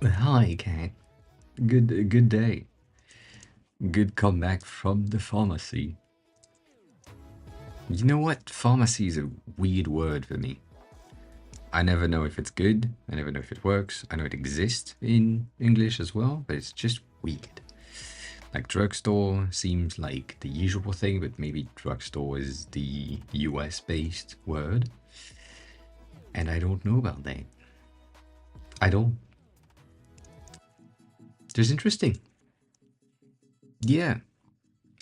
Hi, Kat. Good day. Good comeback from the pharmacy. You know what? Pharmacy is a weird word for me. I never know if it's good. I never know if it works. I know it exists in English as well, but it's just weird. Like drugstore seems like the usual thing, but maybe drugstore is the US based word. And I don't know about that. I don't. Just interesting. Yeah.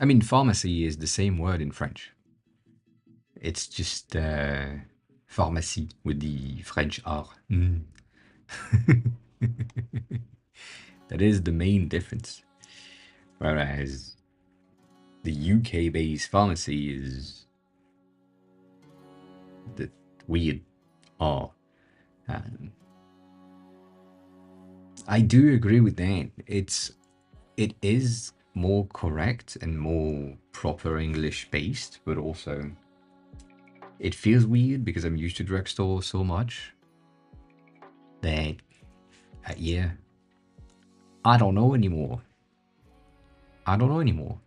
I mean, pharmacy is the same word in French. It's just pharmacie with the French R. Mm. That is the main difference. Whereas the UK based pharmacy is the weird R. Um, I do agree with that. It is more correct and more proper English based, but also it feels weird because I'm used to drugstore so much that yeah, I don't know anymore. I don't know anymore.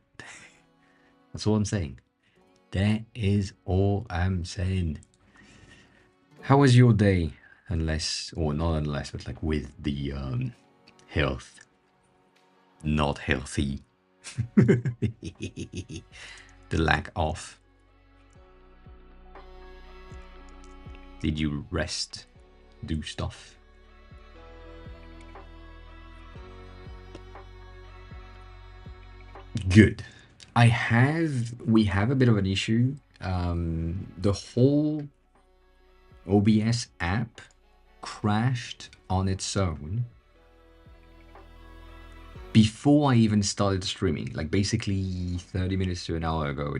That's all I'm saying. That is all I'm saying. How was your day? Unless, or not unless, but like with the health, not healthy. The lack of. Did you rest? Do stuff? Good. We have a bit of an issue. The whole OBS app crashed on its own before I even started streaming. Like basically 30 minutes to an hour ago,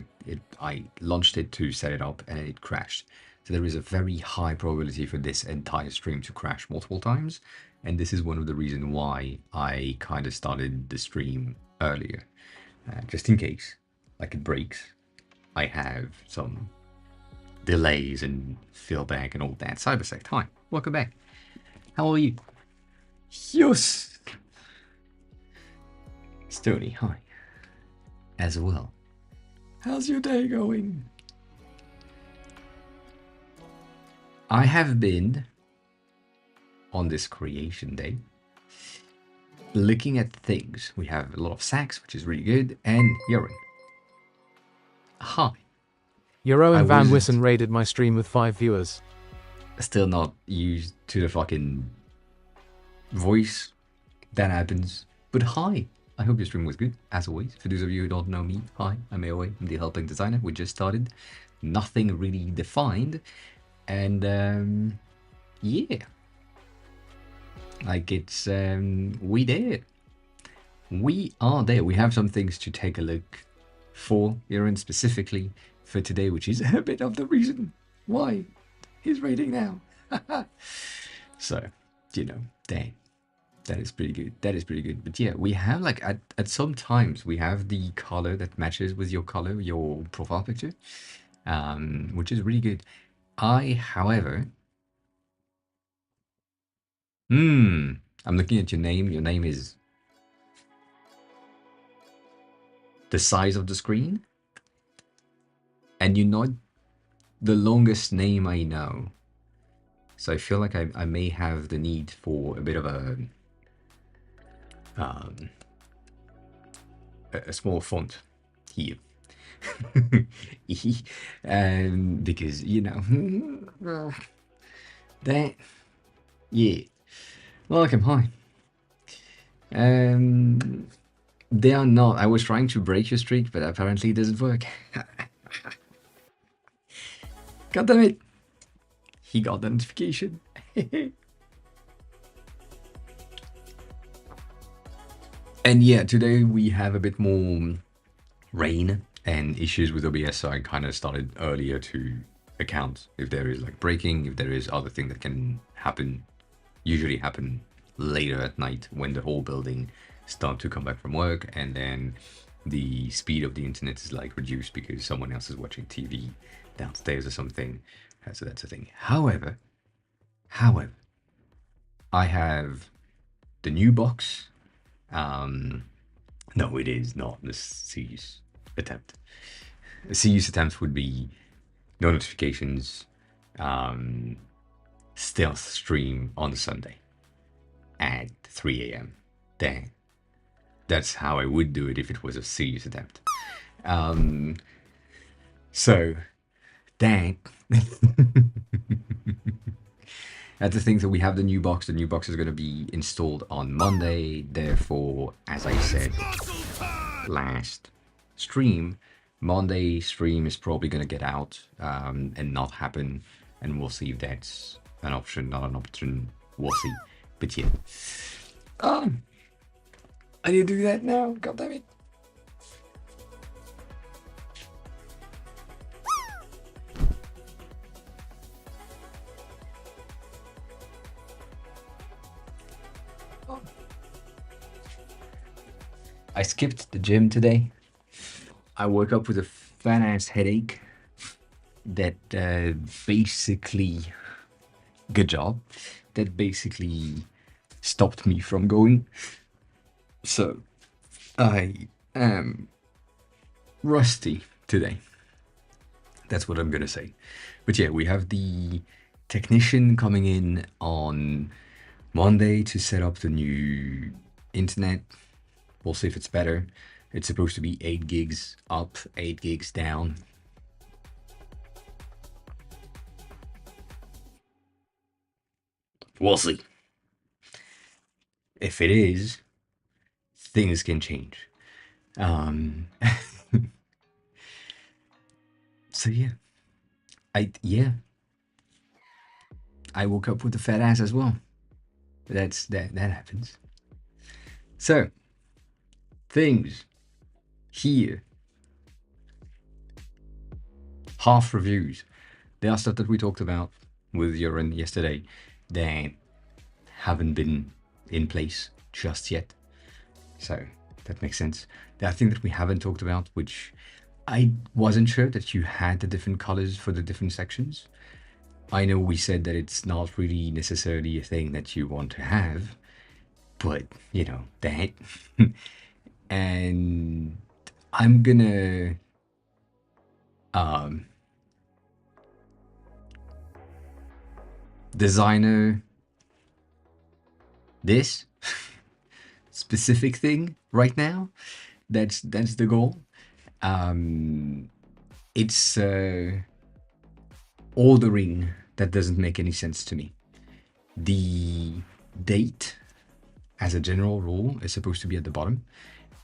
I launched it to set it up and it crashed. So there is a very high probability for this entire stream to crash multiple times. And this is one of the reasons why I kind of started the stream earlier. Just in case, like it breaks, I have some delays and feedback and all that. Cybersect, hi, welcome back. How are you? Yes. Stony, hi. As well. How's your day going? I have been on this creation day looking at things. We have a lot of sacks, which is really good, and Yorin. Hi. I Jeroen Van was Wissen raided my stream with 5 viewers. still not used to the fucking voice. That happens. But hi. I hope your stream was good, as always. For those of you who don't know me, hi, I'm AOA. I'm the helping designer. We just started. Nothing really defined. And yeah. Like it's we there. We are there. We have some things to take a look for, Aaron, specifically for today, which is a bit of the reason why he's raiding now. So, you know, dang. That is pretty good. That is pretty good. But yeah, we have like at some times we have the color that matches with your color, your profile picture, which is really good. However, I'm looking at your name. Your name is the size of the screen, and you're not the longest name I know. So I feel like I may have the need for a bit of um, a small font here. Because, you know, that, yeah. Welcome, hi. They are not. I was trying to break your streak, but apparently it doesn't work. God damn it. He got the notification. And yeah, today we have a bit more rain and issues with OBS, so I kind of started earlier to account if there is like breaking, if there is other thing that can happen, usually happen later at night when the whole building start to come back from work, and then the speed of the internet is like reduced because someone else is watching TV downstairs or something. So that's a thing. However, I have the new box. No, it is not the serious attempt. A serious attempt would be no notifications, stealth stream on Sunday at 3 a.m. Dang. That's how I would do it if it was a serious attempt. So, dang. That's the thing. So we have the new box. The new box is going to be installed on Monday. Therefore, as I said last stream, Monday stream is probably going to get out and not happen. And we'll see if that's an option, not an option. We'll see. But yeah. I need to do that now. God damn it. I skipped the gym today. I woke up with a fat ass headache that basically, good job, that basically stopped me from going. So I am rusty today. That's what I'm gonna say. But yeah, we have the technician coming in on Monday to set up the new internet. We'll see if it's better. It's supposed to be 8 gigs up, 8 gigs down. We'll see. If it is, things can change. So yeah. I woke up with a fat ass as well. That happens. So things here. Half reviews. There are stuff that we talked about with Joran yesterday that haven't been in place just yet. So that makes sense. The thing that we haven't talked about, which I wasn't sure that you had the different colors for the different sections. I know we said that it's not really necessarily a thing that you want to have, but you know, that. And I'm gonna designer this specific thing right now. That's the goal. It's ordering that doesn't make any sense to me. The date, as a general rule, is supposed to be at the bottom,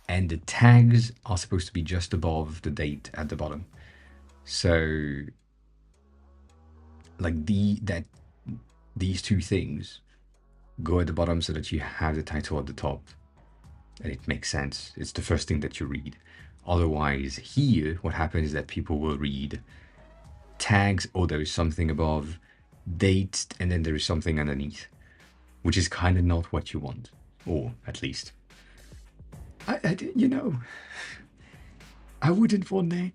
and the tags are supposed to be just above the date at the bottom. So, like these two things go at the bottom so that you have the title at the top, and it makes sense. It's the first thing that you read. Otherwise, here, what happens is that people will read tags, or there is something above, dates, and then there is something underneath, which is kind of not what you want, or at least I wouldn't want that.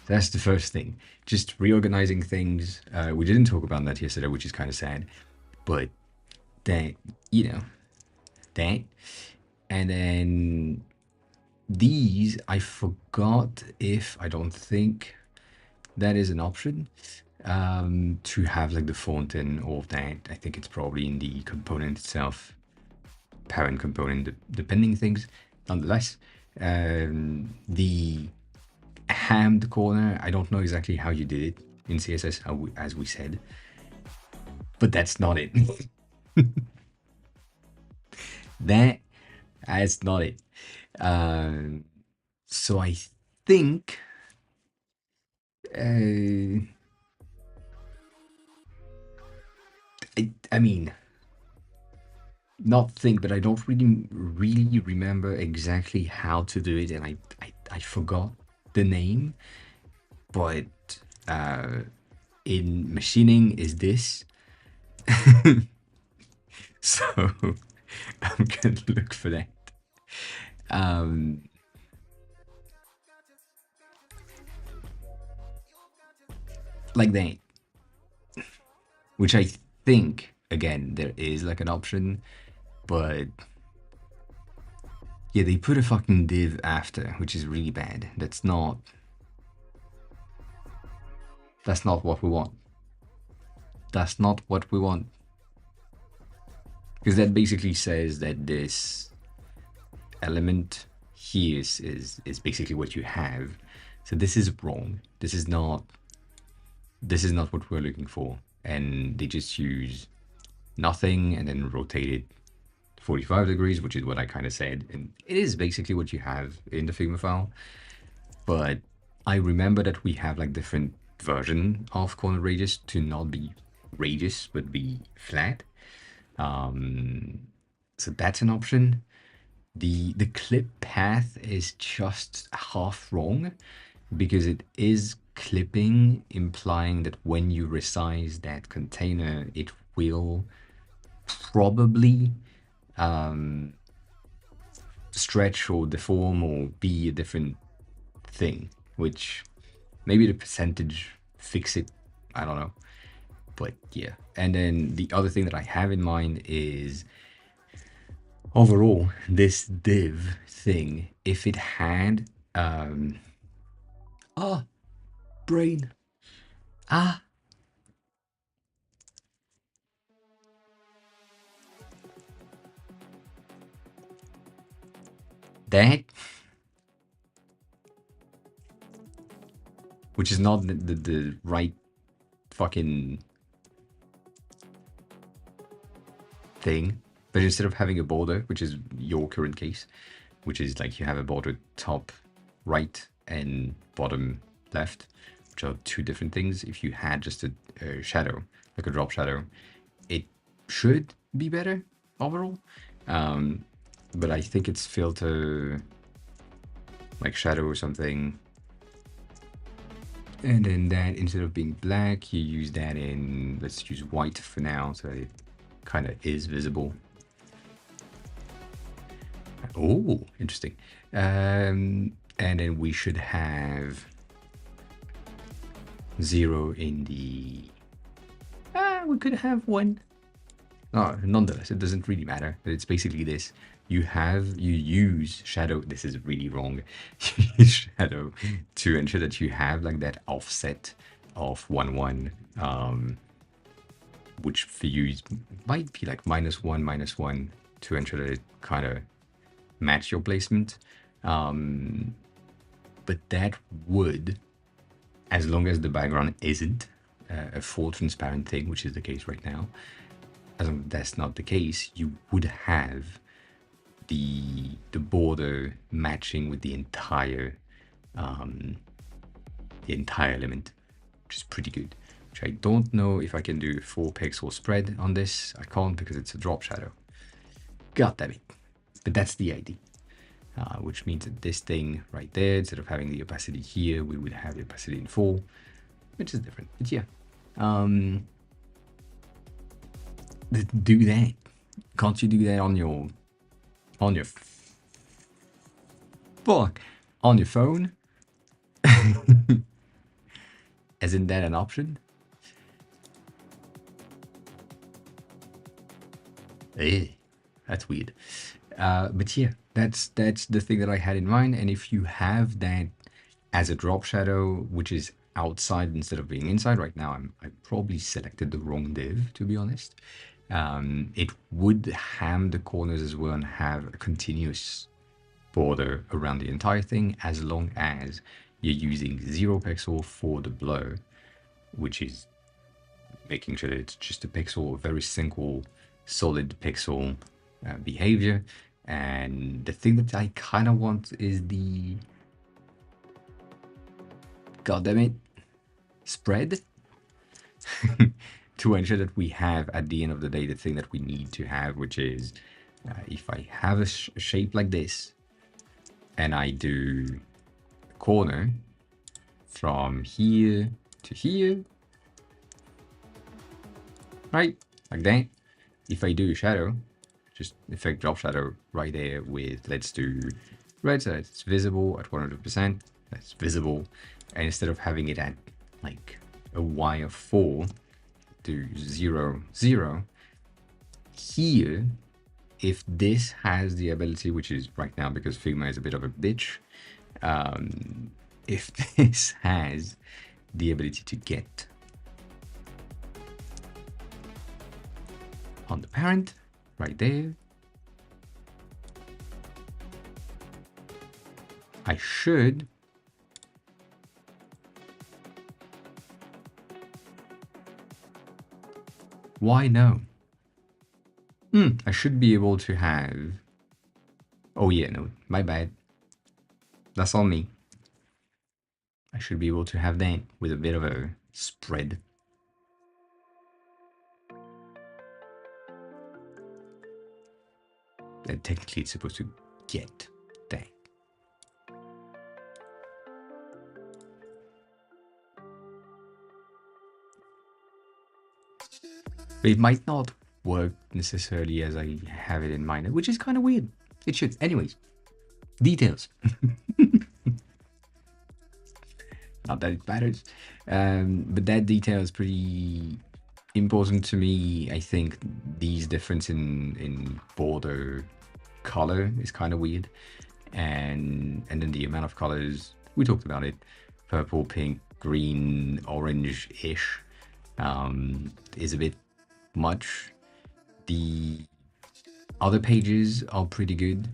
That's the first thing. Just reorganizing things. We didn't talk about that yesterday, which is kind of sad, but that, that. And then these, I forgot if, I don't think that is an option, to have like the font and all of that. I think it's probably in the component itself, parent component, depending things. Nonetheless, the hammed corner, I don't know exactly how you did it in CSS, as we said, but that's not it. That's not it. So I think I mean, not think, but I don't really remember exactly how to do it, and I forgot the name. But in machining is this. So I'm gonna look for that. Like that, which I think, again, there is like an option But yeah, they put a fucking div after, which is really bad. That's not what we want. That's not what we want. Because that basically says that this element here is basically what you have. So this is wrong. This is not what we're looking for. And they just use nothing and then rotate it 45 degrees, which is what I kind of said. And it is basically what you have in the Figma file. But I remember that we have like different version of corner radius to not be radius, but be flat. So that's an option. The clip path is just half wrong because it is clipping, implying that when you resize that container, it will probably stretch or deform or be a different thing, which maybe the percentage fix it, I don't know. But yeah. And then the other thing that I have in mind is overall this div thing, if it had brain that, which is not the right fucking thing, but instead of having a border, which is your current case, which is like you have a border top right and bottom left, which are two different things. If you had just a shadow, like a drop shadow, it should be better overall. But I think it's filter like shadow or something. And then that, instead of being black, you use that in, let's use white for now, so it kind of is visible. Oh, interesting. And then we should have 0 in the... we could have 1. No, nonetheless, it doesn't really matter. It's basically this. You use shadow. This is really wrong. You use shadow to ensure that you have like that offset of 1, 1, which for you might be like -1, -1 to ensure that it kind of match your placement. But that would, as long as the background isn't a full transparent thing, which is the case right now, as long as that's not the case, you would have the border matching with the entire element, which is pretty good. Which I don't know if I can do 4 pixel spread on this. I can't because it's a drop shadow. God damn it. But that's the idea. Which means that this thing right there, instead of having the opacity here, we would have the opacity in 4, which is different. But yeah, do that. Can't you do that on your fuck, on your phone? Isn't that an option? That's weird. But yeah, that's the thing that I had in mind. And if you have that as a drop shadow, which is outside instead of being inside, right now I probably selected the wrong div, to be honest. It would ham the corners as well and have a continuous border around the entire thing, as long as you're using 0 pixel for the blur, which is making sure that it's just a pixel, a very single solid pixel behavior. And the thing that I kind of want is the, goddammit, spread. To ensure that we have, at the end of the day, the thing that we need to have, which is if I have a shape like this and I do a corner from here to here, right, like that. If I do a shadow, just effect drop shadow right there with, let's do red, so it's visible at 100%, that's visible. And instead of having it at like a Y of 4, do 0, 0 here, if this has the ability, which is right now because Figma is a bit of a bitch, if this has the ability to get on the parent right there, I should why no? I should be able to have, oh yeah, no, my bad. That's on me. I should be able to have that with a bit of a spread. And technically it's supposed to get that. But it might not work necessarily as I have it in mind, which is kind of weird. It should. Anyways, details. Not that it matters. But that detail is pretty important to me. I think these difference in border color is kind of weird. And then the amount of colors, we talked about it, purple, pink, green, orange-ish, is a bit much. The other pages are pretty good.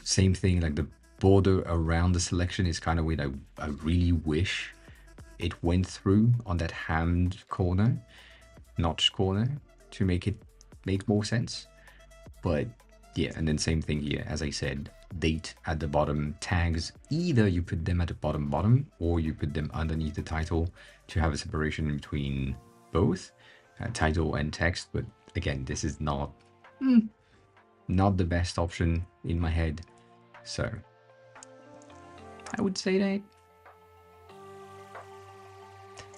Same thing, like the border around the selection is kind of weird. I really wish it went through on that hand corner, notch corner, to make it make more sense. But yeah, and then same thing here, as I said, date at the bottom, tags, either you put them at the bottom, or you put them underneath the title to have a separation in between both title and text. But again, this is not the best option in my head, so I would say that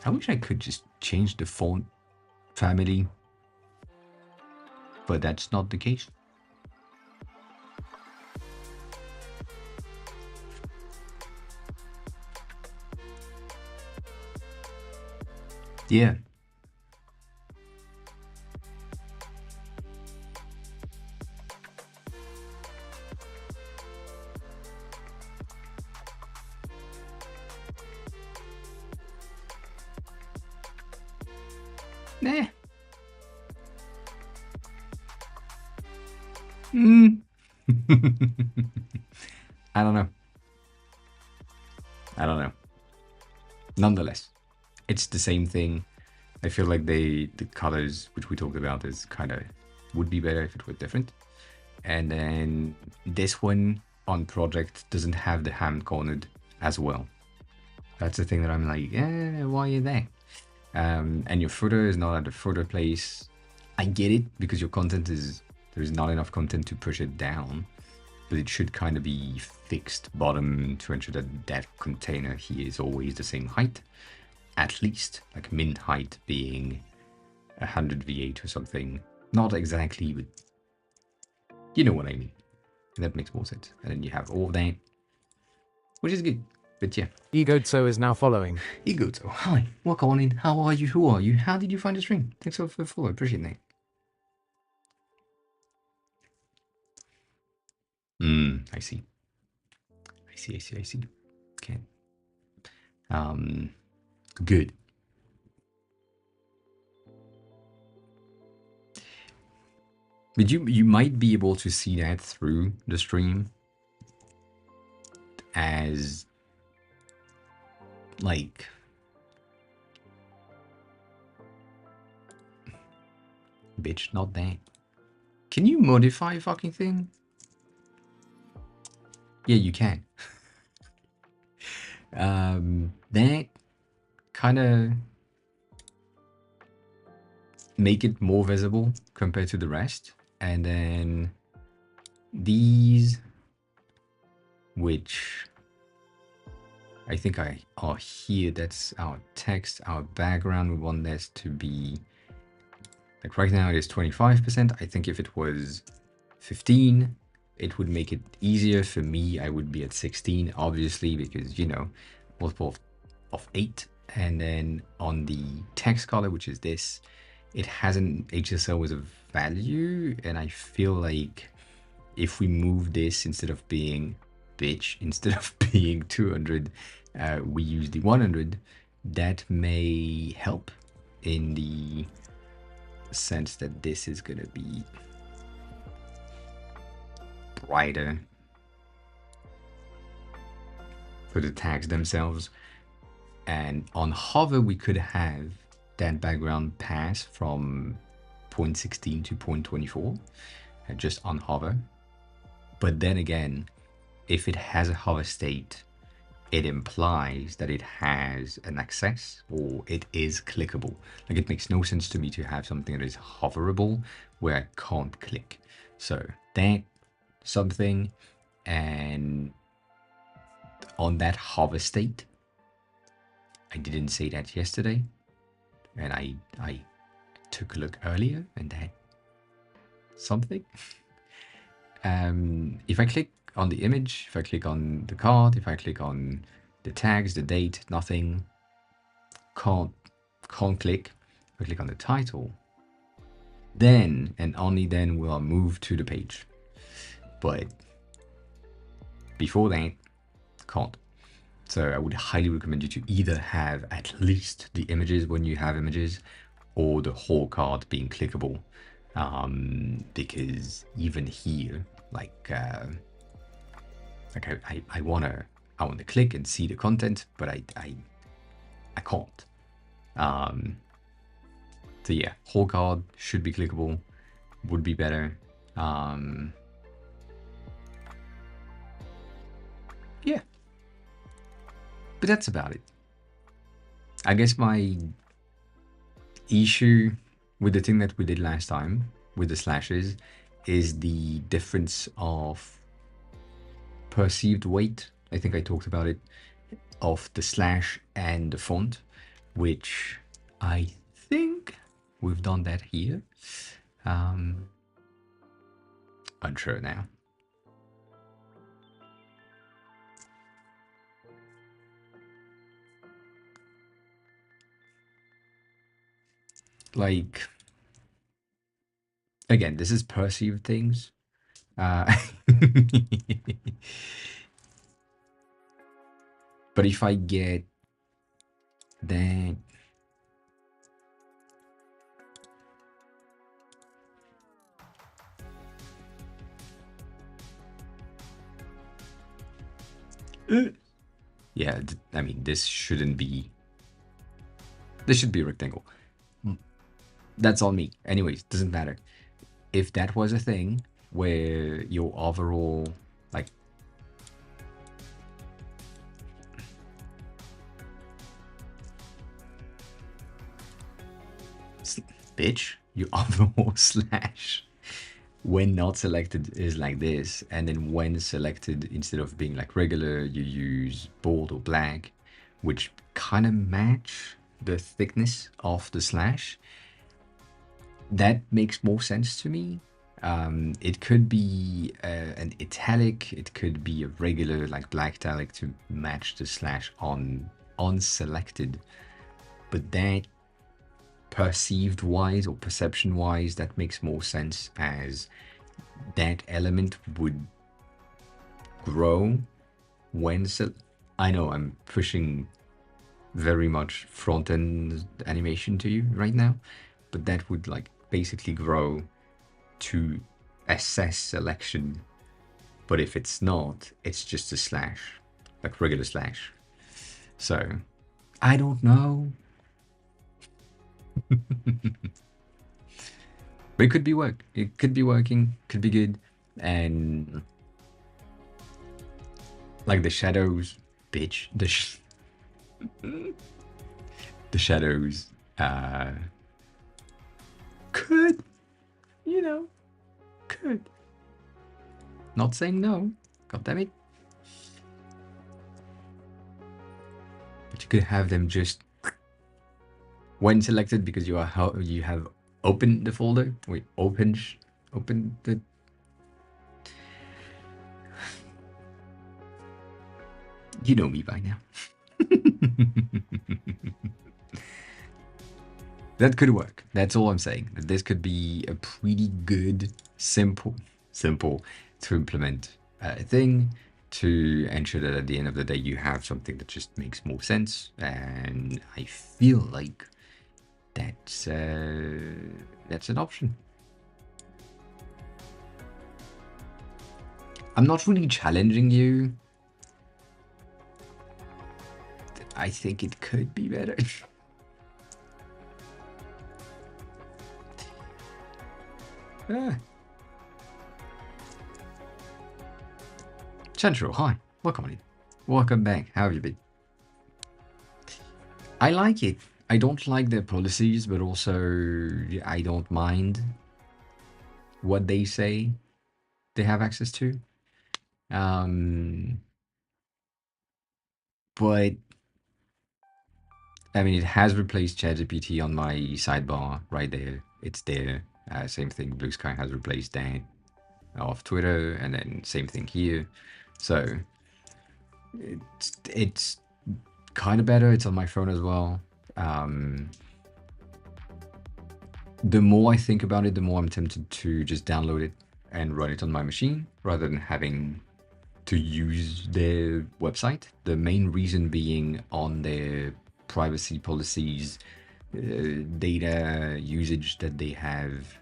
I wish I could just change the font family, but that's not the case. Yeah. Nah. I don't know. Nonetheless, it's the same thing. I feel like the colors, which we talked about, is kind of would be better if it were different. And then this one on project doesn't have the hand cornered as well. That's the thing that I'm like, why are they? And your footer is not at the footer place. I get it, because your content there's not enough content to push it down, but it should kind of be fixed bottom to ensure that that container here is always the same height, at least, like min height being 100 V8 or something. Not exactly, but you know what I mean. That makes more sense. And then you have all of that, which is good. But yeah. Egozo is now following. Egozo, hi. Welcome on in. How are you? Who are you? How did you find the stream? Thanks for the follow. Appreciate that. I see. I see. Okay. Good. But you might be able to see that through the stream as like bitch, not that. Can you modify fucking thing? Yeah, you can. That kind of make it more visible compared to the rest. And then these, which I think are here, that's our text, our background. We want this to be, like right now it is 25%. I think if it was 15, it would make it easier for me. I would be at 16, obviously, because, you know, multiple of 8. And then on the text color, which is this, it has an HSL as a value, and I feel like if we move this instead of being bitch, instead of being 200, we use the 100, that may help in the sense that this is going to be brighter for the tags themselves. And on hover, we could have that background pass from 0.16 to 0.24, just on hover. But then again, if it has a hover state, it implies that it has an access or it is clickable. Like, it makes no sense to me to have something that is hoverable where I can't click. So that something, and on that hover state, I didn't say that yesterday, and I took a look earlier, and that something. If I click on the image, if I click on the card, if I click on the tags, the date, nothing, can't click. If I click on the title, then and only then will I move to the page. But before that, can't. So I would highly recommend you to either have at least the images when you have images, or the whole card being clickable. Because even here, like I wanna click and see the content, but I can't. So yeah, whole card should be clickable, would be better. Yeah, but that's about it. I guess my issue with the thing that we did last time with the slashes is the difference of perceived weight. I think I talked about it, of the slash and the font, which I think we've done that here. Unsure now. Like, again, this is perceived things. But if I get that, yeah, I mean, this shouldn't be. This should be a rectangle. That's on me. Anyways, doesn't matter. If that was a thing where your overall, like, bitch, your overall slash when not selected is like this, and then when selected, instead of being like regular, you use bold or black, which kind of match the thickness of the slash. That makes more sense to me. It could be an italic, it could be a regular like black italic to match the slash on unselected, but that perceived wise or perception wise, that makes more sense, as that element would grow when I know I'm pushing very much front end animation to you right now, but that would like basically grow to assess selection. But if it's not, it's just a slash, like regular slash. So I don't know. But it could be it could be working, could be good. And like the shadows, bitch, the shadows could, you know, could. Not saying no, god damn it. But you could have them just when selected, because you have opened the folder. Wait, open the. You know me by now. That could work. That's all I'm saying. This could be a pretty good, simple to implement thing to ensure that at the end of the day you have something that just makes more sense. And I feel like that's an option. I'm not really challenging you. I think it could be better. ah. Central, hi. Welcome in. Welcome back. How have you been? I like it. I don't like their policies, but also I don't mind what they say they have access to. But I mean, it has replaced ChatGPT on my sidebar right there. It's there. Same thing. Blue Sky has replaced that off Twitter, and then same thing here. So it's kind of better. It's on my phone as well. The more I think about it, the more I'm tempted to just download it and run it on my machine rather than having to use their website. The main reason being on their privacy policies, data usage that they have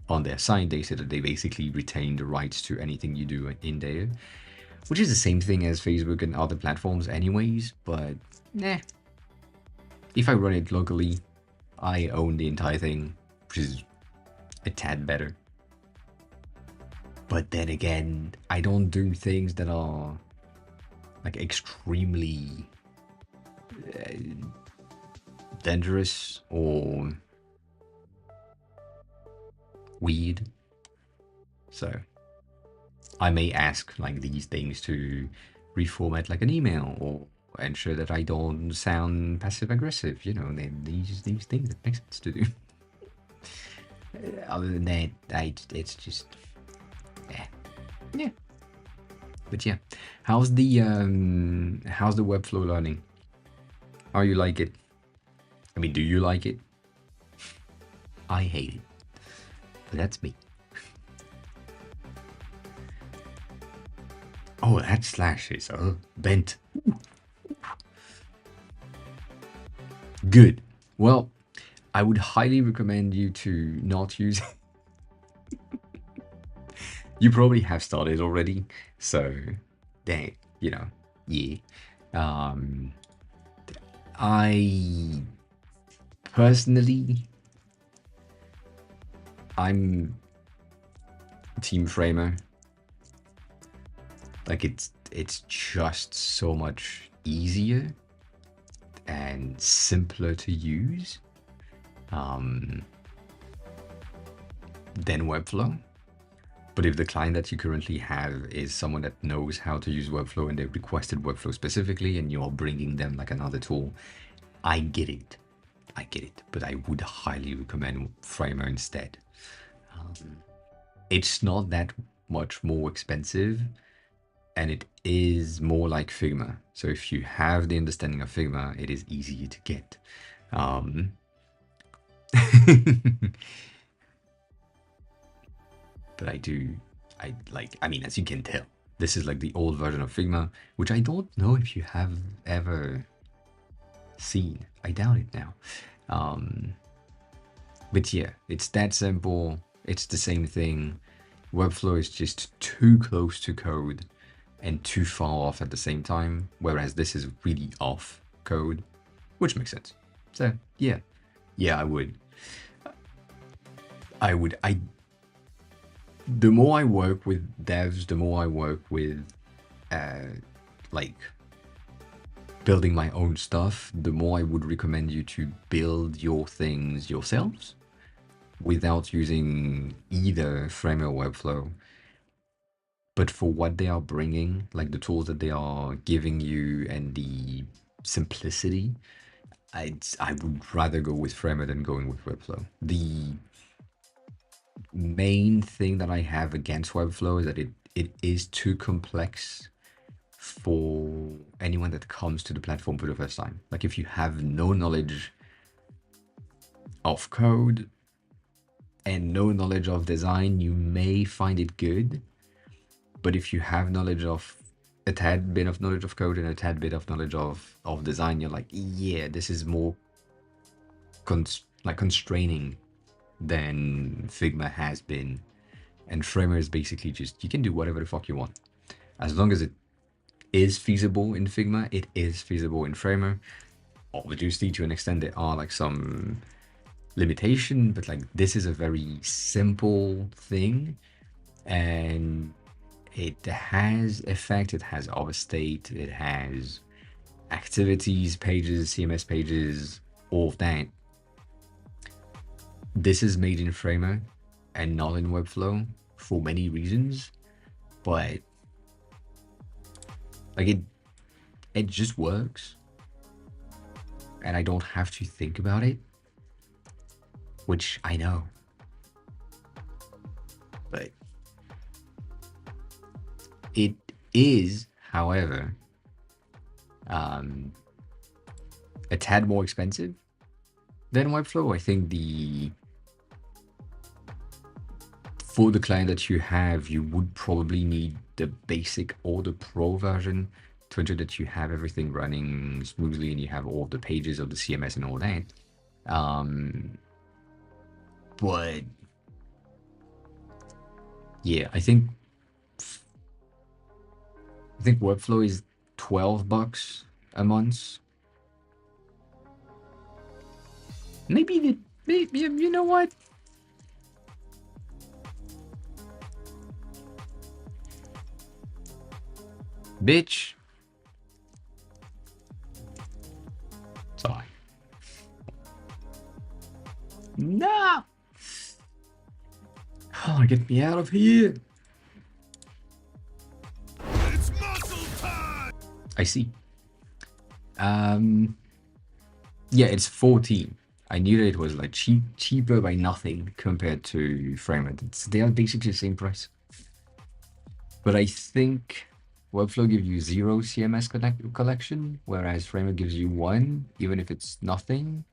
on their site. They say that they basically retain the rights to anything you do in there, which is the same thing as Facebook and other platforms anyways, but nah. If I run it locally, I own the entire thing, which is a tad better. But then again, I don't do things that are like extremely dangerous or weird. So I may ask like these things to reformat like an email or ensure that I don't sound passive aggressive. You know, these things that make sense to do. Other than that, it's just yeah. But yeah, how's the Webflow learning? How you like it? I mean, do you like it? I hate it, but that's me. Oh, that slash is bent. Good. Well, I would highly recommend you to not use it. You probably have started already, so that, you know, yeah. I personally, I'm Team Framer. Like it's just so much easier and simpler to use than Webflow. But if the client that you currently have is someone that knows how to use Webflow and they've requested Webflow specifically and you're bringing them like another tool, I get it. But I would highly recommend Framer instead. It's not that much more expensive and it is more like Figma. So if you have the understanding of Figma, it is easier to get. But I mean, as you can tell, this is like the old version of Figma, which I don't know if you have ever seen. I doubt it now. But yeah, it's that simple. It's the same thing. Webflow is just too close to code and too far off at the same time, whereas this is really off code, which makes sense. So yeah, I would. The more I work with devs, the more I work with like building my own stuff, the more I would recommend you to build your things yourselves without using either Framer or Webflow. But for what they are bringing, like the tools that they are giving you and the simplicity, I would rather go with Framer than going with Webflow. The main thing that I have against Webflow is that it is too complex for anyone that comes to the platform for the first time. Like if you have no knowledge of code and no knowledge of design, you may find it good. But if you have knowledge of a tad bit of knowledge of code and a tad bit of knowledge of design, you're like, yeah, this is more constraining than Figma has been. And Framer is basically just, you can do whatever the fuck you want. As long as it is feasible in Figma, it is feasible in Framer. Obviously, to an extent, there are like some limitation, but like this is a very simple thing, and it has effect, it has overstate, it has activities, pages, CMS pages, all of that. This is made in Framer and not in Webflow for many reasons, but like it just works, and I don't have to think about it, which I know. But it is, however, a tad more expensive than Webflow. I think for the client that you have, you would probably need the basic or the pro version to ensure that you have everything running smoothly and you have all the pages of the CMS and all that. But yeah, I think Webflow is $12 a month. Maybe you know what? Bitch. Sorry. No! Oh, get me out of here. It's muscle time! I see. Yeah, it's 14. I knew that it was like cheaper by nothing compared to Framer. They are basically the same price. But I think Webflow gives you 0 CMS collection, whereas Framer gives you 1, even if it's nothing.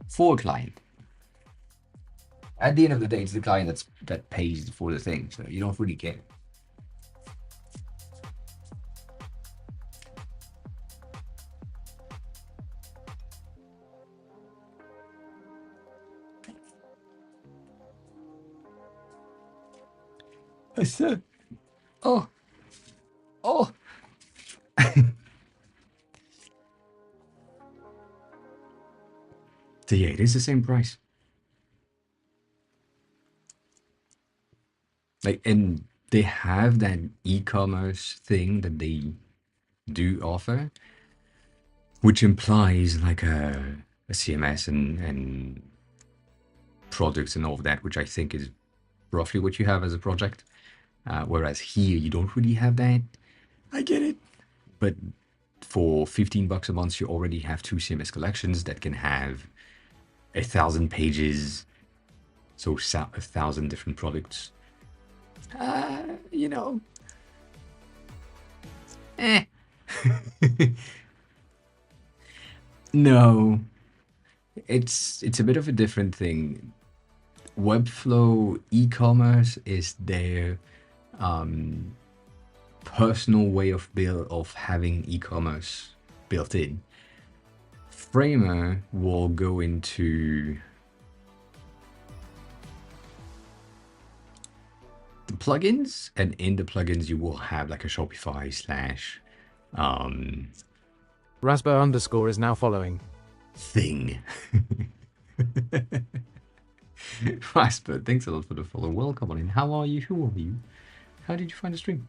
For a client. At the end of the day, it's the client that pays for the thing, so you don't really care. I said, oh. So yeah, it is the same price. Like, and they have that e-commerce thing that they do offer, which implies like a CMS and products and all of that, which I think is roughly what you have as a project. Whereas here, you don't really have that. I get it. But for $15 a month, you already have 2 CMS collections that can have 1,000 pages, so 1,000 different products. You know. No. It's a bit of a different thing. Webflow e-commerce is their personal way of having e-commerce built in. Framer will go into the plugins, and in the plugins you will have like a Shopify slash Rasper underscore is now following. Thing. Rasper, thanks a lot for the follow. Welcome on in. How are you? Who are you? How did you find the stream?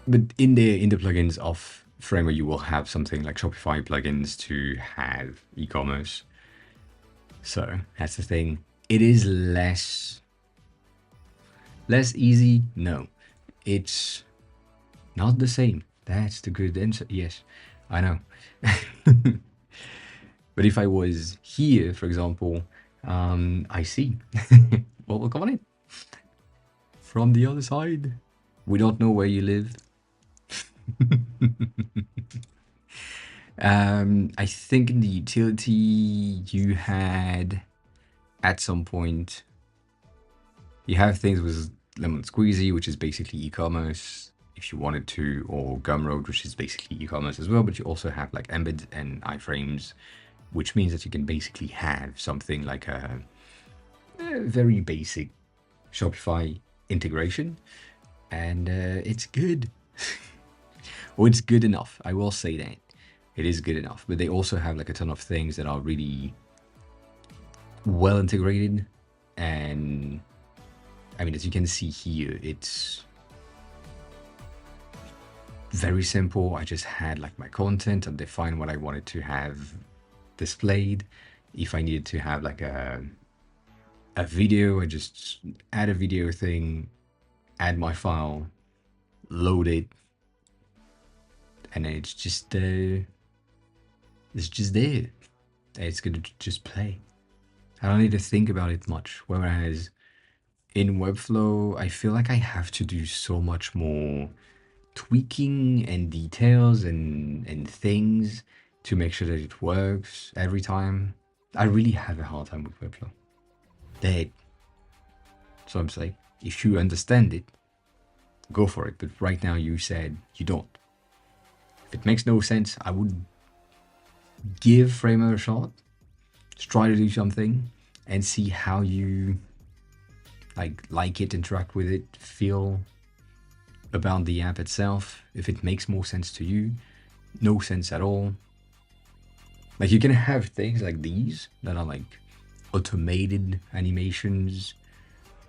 But in the plugins of Framer, you will have something like Shopify plugins to have e-commerce. So that's the thing. It is less easy. No, it's not the same. That's the good answer. Yes, I know. But if I was here, for example, I see. Well, come on in. From the other side. We don't know where you live. I think in the utility you had at some point you have things with Lemon Squeezy, which is basically e-commerce if you wanted to, or Gumroad, which is basically e-commerce as well. But you also have like Embed and iframes, which means that you can basically have something like a very basic Shopify integration, and it's good. Or it's good enough. I will say that it is good enough. But they also have like a ton of things that are really well integrated, and I mean, as you can see here, it's very simple. I just had like my content and define what I wanted to have displayed. If I needed to have like a video, I just add a video thing, add my file, load it, and then it's just there. It's gonna just play. I don't need to think about it much. Whereas in Webflow, I feel like I have to do so much more tweaking and details and things to make sure that it works every time. I really have a hard time with Webflow. So I'm saying, if you understand it, go for it. But right now you said you don't. If it makes no sense, I would give Framer a shot. Just try to do something and see how you like it, interact with it, feel about the app itself. If it makes more sense to you, no sense at all. Like you can have things like these that are like automated animations,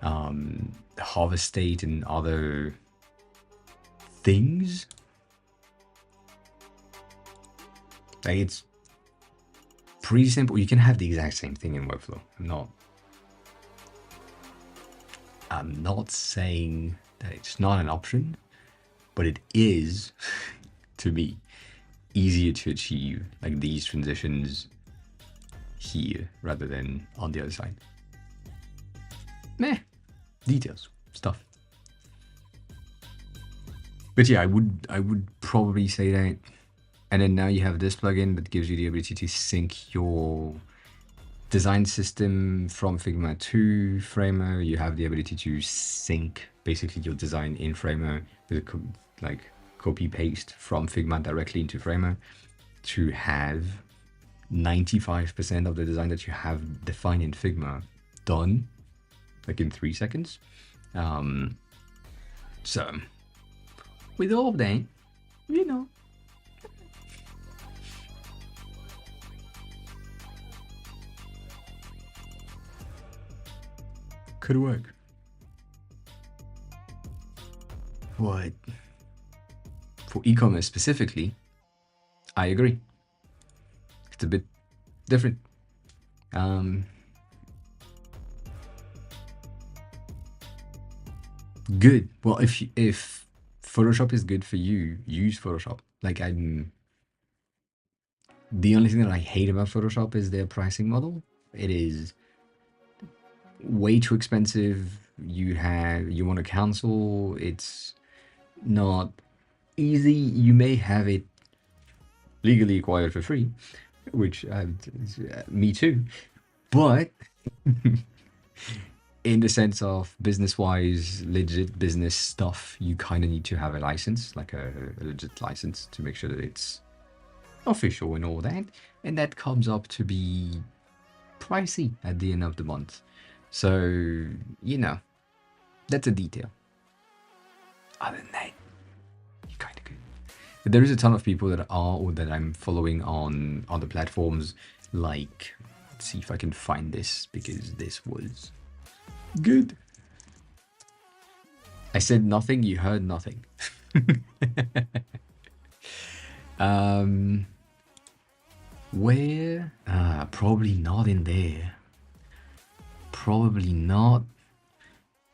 harvest state and other things. Like it's pretty simple. You can have the exact same thing in Webflow. I'm not saying that it's not an option, but it is, to me, easier to achieve like these transitions here rather than on the other side. Meh, details, stuff. But yeah, I would probably say that. And then now you have this plugin that gives you the ability to sync your design system from Figma to Framer. You have the ability to sync basically your design in Framer with a copy paste from Figma directly into Framer to have 95% of the design that you have defined in Figma done like in 3 seconds. So with all of that, you know, could work. What? For e-commerce specifically, I agree. It's a bit different. Good. Well, if Photoshop is good for you, use Photoshop. Like the only thing that I hate about Photoshop is their pricing model. It is way too expensive. You want to cancel. It's not easy. You may have it legally acquired for free, which me too. But in the sense of business-wise, legit business stuff, you kind of need to have a license, like a legit license, to make sure that it's official and all that. And that comes up to be pricey at the end of the month. So, you know, that's a detail. Other than that, you're kind of good. But there is a ton of people that are, or that I'm following on other platforms, like, let's see if I can find this, because this was good. I said nothing, you heard nothing. Where? Probably not in there. Probably not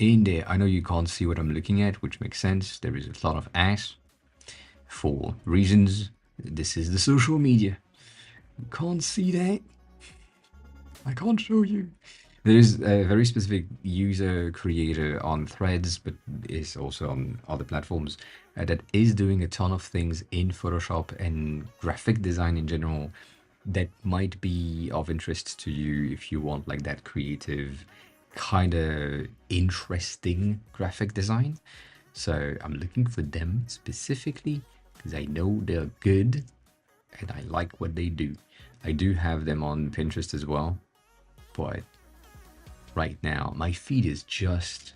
in there. I know you can't see what I'm looking at, which makes sense. There is a lot of ass for reasons. This is the social media. You can't see that. I can't show you. There's a very specific user creator on Threads, but is also on other platforms that is doing a ton of things in Photoshop and graphic design in general that might be of interest to you if you want like that creative, kind of interesting graphic design. So I'm looking for them specifically because I know they're good and I like what they do. I do have them on Pinterest as well, but right now my feed is just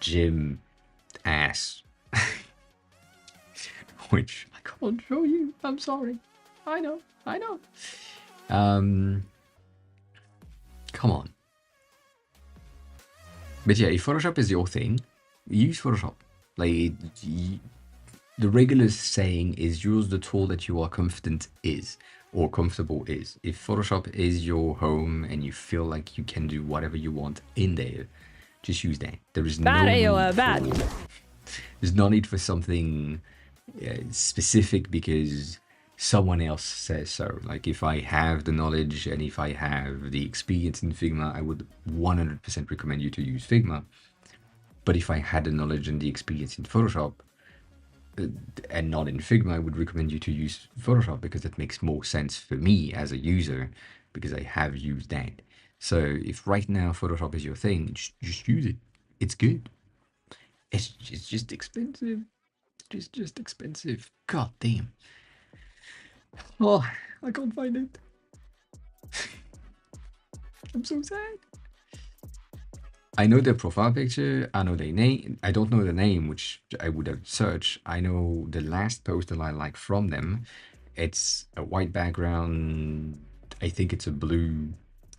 gym ass, which I can't show you. I'm sorry. I know. I know. Come on. But yeah, if Photoshop is your thing, use Photoshop. Like, the regular saying is use the tool that you are confident is or comfortable is. If Photoshop is your home and you feel like you can do whatever you want in there, just use that. There is no need for, there's no need for something specific because someone else says so. Like if I have the knowledge and if I have the experience in Figma, I would 100% recommend you to use Figma. But if I had the knowledge and the experience in Photoshop and not in Figma, I would recommend you to use Photoshop because it makes more sense for me as a user because I have used that. So if right now Photoshop is your thing, just use it. It's good. It's just expensive. It's just expensive. God damn. Oh, I can't find it. I'm so sad. I know their profile picture. I know their name. I don't know the name, which I would have searched. I know the last post that I like from them. It's a white background. I think it's a blue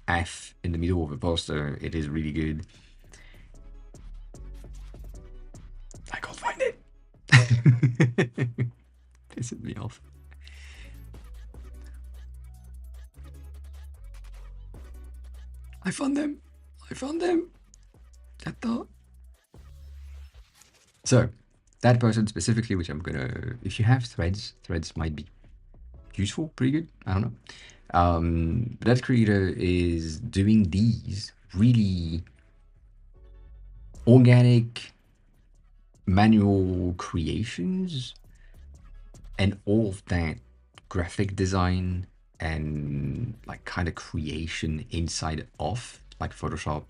F in the middle of a poster. It is really good. I can't find it. Pissing me off. I found them. I found them. So, that person specifically, which I'm gonna, if you have threads might be useful, pretty good. I don't know. That creator is doing these really organic manual creations and all of that graphic design and like kind of creation inside of like Photoshop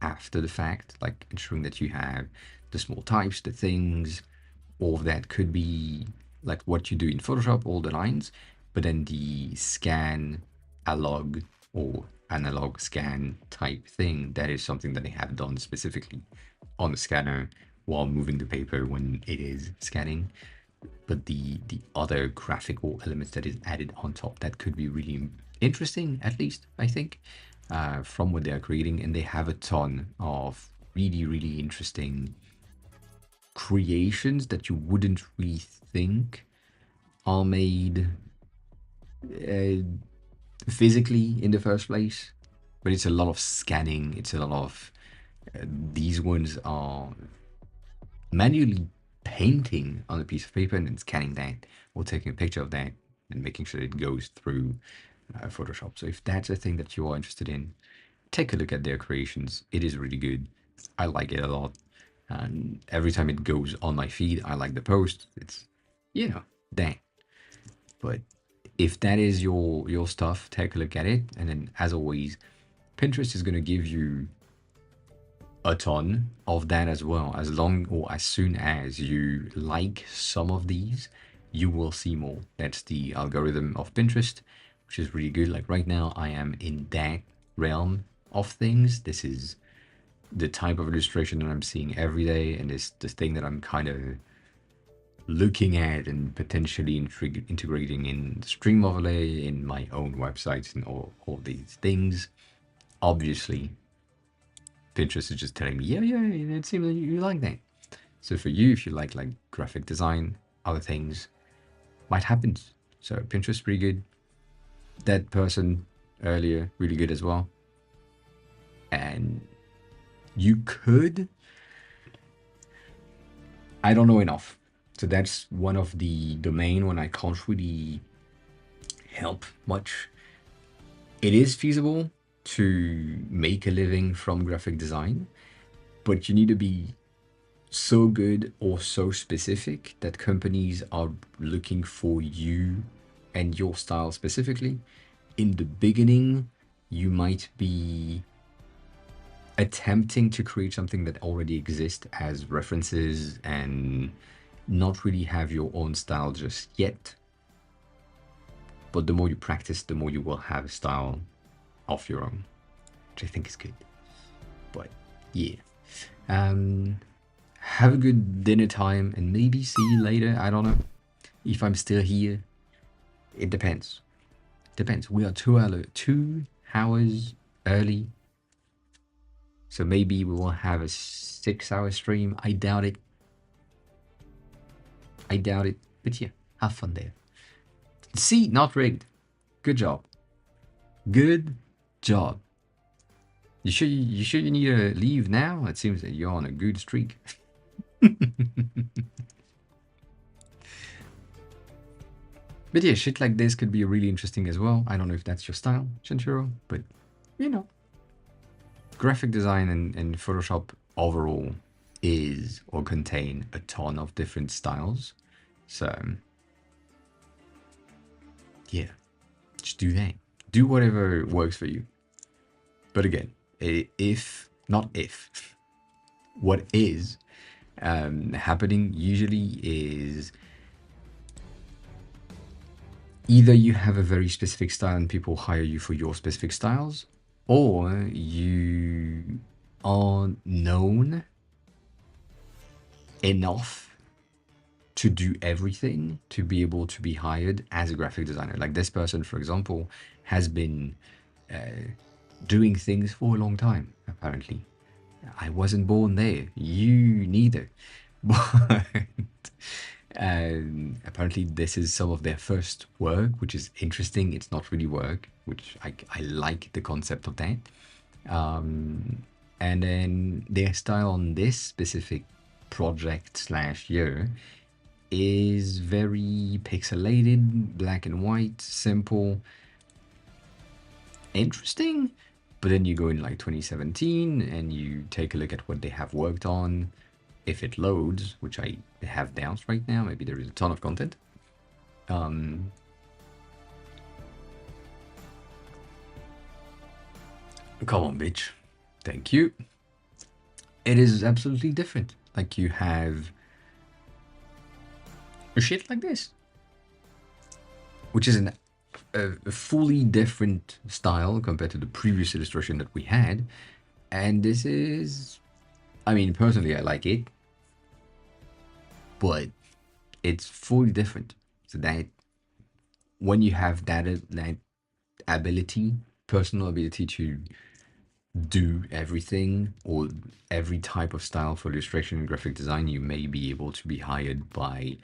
after the fact, like ensuring that you have the small types, the things, all of that could be like what you do in Photoshop, all the lines, but then the scan analog scan type thing, that is something that they have done specifically on the scanner while moving the paper when it is scanning. But the other graphical elements that is added on top, that could be really interesting, at least I think, from what they are creating. And they have a ton of really, really interesting creations that you wouldn't really think are made physically in the first place. But it's a lot of scanning. It's a lot of these ones are manually painting on a piece of paper and then scanning that or taking a picture of that and making sure it goes through Photoshop. So if that's a thing that you are interested in, take a look at their creations. It is really good. I like it a lot. And every time it goes on my feed, I like the post. It's, that. But if that is your stuff, take a look at it. And then as always, Pinterest is going to give you a ton of that as well. As long or as soon as you like some of these, you will see more. That's the algorithm of Pinterest, which is really good. Like right now, I am in that realm of things. This is the type of illustration that I'm seeing every day, and this the thing that I'm kind of looking at and potentially integrating in Stream Overlay, in my own websites, and all these things. Obviously, Pinterest is just telling me, yeah, it seems like you like that. So for you, if you like graphic design, other things might happen. So Pinterest pretty good. That person earlier, really good as well. And you could, I don't know enough. So that's one of the domain when I can't really help much. It is feasible to make a living from graphic design, but you need to be so good or so specific that companies are looking for you and your style specifically. In the beginning, you might be attempting to create something that already exists as references and not really have your own style just yet. But the more you practice, the more you will have a style of your own, which I think is good. But yeah. Have a good dinner time and maybe see you later. I don't know if I'm still here. It depends. Depends. We are 2 hours early. So maybe we will have a 6-hour stream. I doubt it. But yeah, have fun there. See, not rigged. Good job. Good job. You sure you need to leave now? It seems that you're on a good streak. But yeah, shit like this could be really interesting as well. I don't know if that's your style, Chinchiro, but you know. Graphic design and Photoshop overall is or contain a ton of different styles. So yeah, just do that. Do whatever works for you. But again, what is happening usually is either you have a very specific style and people hire you for your specific styles, or you are known enough to do everything to be able to be hired as a graphic designer. Like this person, for example, has been doing things for a long time, apparently. I wasn't born there. You neither. But apparently this is some of their first work, which is interesting. It's not really work, which I like the concept of that. And then their style on this specific project / year is very pixelated, black and white, simple, interesting. But then you go in like 2017 and you take a look at what they have worked on. If it loads, which I have doubts right now, maybe there is a ton of content. Come on, bitch. Thank you. It is absolutely different. Like you have a shit like this, which is a fully different style compared to the previous illustration that we had. And this is, I mean, personally, I like it, but it's fully different. So that when you have that ability, personal ability to do everything or every type of style for illustration and graphic design, you may be able to be hired by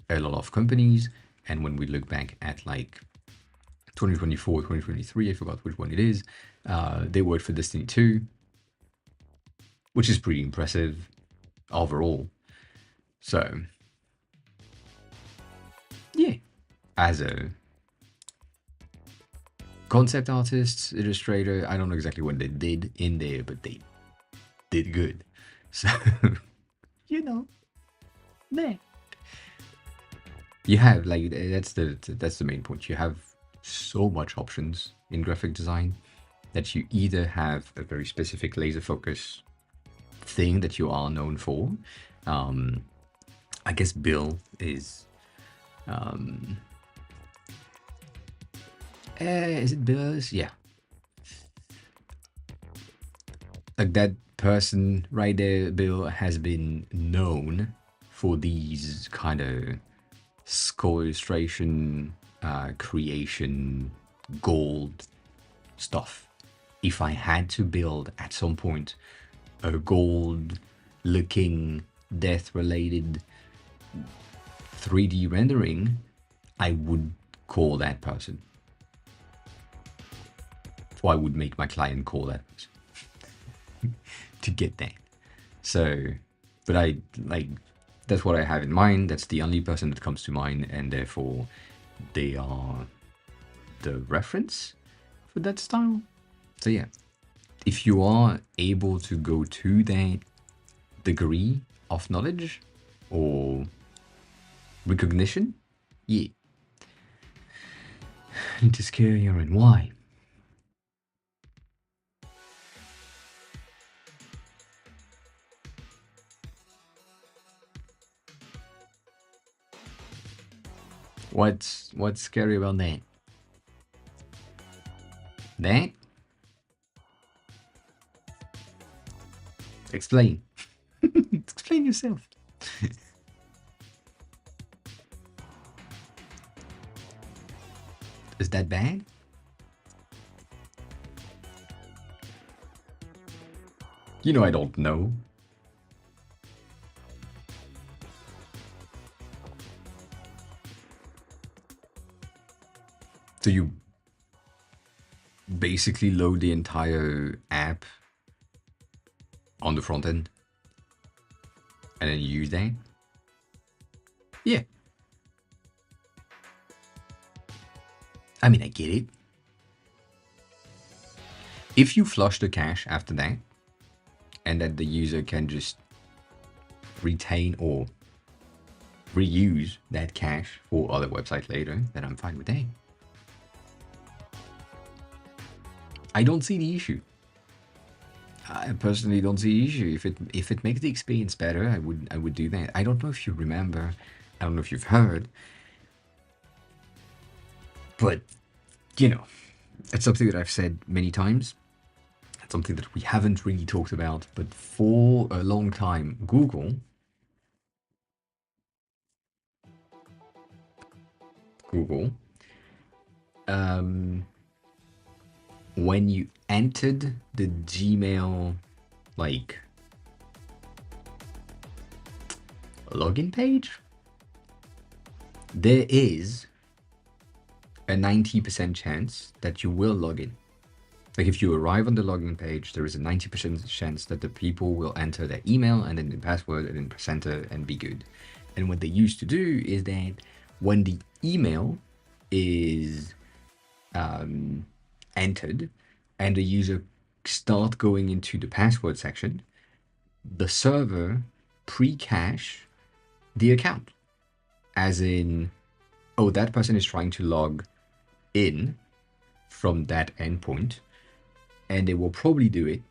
a lot of companies. And when we look back at like 2024, 2023, I forgot which one it is, they worked for Destiny 2, which is pretty impressive overall. So yeah, as a concept artist, illustrator, I don't know exactly what they did in there, but they did good. So, you know, meh. You have like that's the main point. You have so much options in graphic design that you either have a very specific laser focus thing that you are known for. I guess Bill is is it Bill's? Yeah. Like that person right there, Bill, has been known for these kind of skull illustration, creation, gold stuff. If I had to build at some point a gold looking death related 3D rendering, I would call that person. Or I would make my client call that person to get that. So, but I like, that's what I have in mind. That's the only person that comes to mind, and therefore they are the reference for that style. So yeah, if you are able to go to that degree of knowledge or recognition, yeah, I need to scare you in. Why? What's scary about that? That? Explain. Explain yourself. Is that bad? You know I don't know. So you basically load the entire app on the front end and then you use that? Yeah. I mean, I get it. If you flush the cache after that, and that the user can just retain or reuse that cache for other websites later, then I'm fine with that. I don't see the issue. I personally don't see the issue. If it makes the experience better, I would do that. I don't know if you remember, I don't know if you've heard, but you know, it's something that I've said many times. It's something that we haven't really talked about, but for a long time, Google when you entered the Gmail like login page, there is a 90% chance that you will log in. Like if you arrive on the login page, there is a 90% chance that the people will enter their email and then the password and then press enter and be good. And what they used to do is that when the email is entered and the user start going into the password section, the server pre-cache the account. As in, oh, that person is trying to log in from that endpoint, and they will probably do it,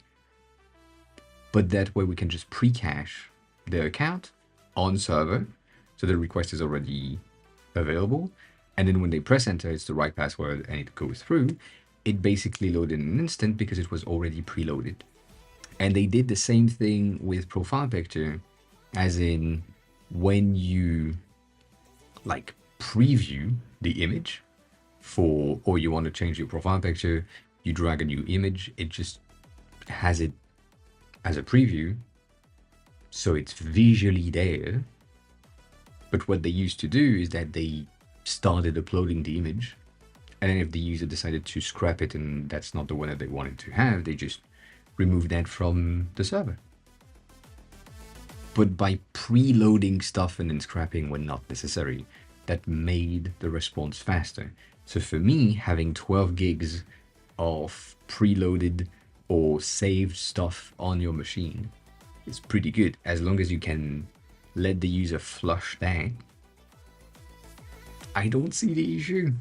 but that way we can just pre-cache their account on server, so the request is already available, and then when they press enter, it's the right password and it goes through. It basically loaded in an instant because it was already preloaded. And they did the same thing with profile picture, as in when you like preview the image for, or you want to change your profile picture, you drag a new image, it just has it as a preview, so it's visually there. But what they used to do is that they started uploading the image, and then if the user decided to scrap it and that's not the one that they wanted to have, they just remove that from the server. But by preloading stuff and then scrapping when not necessary, that made the response faster. So for me, having 12 gigs of preloaded or saved stuff on your machine is pretty good, as long as you can let the user flush that. I don't see the issue.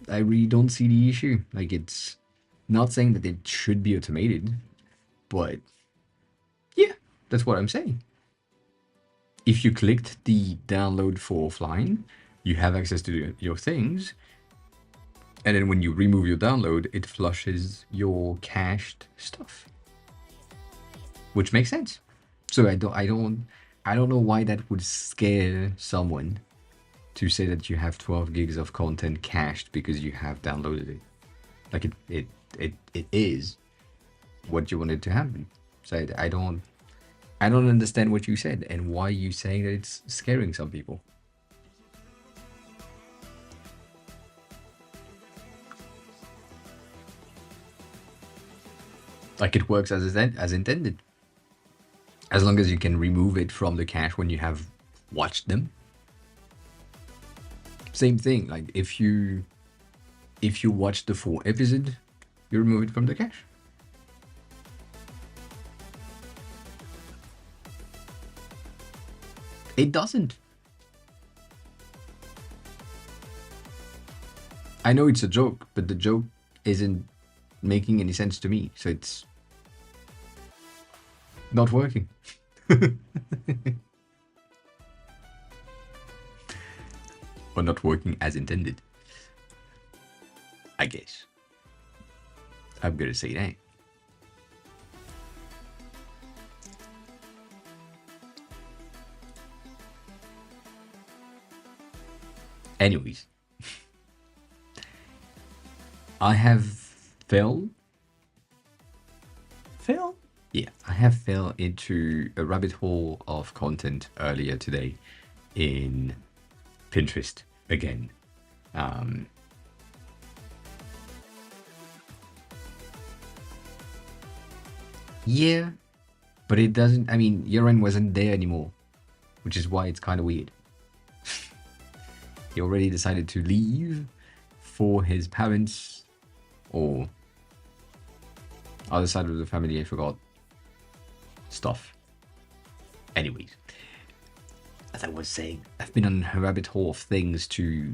I really don't see the issue. Like, it's not saying that it should be automated, but yeah, that's what I'm saying. If you clicked the download for offline, you have access to your things, and then when you remove your download, it flushes your cached stuff, which makes sense. So I don't know why that would scare someone to say that you have 12 gigs of content cached because you have downloaded it. Like it is what you wanted to happen. So I don't understand what you said and why you saying that it's scaring some people. Like it works as intended. As long as you can remove it from the cache when you have watched them. Same thing, like if you watch the full episode you remove it from the cache. It doesn't. I know it's a joke, but the joke isn't making any sense to me, so it's not working. Or not working as intended, I guess. I'm gonna say that. Anyways, I have fell. Yeah, I have fell into a rabbit hole of content earlier today in Pinterest again. Yeah, but it doesn't. I mean, Urine wasn't there anymore, which is why it's kind of weird. He already decided to leave for his parents or other side of the family. I forgot stuff. Anyways, as I was saying, I've been on a rabbit hole of things to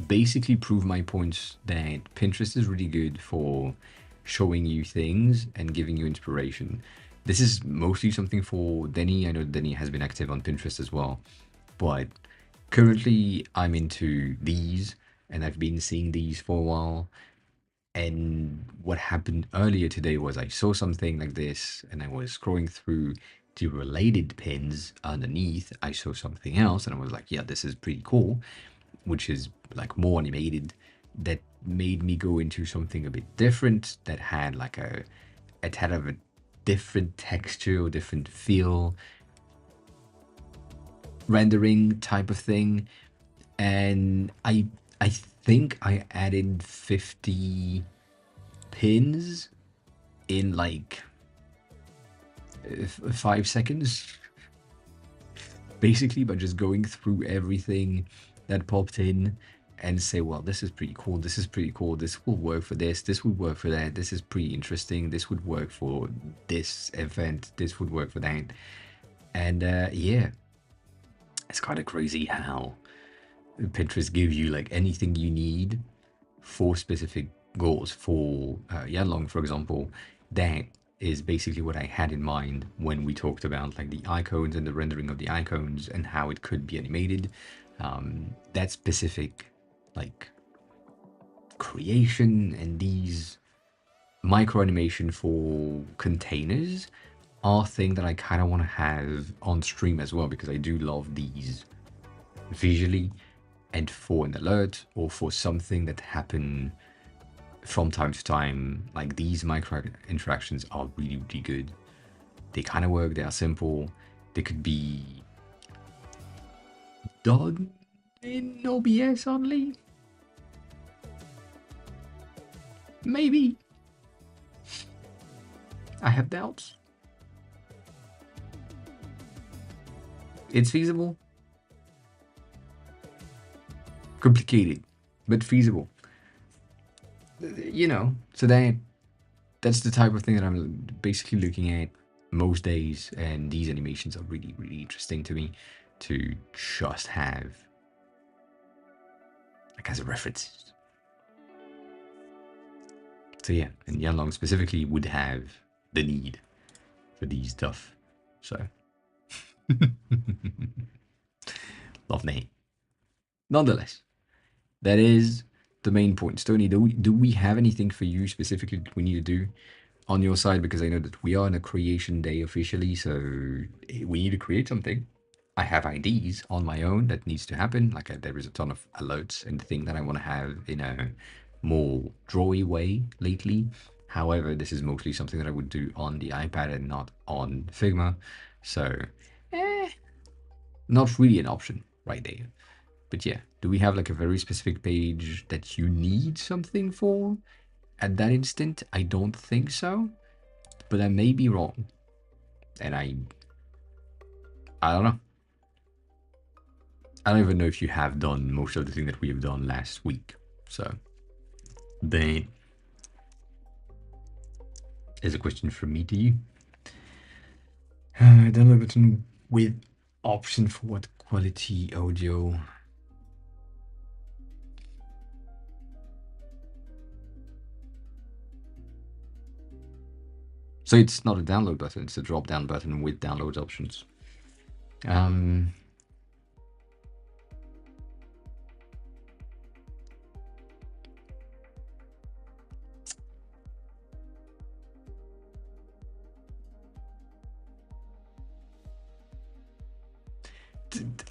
basically prove my point that Pinterest is really good for showing you things and giving you inspiration. This is mostly something for Denny. I know Denny has been active on Pinterest as well, but currently I'm into these and I've been seeing these for a while. And what happened earlier today was I saw something like this and I was scrolling through the related pins underneath. I saw something else and I was like, yeah, this is pretty cool, which is like more animated. That made me go into something a bit different that had like it had a different texture or different feel, rendering type of thing. And I think I added 50 pins in like 5 seconds, basically by just going through everything that popped in and say, well, this is pretty cool, this is pretty cool, this will work for this would work for that, this is pretty interesting, this would work for this event, this would work for that. And yeah, it's kind of crazy how Pinterest gives you like anything you need for specific goals. For Yanlong, for example, that is basically what I had in mind when we talked about like the icons and the rendering of the icons and how it could be animated. That specific like creation and these micro animation for containers are things that I kind of want to have on stream as well, because I do love these visually, and for an alert or for something that happen from time to time, like these micro interactions are really, really good. They kind of work, they are simple, they could be done in OBS only. Maybe. I have doubts. It's feasible. Complicated, but feasible. You know, so that's the type of thing that I'm basically looking at most days, and these animations are really, really interesting to me to just have like as a reference. So yeah, and Yanlong specifically would have the need for these stuff. So love name. Nonetheless, that is the main point. Stony, do we have anything for you specifically that we need to do on your side? Because I know that we are on a creation day officially, so we need to create something. I have IDs on my own that needs to happen. Like there is a ton of alerts and thing that I want to have in a more drawy way lately. However, this is mostly something that I would do on the iPad and not on Figma. So, not really an option right there. But yeah, do we have like a very specific page that you need something for at that instant? I don't think so, but I may be wrong. And I don't know. I don't even know if you have done most of the thing that we have done last week. So, then Is a question from me to you. Download button with option for what quality audio. So it's not a download button, it's a drop down button with download options.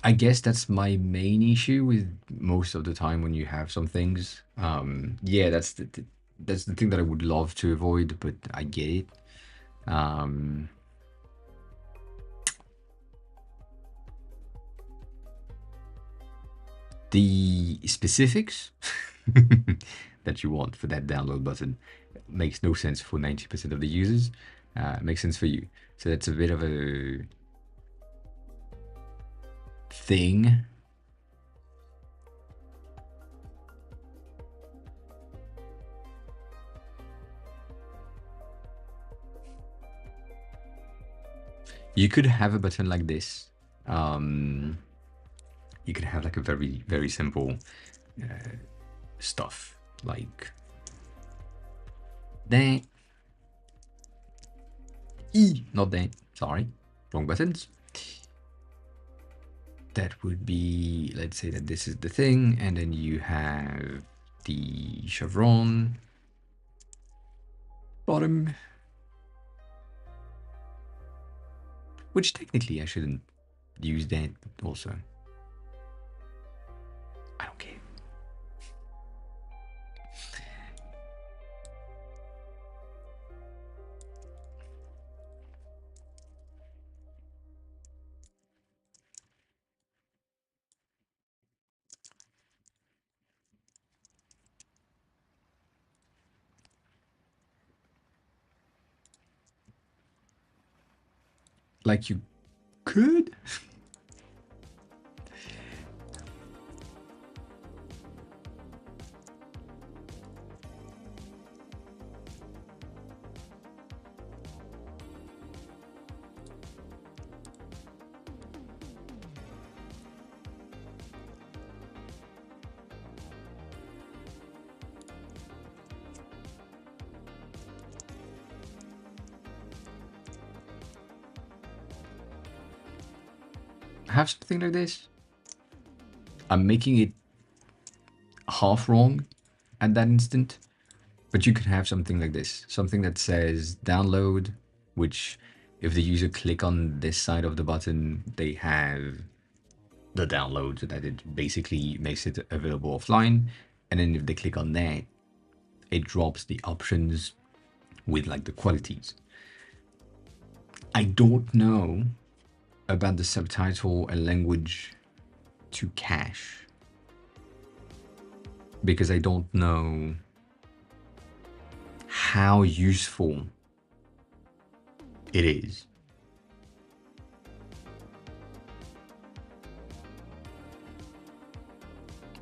I guess that's my main issue with most of the time when you have some things. Yeah, that's the thing that I would love to avoid, but I get it. The specifics that you want for that download button makes no sense for 90% of the users. Makes sense for you. So that's a bit of a thing. You could have a button like this. You could have like a very, very simple stuff like that. Not that. Sorry, wrong buttons. That would be, let's say that this is the thing, and then you have the chevron bottom, which technically I shouldn't use that also. I don't care. Like you could. Have something like this. I'm making it half wrong at that instant, but you could have something like this, something that says download, which if the user click on this side of the button, they have the download, so that it basically makes it available offline. And then if they click on that, it drops the options with like the qualities. I don't know about the subtitle and language to cache, because I don't know how useful it is.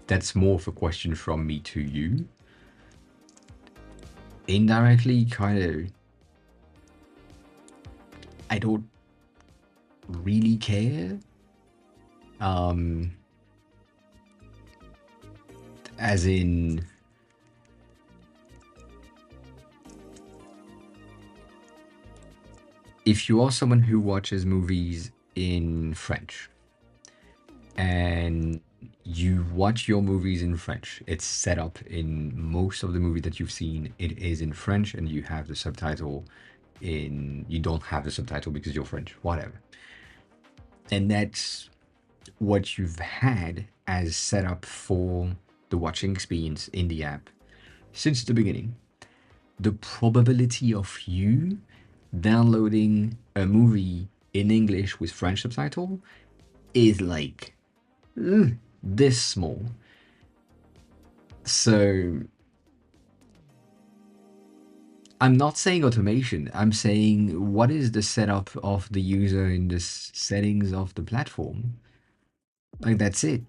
That's more of a question from me to you. Indirectly, kind of, I don't really care. As in, if you are someone who watches movies in French and you watch your movies in French, it's set up in most of the movies that you've seen, it is in French, and you have the subtitle in, you don't have the subtitle because you're French, whatever. And that's what you've had as set up for the watching experience in the app since the beginning. The probability of you downloading a movie in English with French subtitle is like this small. So I'm not saying automation. I'm saying what is the setup of the user in the settings of the platform? Like that's it.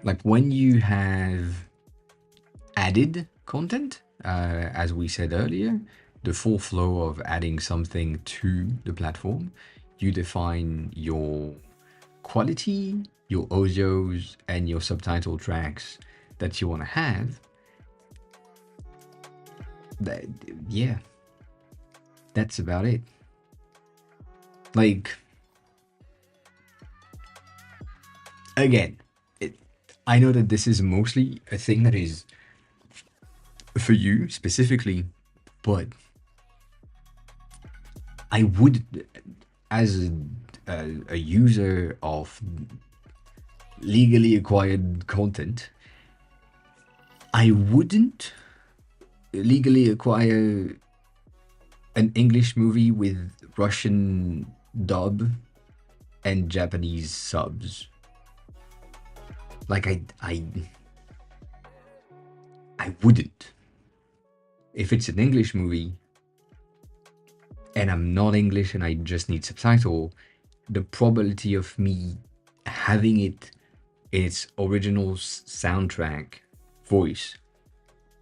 Like when you have added content, As we said earlier, the full flow of adding something to the platform, you define your quality, your audios, and your subtitle tracks that you want to have. That, yeah, that's about it. Like, again, I know that this is mostly a thing that is for you specifically, but I would, as a user of legally acquired content, I wouldn't legally acquire an English movie with Russian dub and Japanese subs. Like I wouldn't. If it's an English movie and I'm not English and I just need subtitle, the probability of me having it in its original soundtrack voice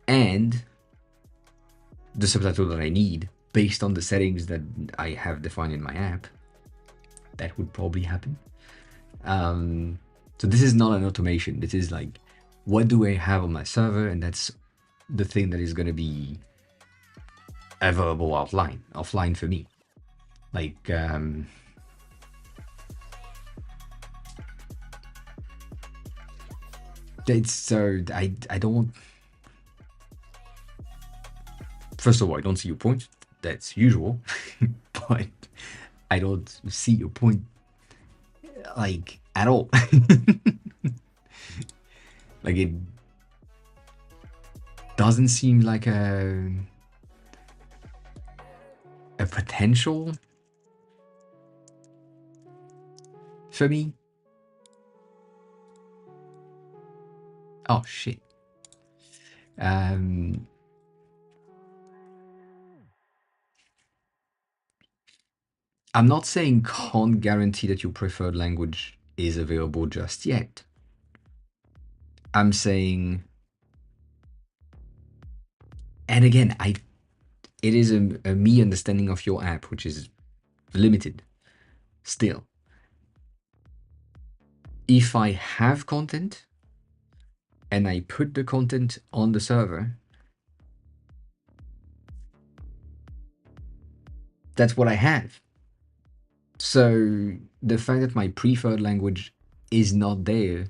and the subtitle that I need based on the settings that I have defined in my app, that would probably happen. So this is not an automation. This is like, what do I have on my server? And that's the thing that is going to be available offline for me. Like, it's so I don't. First of all, I don't see your point. That's usual, but I don't see your point like at all. Like, it doesn't seem like a potential for me. Oh shit. I'm not saying can't guarantee that your preferred language is available just yet. I'm saying, and again, it is a me understanding of your app, which is limited still. If I have content and I put the content on the server, that's what I have. So the fact that my preferred language is not there,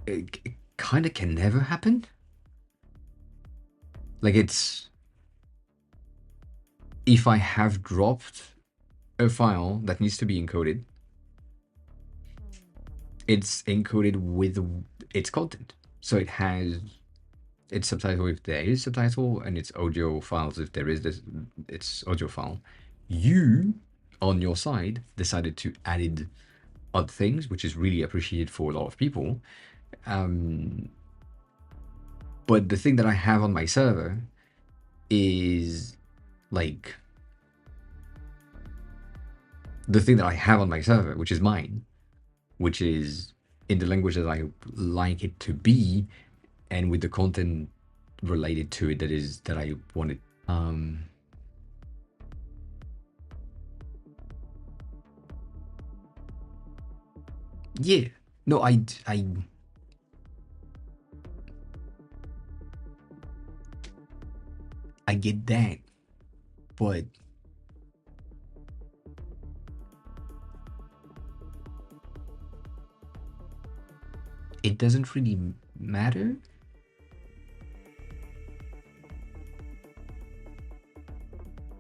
it kind of can never happen. Like, it's, if I have dropped a file that needs to be encoded, it's encoded with its content. So it has its subtitle if there is subtitle, and its audio files if there is its audio file. You, on your side, decided to add odd things, which is really appreciated for a lot of people. But the thing that I have on my server is like the thing that I have on my server, which is mine, which is in the language that I like it to be, and with the content related to it that I wanted. Yeah, no, I get that, but it doesn't really matter.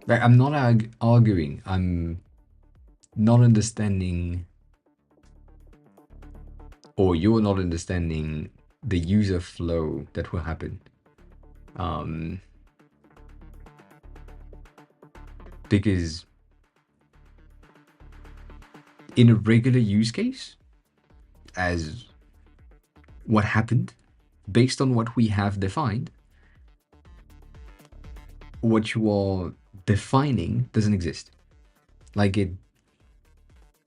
Like, I'm not arguing. I'm not understanding, or you're not understanding the user flow that will happen. Because in a regular use case, as what happened, based on what we have defined, what you are defining doesn't exist. Like,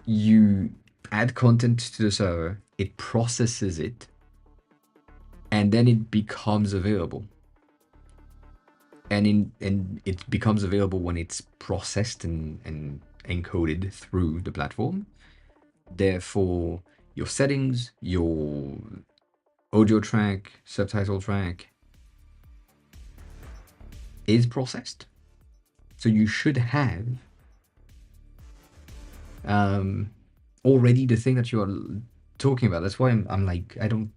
you add content to the server, it processes it, and then it becomes available. and it becomes available when it's processed and encoded through the platform. Therefore, your settings, your audio track, subtitle track is processed. So you should have already the thing that you are talking about. That's why I'm like, I don't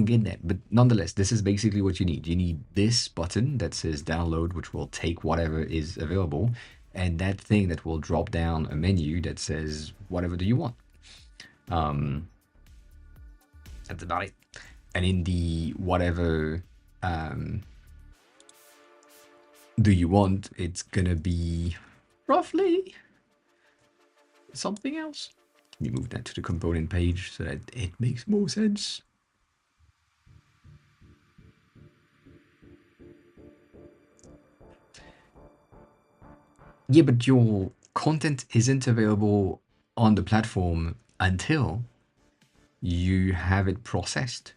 get that. But nonetheless, this is basically what you need. You need this button that says download, which will take whatever is available, and that thing that will drop down a menu that says whatever do you want. Um, that's about it. And in the whatever do you want, it's gonna be roughly something else. Can you move that to the component page so that it makes more sense? Yeah, but your content isn't available on the platform until you have it processed.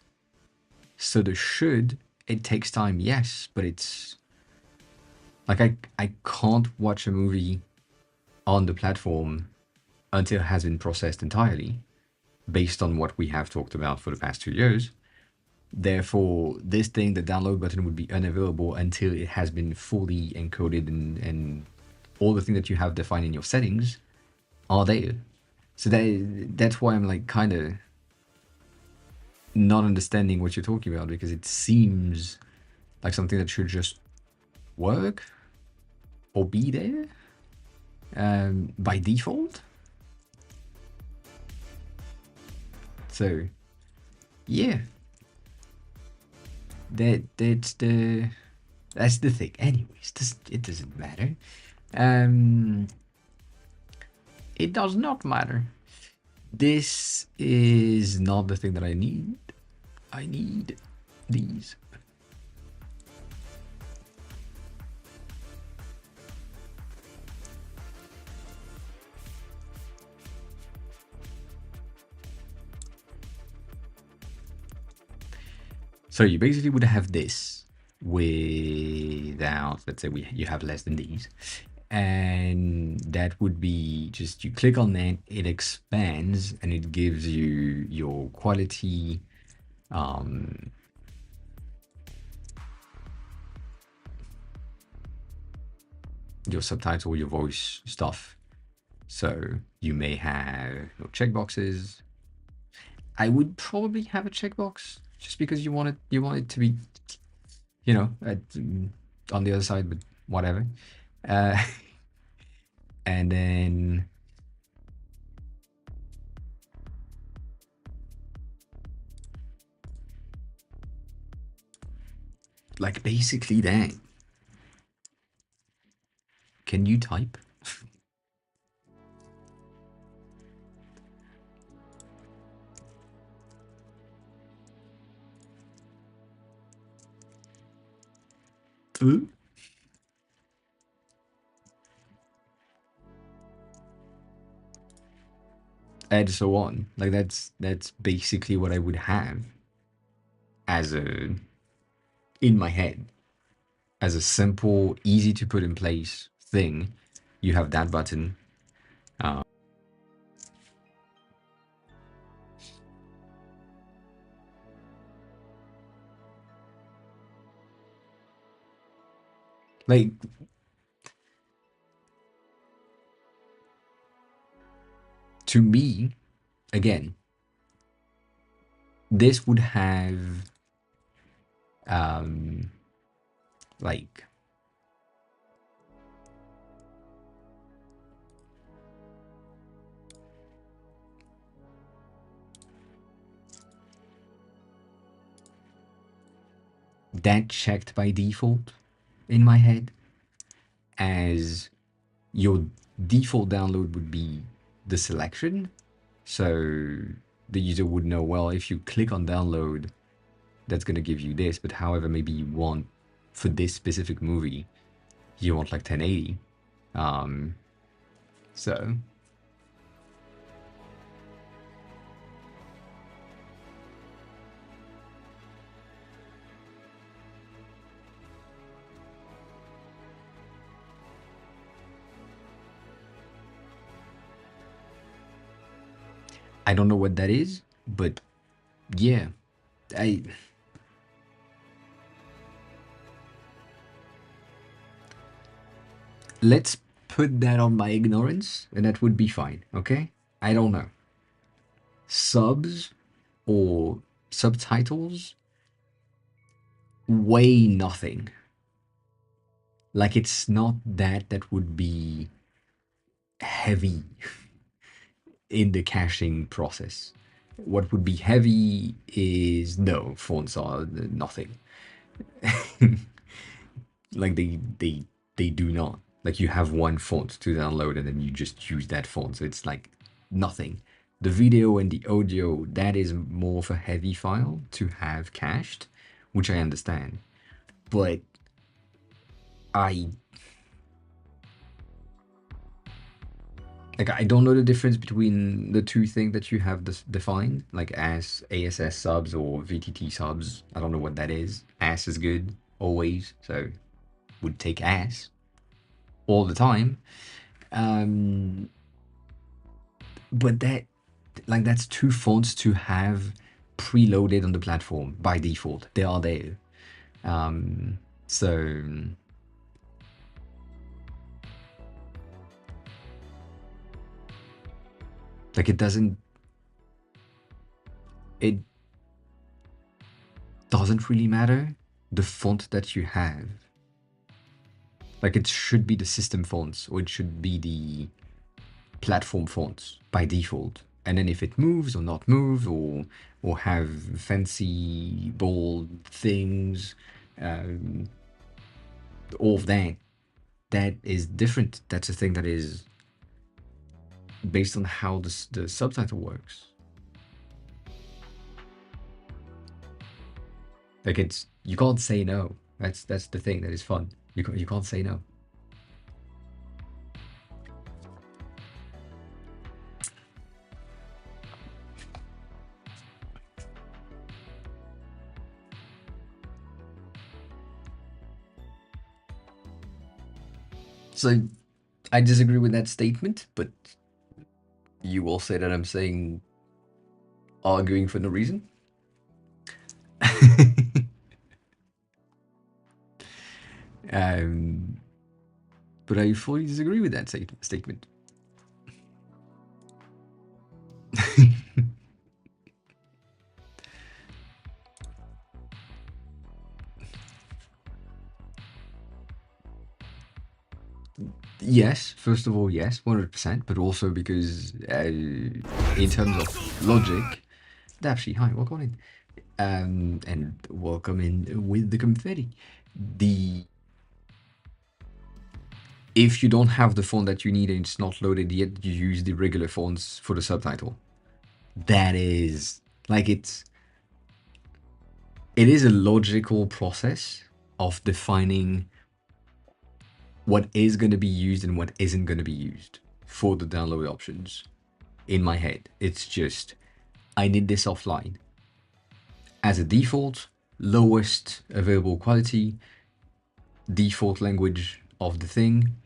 So the should, it takes time, yes, but it's like I can't watch a movie on the platform until it has been processed entirely, based on what we have talked about for the past 2 years. Therefore, this thing, the download button, would be unavailable until it has been fully encoded and all the things that you have defined in your settings are there. So that's why I'm like kind of not understanding what you're talking about, because it seems like something that should just work or be there by default. So yeah, that's the thing. Anyways, it doesn't matter. Um, it does not matter. This is not the thing that I need. I need these. So you basically would have this without, let's say you have less than these. And that would be just, you click on that, it expands and it gives you your quality, your subtitle, your voice stuff. So you may have your checkboxes. I would probably have a checkbox just because you want it to be, on the other side, but whatever. Uh, and then like basically that. Can you type? And so on. Like that's basically what I would have as a in my head as a simple, easy to put in place thing. You have that button. Like to me, again, this would have like that checked by default in my head as your default download would be the selection. So the user would know, well, if you click on download, that's going to give you this. But however, maybe you want for this specific movie, you want like 1080. So I don't know what that is, but yeah, I let's put that on my ignorance, and that would be fine. Okay, I don't know. Subs or subtitles weigh nothing. Like it's not that would be heavy in the caching process. What would be heavy is no, fonts are nothing. Like they do not. Like you have one font to download and then you just use that font. So it's like nothing. The video and the audio, that is more of a heavy file to have cached, which I understand. But I I don't know the difference between the two things that you have defined, like as ASS subs or VTT subs. I don't know what that is. AS is good always, so would take AS all the time. Um, but that's two fonts to have preloaded on the platform by default. They are there. So like it doesn't really matter the font that you have. Like it should be the system fonts or it should be the platform fonts by default. And then if it moves or not move or have fancy bold things, um, all of that, that is different. That's a thing that is based on how the subtitle works. Like it's you can't say no. That's the thing that is fun. You can't say no. So I disagree with that statement, but you will say that I'm saying arguing for no reason. um, but I fully disagree with that statement. Yes, first of all, yes, 100%, but also because in terms of logic, Dapshi, hi, welcome in. And welcome in with the confetti. The If you don't have the font that you need and it's not loaded yet, you use the regular fonts for the subtitle. That is like it is a logical process of defining what is going to be used and what isn't going to be used for the download options. In my head, it's just I need this offline as a default, lowest available quality, default language of the thing,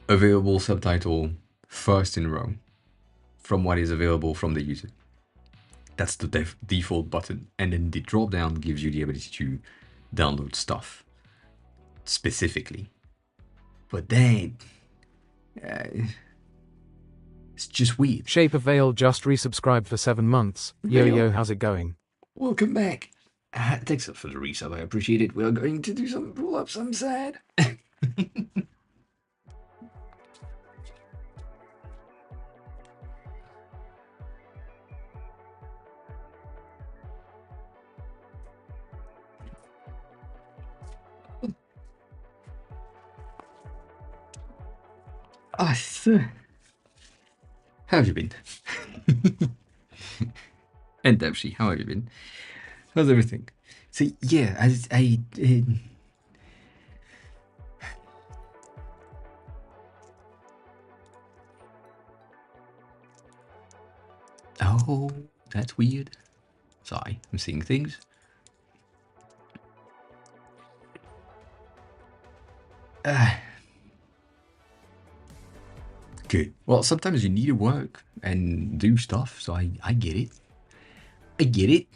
available subtitle first in row from what is available from the user. That's the default button, and then the drop down gives you the ability to download stuff specifically. But then it's just weird. Shape of Veil just resubscribed for 7 months. Yo, Veil. yo, how's it going? Welcome back. Thanks for the resub, I appreciate it. We are going to do some pull-ups, I'm sad. How have you been? And Debshi, how have you been? How's everything? So yeah, oh, that's weird. Sorry, I'm seeing things. Good. Well, sometimes you need to work and do stuff, so I get it. I get it.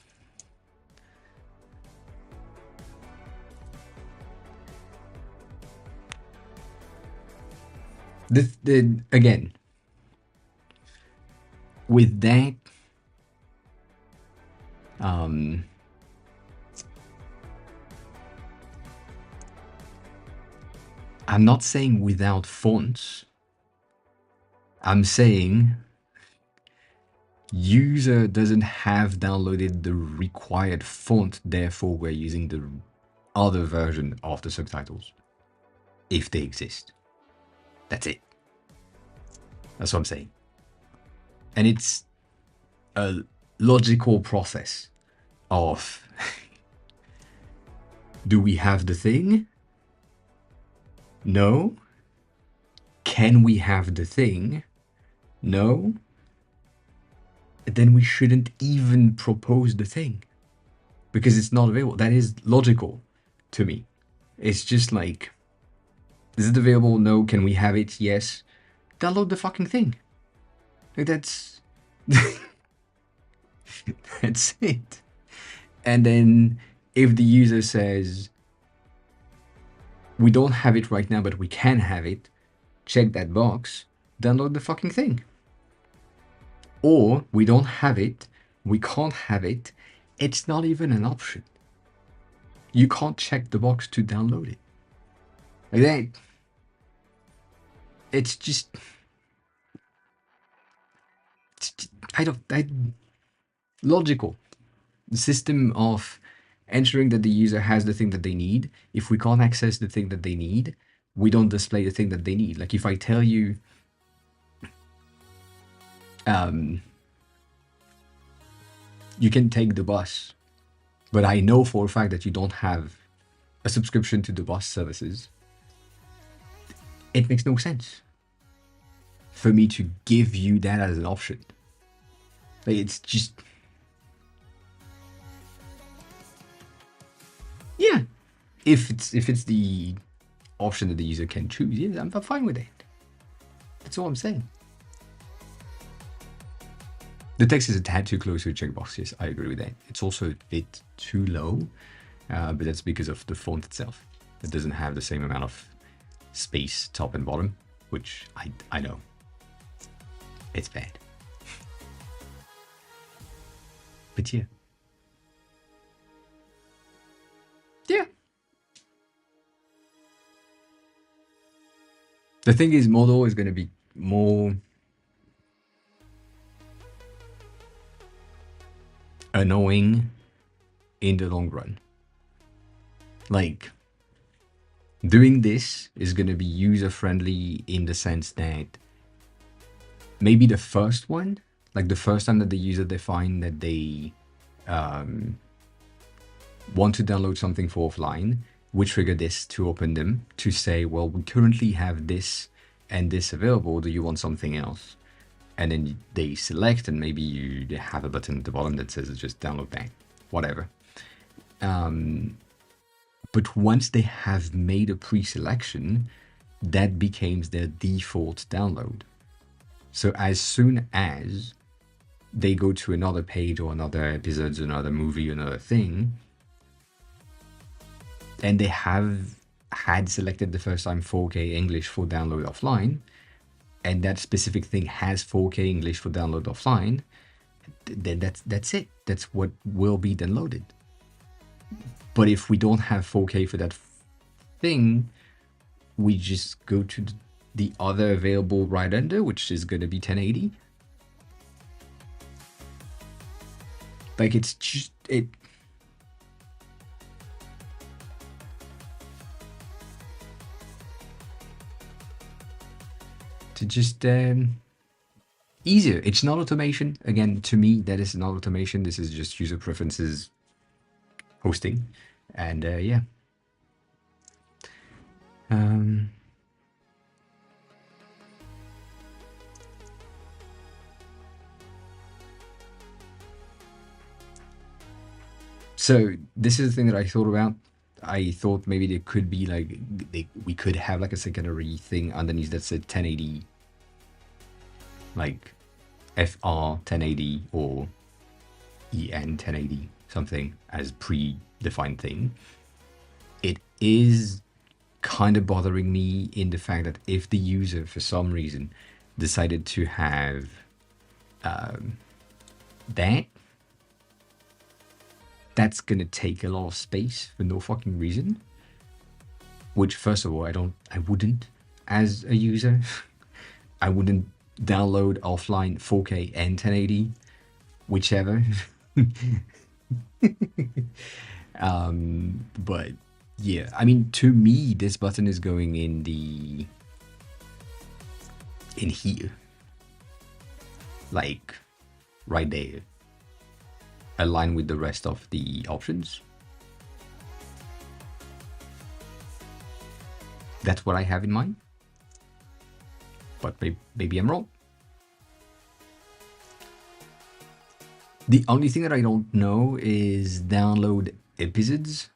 Again, with that, I'm not saying without fonts. I'm saying user doesn't have downloaded the required font, therefore we're using the other version of the subtitles, if they exist. That's it. That's what I'm saying. And it's a logical process of do we have the thing? No. Can we have the thing? No. Then we shouldn't even propose the thing because it's not available. That is logical to me. It's just like, is it available? No. Can we have it? Yes. Download the fucking thing. Like that's that's it. And then if the user says we don't have it right now, but we can have it, check that box, download the fucking thing. Or we don't have it, we can't have it, it's not even an option. You can't check the box to download it. Like that, it's just, logical. The system of ensuring that the user has the thing that they need. If we can't access the thing that they need, we don't display the thing that they need. Like if I tell you, you can take the bus, but I know for a fact that you don't have a subscription to the bus services, it makes no sense for me to give you that as an option. Like it's just, yeah. If it's the option that the user can choose, yeah, I'm fine with it. That's all I'm saying. The text is a tad too close to a checkbox. Yes, I agree with that. It's also a bit too low, but that's because of the font itself. It doesn't have the same amount of space top and bottom, which I know. It's bad. But yeah. Yeah. The thing is, Modo is going to be more annoying in the long run. Like, doing this is going to be user-friendly in the sense that maybe the first one, like the first time that the user define that they want to download something for offline, we trigger this to open them to say, well, we currently have this and this available. Do you want something else? And then they select, and maybe you have a button at the bottom that says just download that, whatever. But once they have made a pre-selection, that becomes their default download. So as soon as they go to another page or another episode, another movie, another thing, and they had selected the first time 4K English for download offline, and that specific thing has 4K English for download offline, that's it. That's what will be downloaded. But if we don't have 4K for that thing, we just go to the other available right under, which is going to be 1080. Like, it's just, it... to just, easier. It's not automation. Again, to me, that is not automation. This is just user preferences hosting. And, yeah. So this is the thing that I thought about. I thought maybe there could be like, we could have like a secondary thing underneath that said 1080 like FR 1080 or EN 1080 something as predefined thing, it is kind of bothering me in the fact that if the user for some reason decided to have that, that's gonna take a lot of space for no fucking reason. Which, first of all, I wouldn't, as a user, I wouldn't download offline 4K and 1080, whichever. But yeah, I mean, to me, this button is going in here, like right there, align with the rest of the options. That's what I have in mind, but maybe I'm wrong. The only thing that I don't know is download episodes.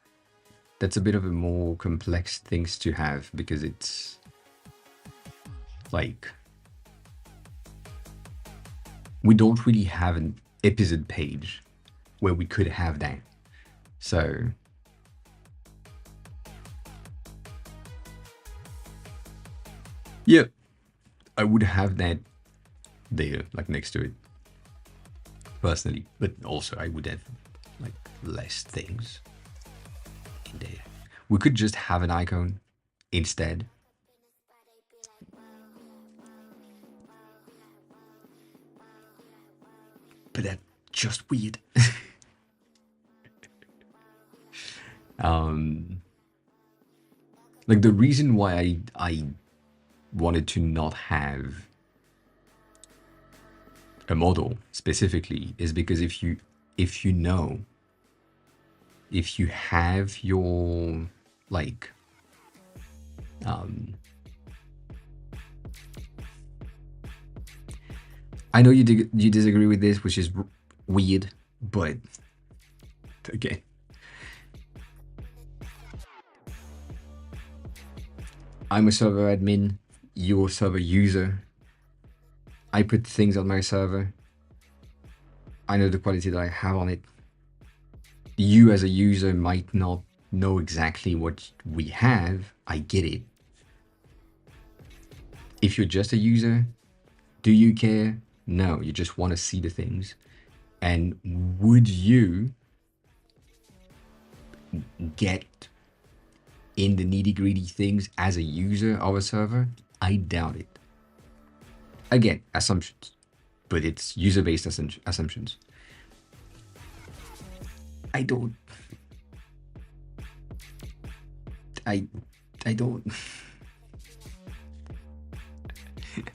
That's a bit of a more complex things to have because it's like we don't really have an episode page where we could have that. So yeah, I would have that there, like next to it, personally. But also I would have like less things in there. We could just have an icon instead. But that's just weird. Like the reason why I wanted to not have a model specifically is because if you know, if you have your like I know you disagree with this, which is weird, but again, I'm a server admin, you're a server user. I put things on my server. I know the quality that I have on it. You as a user might not know exactly what we have. I get it. If you're just a user, do you care? No, you just want to see the things. And would you get in the nitty-gritty things as a user of a server? I doubt it. Again, assumptions, but it's user-based assumptions. I don't. I don't.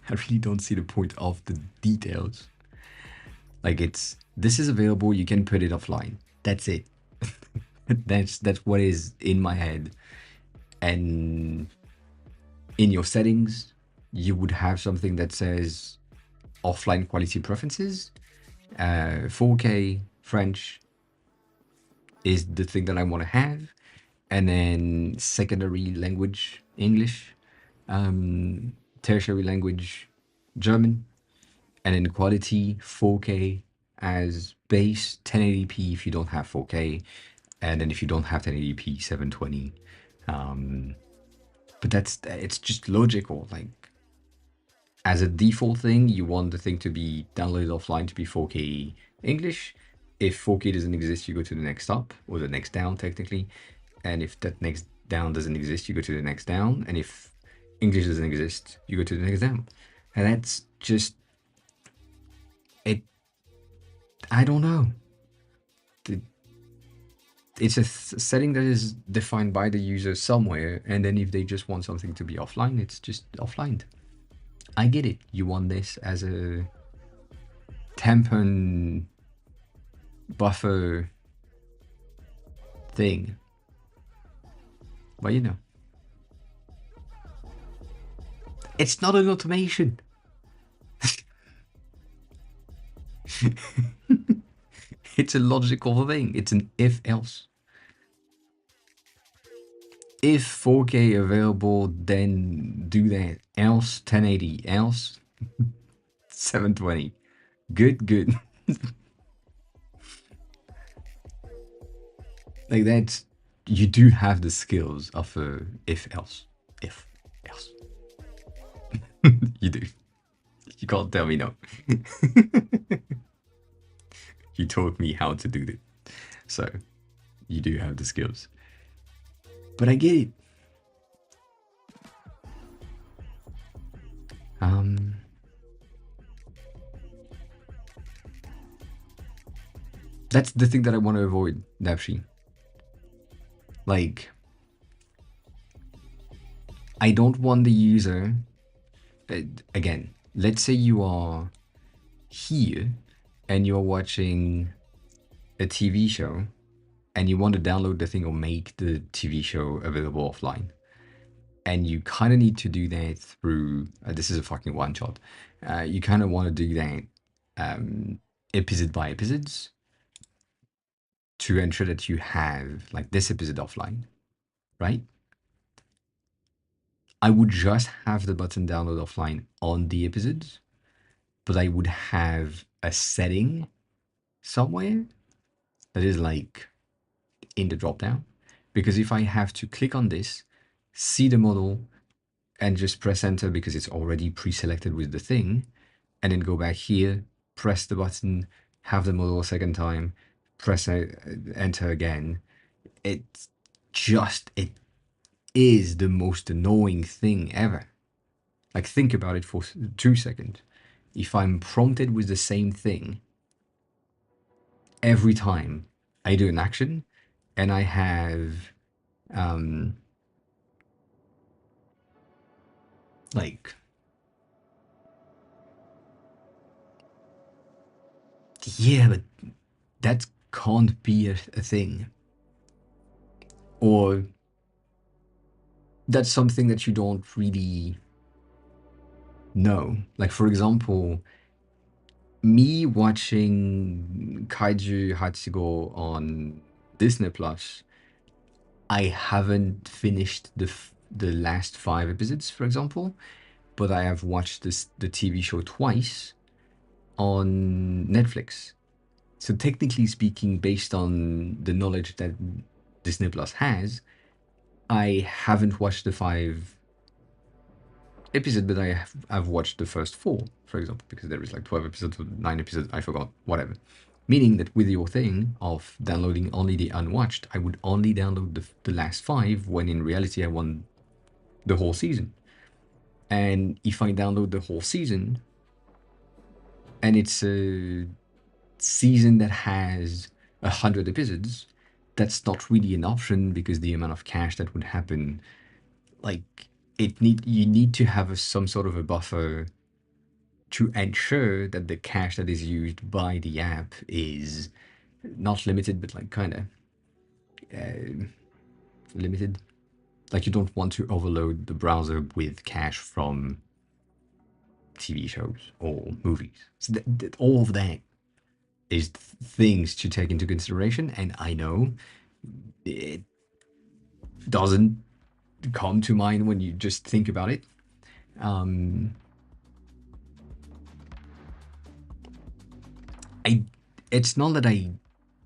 I really don't see the point of the details. Like this is available, you can put it offline. That's it. that's what is in my head. And in your settings, you would have something that says offline quality preferences. 4K French is the thing that I want to have. And then secondary language, English. Tertiary language, German. And then quality, 4K as base, 1080p if you don't have 4K. And then if you don't have 1080p, 720. But it's just logical. Like, as a default thing, you want the thing to be downloaded offline to be 4K English. If 4K doesn't exist, you go to the next up, or the next down, technically. And if that next down doesn't exist, you go to the next down. And if English doesn't exist, you go to the next down. And that's just it. I don't know. It's a setting that is defined by the user somewhere, and then if they just want something to be offline, it's just offline. I get it. You want this as a tampon buffer thing. But you know. It's not an automation. It's a logical thing. It's an if-else. If 4K available, then do that. Else 1080. Else 720. Good, good. Like that's, you do have the skills of if else. If else. You do. You can't tell me no. You taught me how to do it. So you do have the skills. But I get it. Um that's the thing that I want to avoid, Napshi. Like, I don't want the user, again, let's say you are here and you're watching a TV show and you want to download the thing or make the TV show available offline. And you kind of need to do that through, this is a fucking one shot. You kind of want to do that episode by episodes to ensure that you have like this episode offline, right? I would just have the button download offline on the episodes, but I would have a setting somewhere that is like in the drop down. Because if I have to click on this, see the model, and just press enter because it's already pre-selected with the thing, and then go back here, press the button, have the model a second time, press enter again, it is the most annoying thing ever. Like, think about it for 2 seconds. If I'm prompted with the same thing every time I do an action, and I have like, yeah, but that can't be a thing. Or that's something that you don't really know. Like, for example, me watching Kaiju Hachigo on Disney Plus, I haven't finished the last 5 episodes, for example, but I have watched the TV show twice on Netflix. So technically speaking, based on the knowledge that Disney Plus has, I haven't watched the 5 episodes, but I've watched the first 4, for example, because there is like 12 episodes or 9 episodes, I forgot, whatever. Meaning that with your thing of downloading only the unwatched, I would only download the last 5 when in reality I want the whole season. And if I download the whole season and it's a season that has 100 episodes, that's not really an option because the amount of cache that would happen, like, you need to have some sort of a buffer to ensure that the cache that is used by the app is not limited, but like kind of limited. Like, you don't want to overload the browser with cache from TV shows or movies. So all of that is things to take into consideration. And I know it doesn't come to mind when you just think about it. It's not that I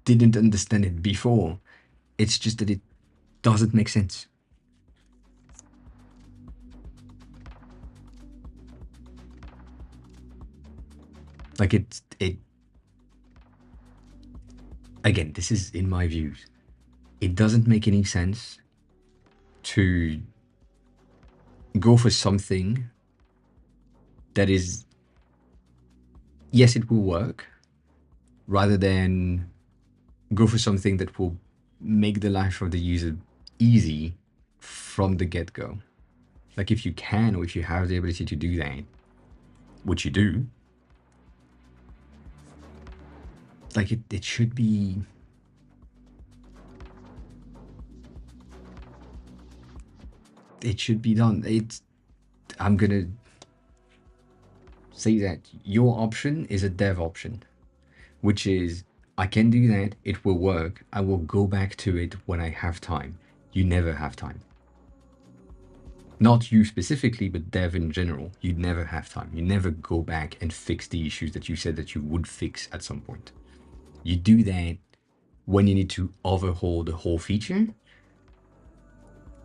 didn't understand it before. It's just that it doesn't make sense. Like, it again, this is in my views. It doesn't make any sense to go for something that is, yes, it will work, rather than go for something that will make the life of the user easy from the get-go. Like, if you can, or if you have the ability to do that, which you do, like, it should be, it should be done. I'm gonna say that your option is a dev option, which is, I can do that, it will work, I will go back to it when I have time. You never have time. Not you specifically, but dev in general. You'd never have time. You never go back and fix the issues that you said that you would fix at some point. You do that when you need to overhaul the whole feature,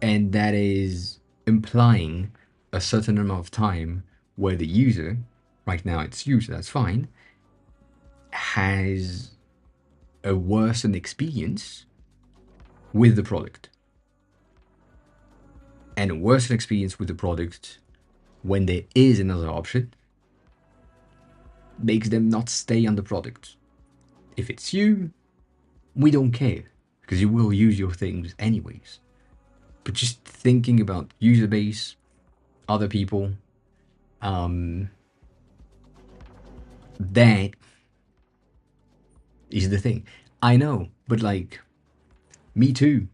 and that is implying a certain amount of time where the user, right now it's you, so that's fine, has a worsened experience with the product. And a worsened experience with the product when there is another option makes them not stay on the product. If it's you, we don't care because you will use your things anyways. But just thinking about user base, other people, that is the thing. I know, but like, me too.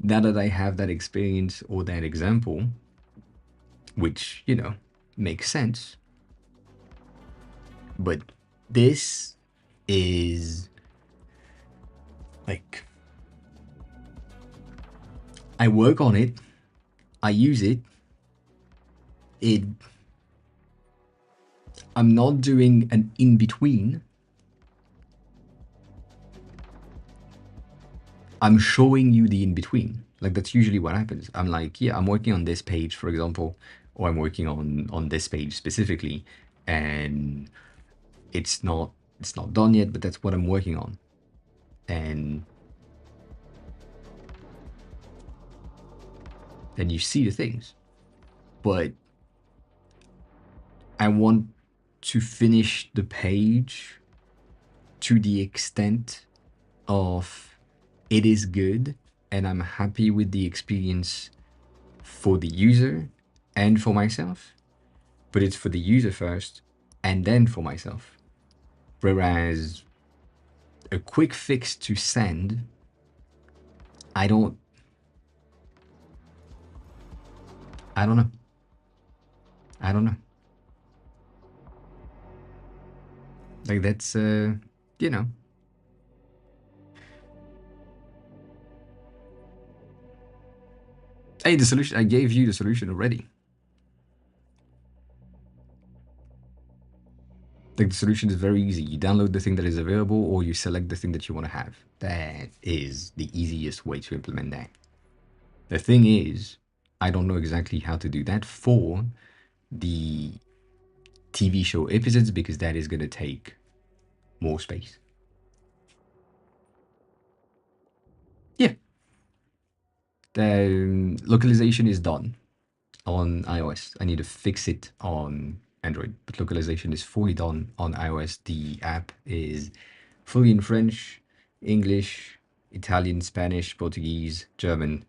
Now that I have that experience or that example, which, makes sense, but this is like, I work on it, I use it, I'm not doing an in between. I'm showing you the in between. Like, that's usually what happens. I'm like, yeah, I'm working on this page, for example, or I'm working on this page specifically, and it's not done yet, but that's what I'm working on. And then you see the things. But I want to finish the page to the extent of it is good and I'm happy with the experience for the user and for myself, but it's for the user first and then for myself. Whereas a quick fix to send, I don't know. I don't know. Like, that's, you know. Hey, the solution, I gave you the solution already. Like, the solution is very easy. You download the thing that is available or you select the thing that you want to have. That is the easiest way to implement that. The thing is, I don't know exactly how to do that for the TV show episodes because that is going to take more space. Yeah. The localization is done on iOS. I need to fix it on Android, but localization is fully done on iOS. The app is fully in French, English, Italian, Spanish, Portuguese, German,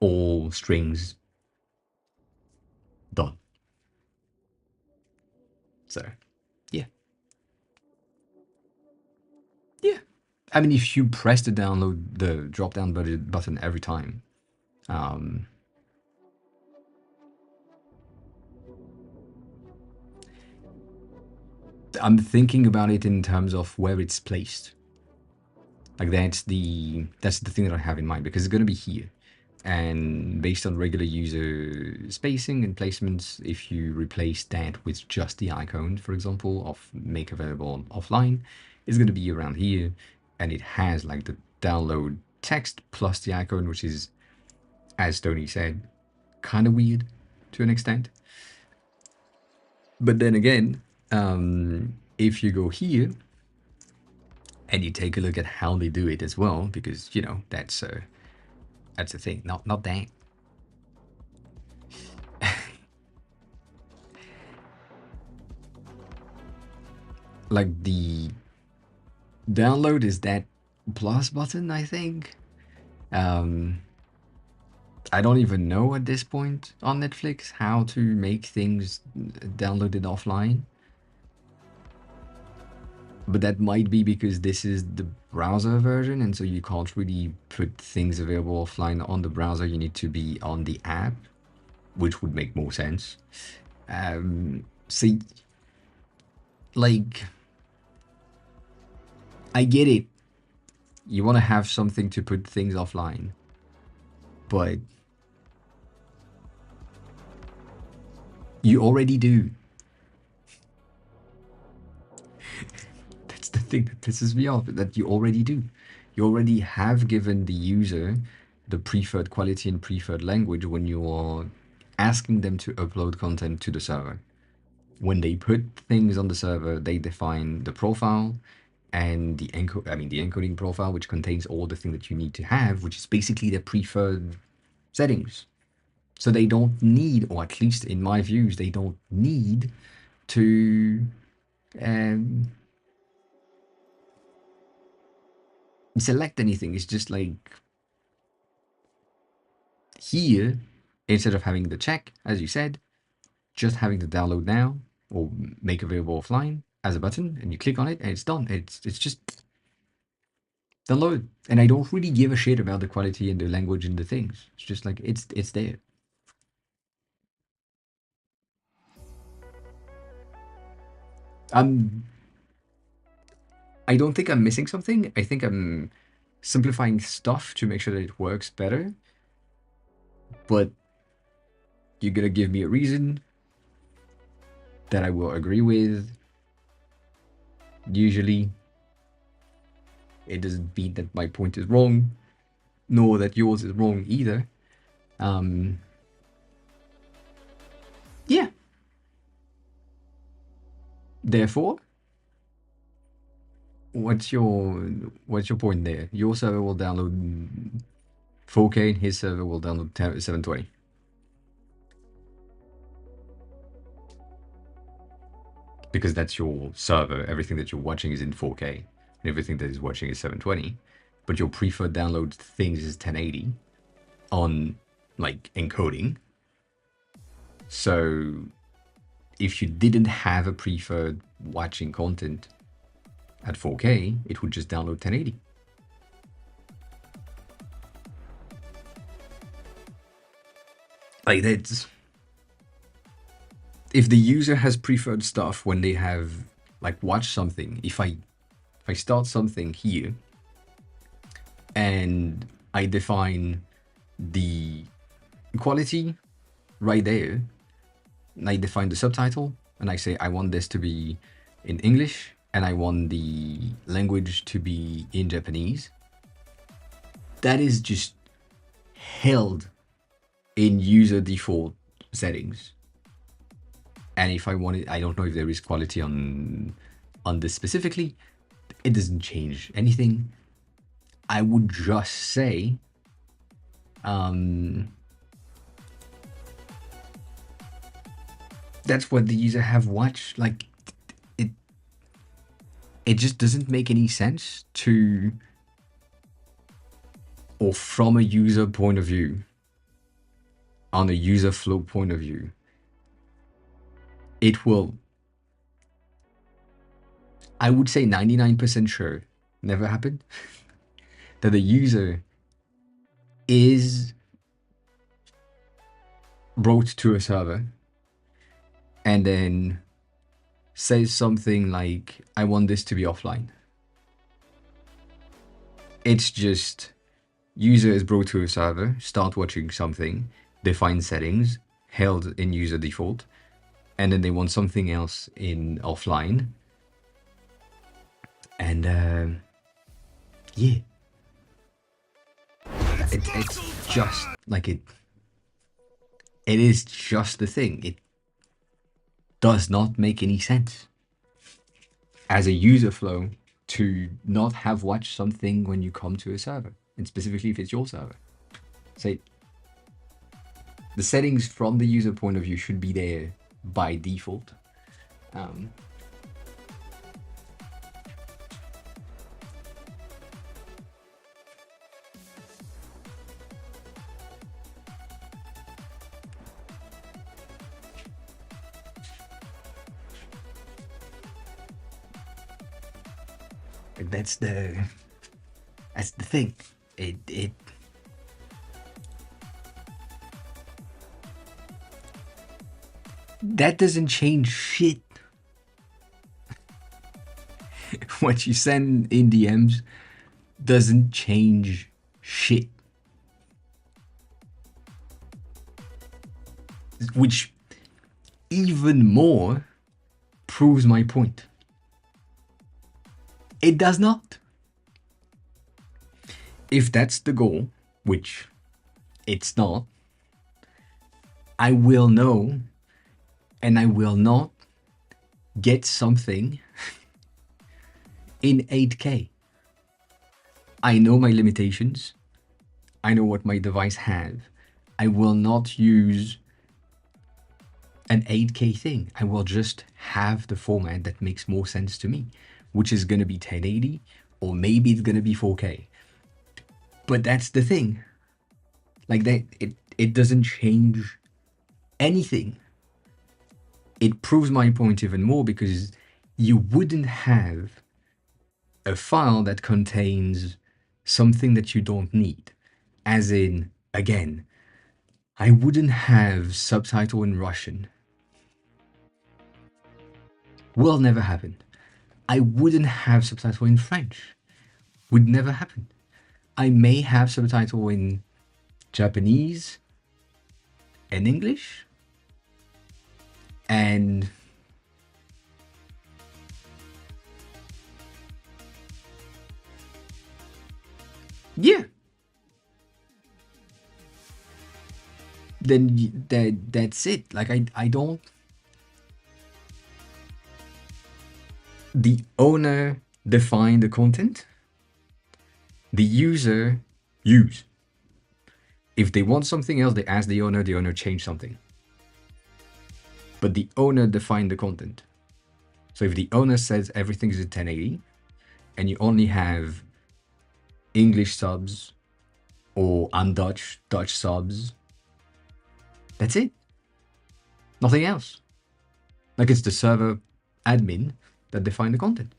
all strings done. So, yeah. Yeah. I mean, if you press the drop down button every time, I'm thinking about it in terms of where it's placed. Like, that's the thing that I have in mind because it's going to be here. And based on regular user spacing and placements, if you replace that with just the icon, for example, of make available offline, it's going to be around here. And it has like the download text plus the icon, which is, as Tony said, kind of weird to an extent. But then again, if you go here and you take a look at how they do it as well, because that's a thing. Not that. Like, the download is that plus button, I think. I don't even know at this point on Netflix how to make things downloaded offline. But that might be because this is the browser version, and so you can't really put things available offline on the browser. You need to be on the app, which would make more sense. See, like, I get it. You want to have something to put things offline. but you already do. That's the thing that pisses me off, that you already do. You already have given the user the preferred quality and preferred language when you are asking them to upload content to the server. When they put things on the server, they define the profile and the encoding profile, which contains all the things that you need to have, which is basically the preferred settings. So they don't need, or at least in my views, they don't need to um, select anything. It's just like here, instead of having the check, as you said, just having the download now or make available offline as a button, and you click on it and it's done. It's just download. And I don't really give a shit about the quality and the language and the things. It's just like it's there. I don't think I'm missing something. I think I'm simplifying stuff to make sure that it works better. But you're gonna give me a reason that I will agree with. Usually, it doesn't mean that my point is wrong, nor that yours is wrong either. Yeah. Therefore, what's your point there? Your server will download 4K, his server will download 720. Because that's your server. Everything that you're watching is in 4K, and everything that is watching is 720. But your preferred download things is 1080 on like encoding. So if you didn't have a preferred watching content at 4K, it would just download 1080. Like that's, if the user has preferred stuff when they have like watched something, if I start something here and I define the quality right there, and I define the subtitle, and I say I want this to be in English and I want the language to be in Japanese, that is just held in user default settings. And if I want it, I don't know if there is quality on this specifically. It doesn't change anything. I would just say that's what the user have watched. Like it just doesn't make any sense to, or from a user point of view, on a user flow point of view, it will, I would say 99% sure, never happened, that the user is brought to a server and then says something like, I want this to be offline. It's just user is brought to a server, start watching something, define settings, held in user default, and then they want something else in offline. And yeah, it's just like it is just the thing. It does not make any sense as a user flow to not have watched something when you come to a server, and specifically if it's your server. Say the settings from the user point of view should be there by default. That's the thing. It that doesn't change shit. What you send in DMs doesn't change shit. which even more proves my point. It does not. If that's the goal, which it's not, I will know and I will not get something in 8K. I know my limitations. I know what my device has. I will not use an 8K thing. I will just have the format that makes more sense to me, which is going to be 1080, or maybe it's going to be 4K. But that's the thing. Like that, it doesn't change anything. It proves my point even more because you wouldn't have a file that contains something that you don't need. As in, again, I wouldn't have subtitle in Russian. Will never happen. I wouldn't have subtitle in French. Would never happen. I may have subtitle in Japanese and English. And yeah, then that's it. Like I don't. The owner define the content. The user use. If they want something else, they ask the owner change something. But the owner defined the content. So if the owner says everything is at 1080 and you only have English subs or Dutch subs, that's it. Nothing else. Like it's the server admin that define the content.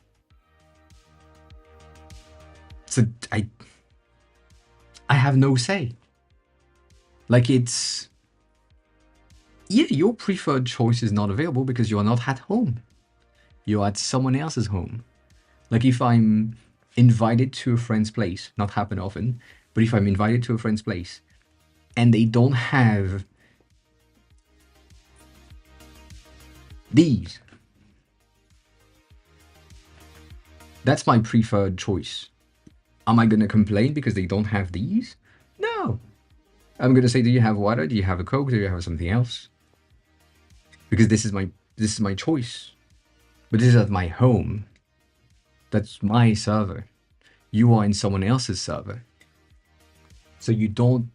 So I have no say. Like it's, yeah, your preferred choice is not available because you are not at home. You're at someone else's home. Like if I'm invited to a friend's place, not happen often, but if I'm invited to a friend's place and they don't have these, that's my preferred choice. Am I going to complain because they don't have these? No. I'm going to say, do you have water? Do you have a Coke? Do you have something else? Because this is my choice. But this is at my home. That's my server. You are in someone else's server. So you don't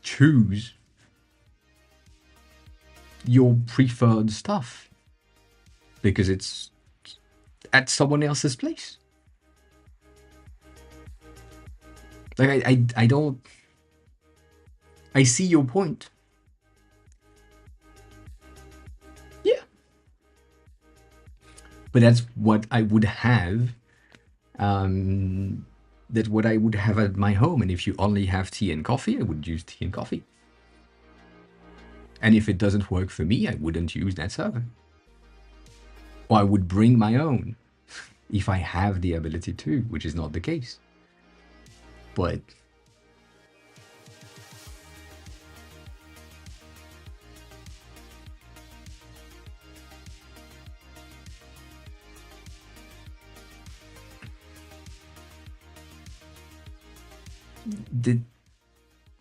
choose your preferred stuff because it's at someone else's place. Like I don't. I see your point. Yeah. But that's what I would have. That's what I would have at my home. And if you only have tea and coffee, I would use tea and coffee. And if it doesn't work for me, I wouldn't use that server. Or I would bring my own if I have the ability to, which is not the case. But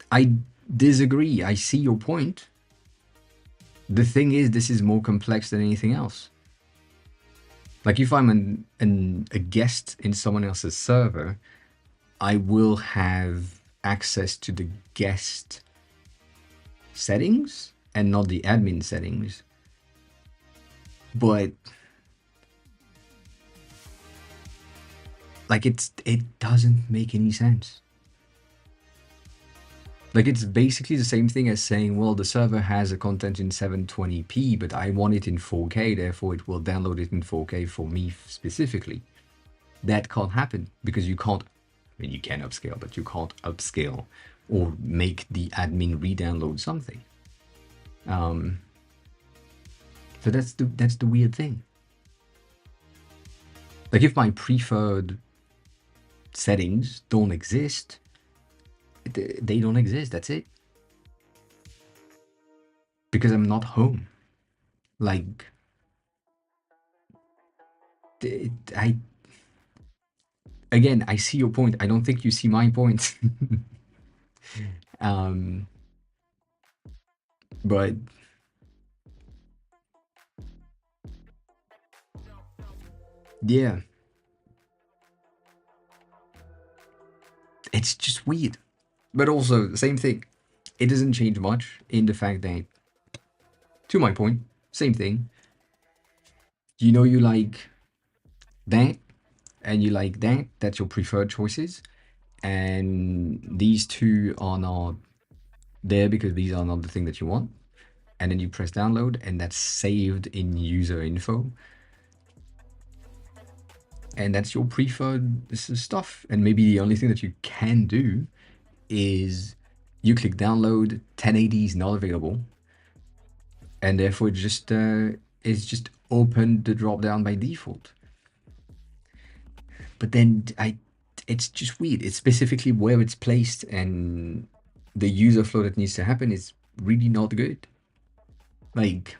I disagree. I see your point. The thing is, this is more complex than anything else. Like if I'm a guest in someone else's server, I will have access to the guest settings and not the admin settings. But like it doesn't make any sense. Like it's basically the same thing as saying, well, the server has a content in 720p, but I want it in 4K, therefore it will download it in 4K for me specifically. That can't happen because you can't, I mean, you can upscale, but you can't upscale or make the admin re-download something. So that's the weird thing. Like if my preferred settings don't exist, they don't exist, that's it. because I'm not home. Like, I again, I see your point. I don't think you see my point. um, but yeah, it's just weird. But also, the same thing. It doesn't change much in the fact that, to my point, same thing. You know, you like that and you like that. That's your preferred choices. And these two are not there because these are not the thing that you want. And then you press download, and that's saved in user info. And that's your preferred stuff. And maybe the only thing that you can do is you click download, 1080 is not available, and therefore it's just open the drop down by default. But then it's just weird. It's specifically where it's placed, and the user flow that needs to happen is really not good. Like,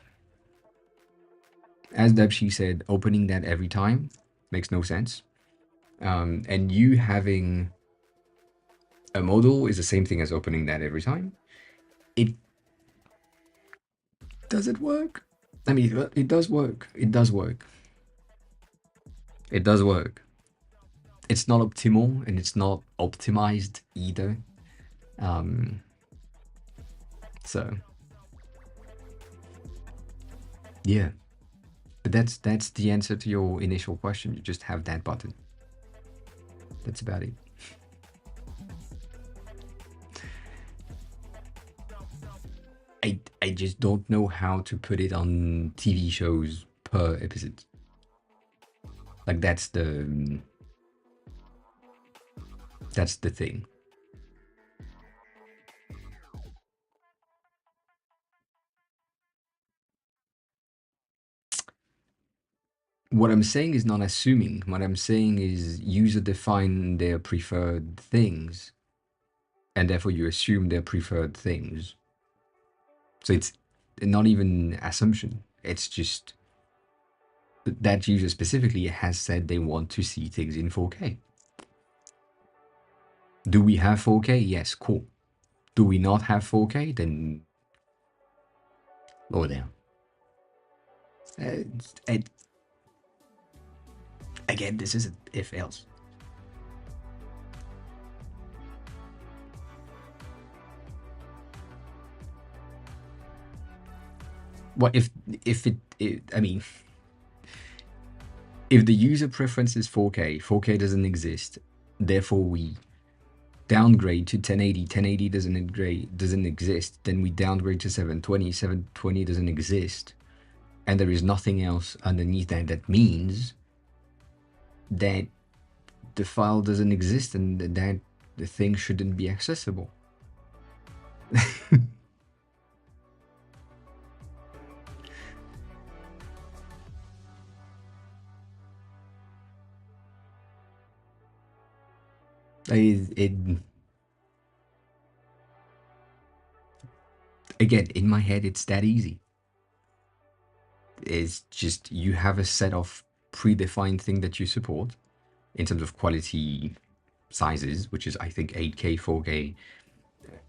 as Debshi said, opening that every time makes no sense. And you having a model is the same thing as opening that every time. It does it work? I mean, it does work. It does work. It does work. It's not optimal and it's not optimized either. Um, so yeah, but that's the answer to your initial question. You just have that button. That's about it. I just don't know how to put it on TV shows per episode. Like that's the thing. What I'm saying is not assuming. What I'm saying is user define their preferred things, and therefore you assume their preferred things. So it's not even assumption. It's just that user specifically has said they want to see things in 4K. Do we have 4K? Yes, cool. Do we not have 4K? Then lower down. Uh, again, this is if else. What if I mean, if the user preference is 4K, 4K doesn't exist. Therefore, we downgrade to 1080. 1080 doesn't exist. Then we downgrade to 720. 720 doesn't exist, and there is nothing else underneath that. That means that the file doesn't exist and that the thing shouldn't be accessible. it again, in my head, it's that easy. It's just you have a set of predefined thing that you support in terms of quality sizes, which is I think 8K, 4K,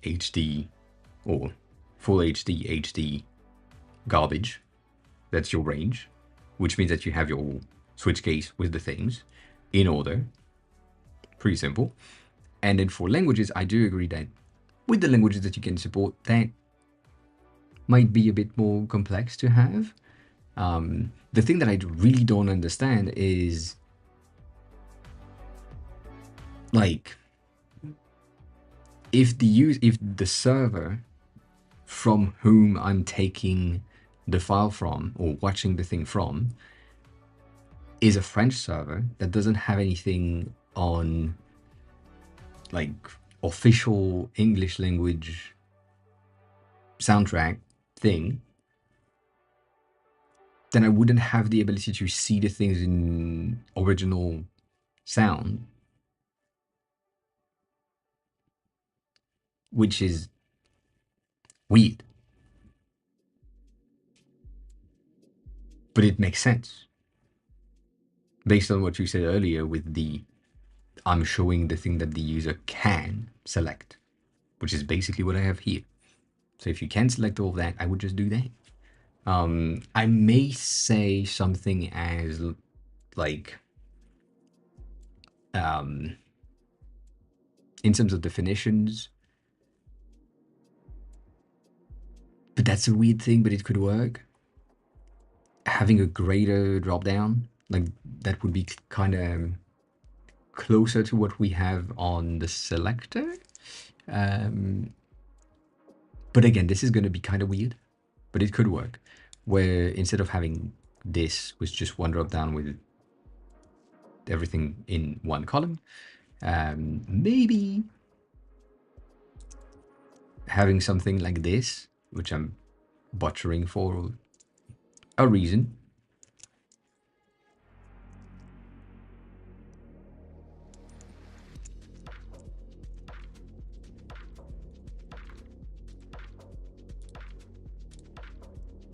HD, or full HD, HD garbage. That's your range, which means that you have your switch case with the things in order. Pretty simple. And then for languages, I do agree that with the languages that you can support, that might be a bit more complex to have. The thing that I really don't understand is, like, if the server from whom I'm taking the file from or watching the thing from is a French server that doesn't have anything on, like, official English language soundtrack thing, then I wouldn't have the ability to see the things in original sound, which is weird. But it makes sense based on what you said earlier with the I'm showing the thing that the user can select, which is basically what I have here. So if you can select all of that, I would just do that. I may say something as like, in terms of definitions, but that's a weird thing, but it could work. Having a greater drop down, like that would be kind of closer to what we have on the selector. But again, this is going to be kind of weird, but it could work. Where instead of having this with just one drop down with everything in one column, maybe having something like this, which I'm butchering for a reason.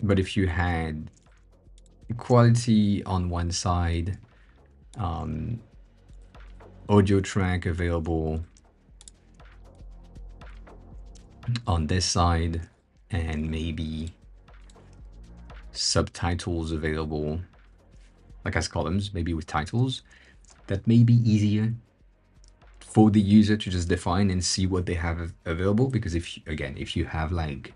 But if you had quality on one side, audio track available on this side, and maybe subtitles available like as columns, maybe with titles, that may be easier for the user to just define and see what they have available. Because if you have like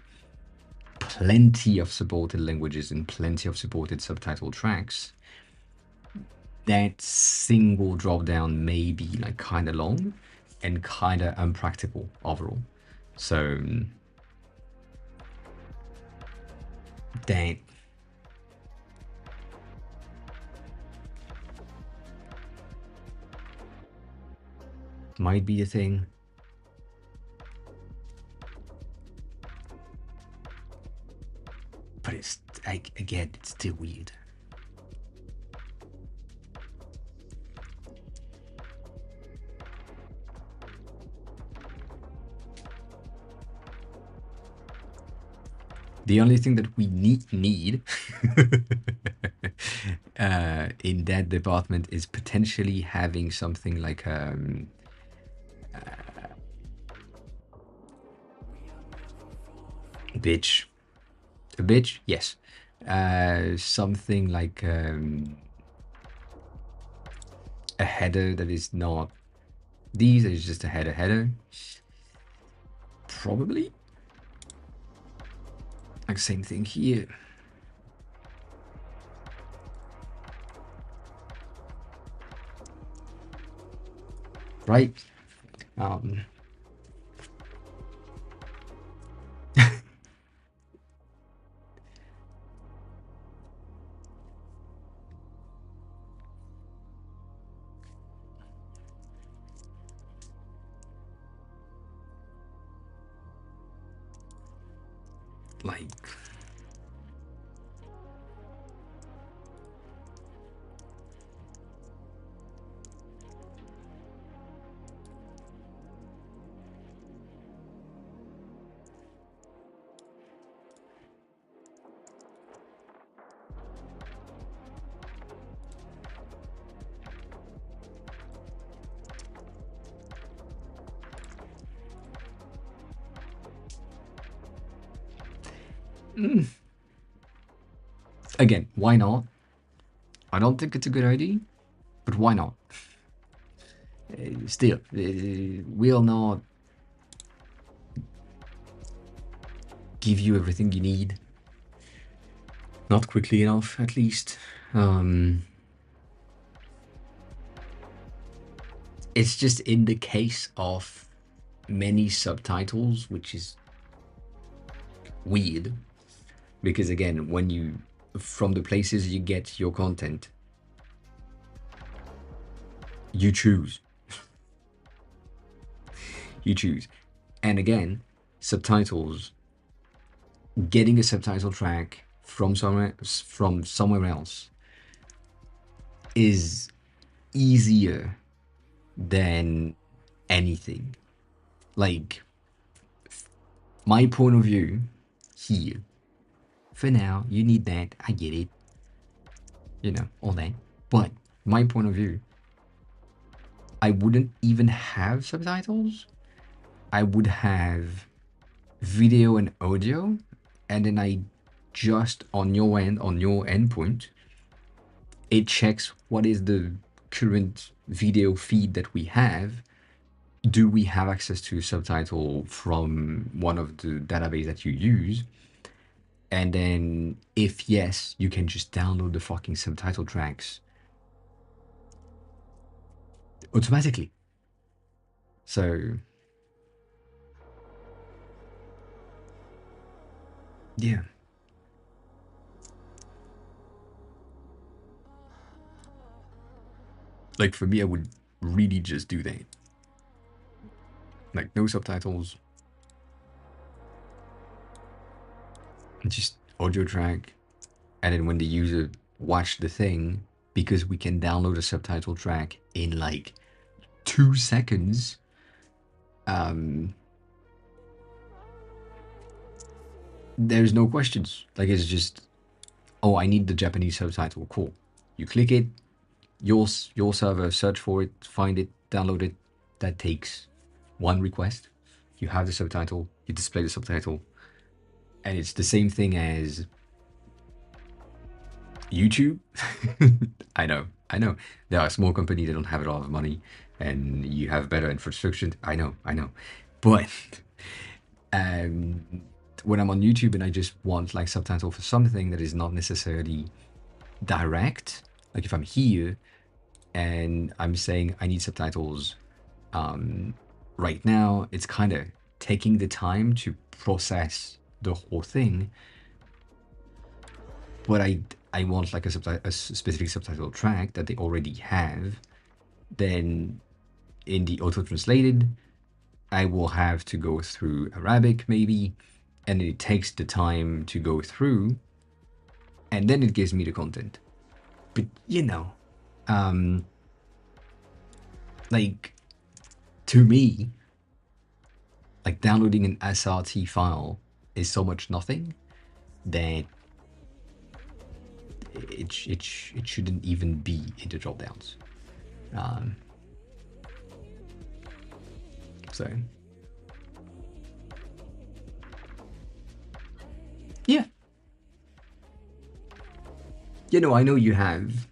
plenty of supported languages and plenty of supported subtitle tracks, that single drop down may be like kind of long and kind of unpractical overall. So that might be a thing. But it's like, again, it's still weird. The only thing that we need in that department is potentially having something like bitch. A bitch? Yes. Something like a header that is not these, is just a header. Probably. Like same thing here. Right? Like, again, why not? I don't think it's a good idea, but why not? Still, will not give you everything you need. Not quickly enough, at least. It's just in the case of many subtitles, which is weird. Because again, when you, from the places you get your content, you choose. You choose. And again, subtitles, getting a subtitle track from somewhere else is easier than anything. Like, my point of view here, for now, you need that, I get it. all that. But my point of view, I wouldn't even have subtitles. I would have video and audio, and then I just on your endpoint, it checks what is the current video feed that we have. Do we have access to subtitle from one of the database that you use? And then if yes, you can just download the fucking subtitle tracks automatically. So yeah, like for me, I would really just do that. Like no subtitles, just audio track, and then when the user watch the thing, because we can download a subtitle track in like 2 seconds, um, there's no questions. Like it's just, oh, I need the Japanese subtitle. Cool. You click it, your server search for it, find it, download it. That takes one request. You have the subtitle, you display the subtitle, and it's the same thing as YouTube. I know. There are small companies that don't have a lot of money, and you have better infrastructure. I know, but um, when I'm on YouTube and I just want like subtitle for something that is not necessarily direct, like if I'm here and I'm saying I need subtitles right now, it's kind of taking the time to process the whole thing. But I want like a specific subtitle track that they already have. Then in the auto translated, I will have to go through Arabic maybe, and it takes the time to go through, and then it gives me the content. But um, like to me, like downloading an SRT file is so much nothing that it shouldn't even be in the drop downs. Um, so yeah, I know you have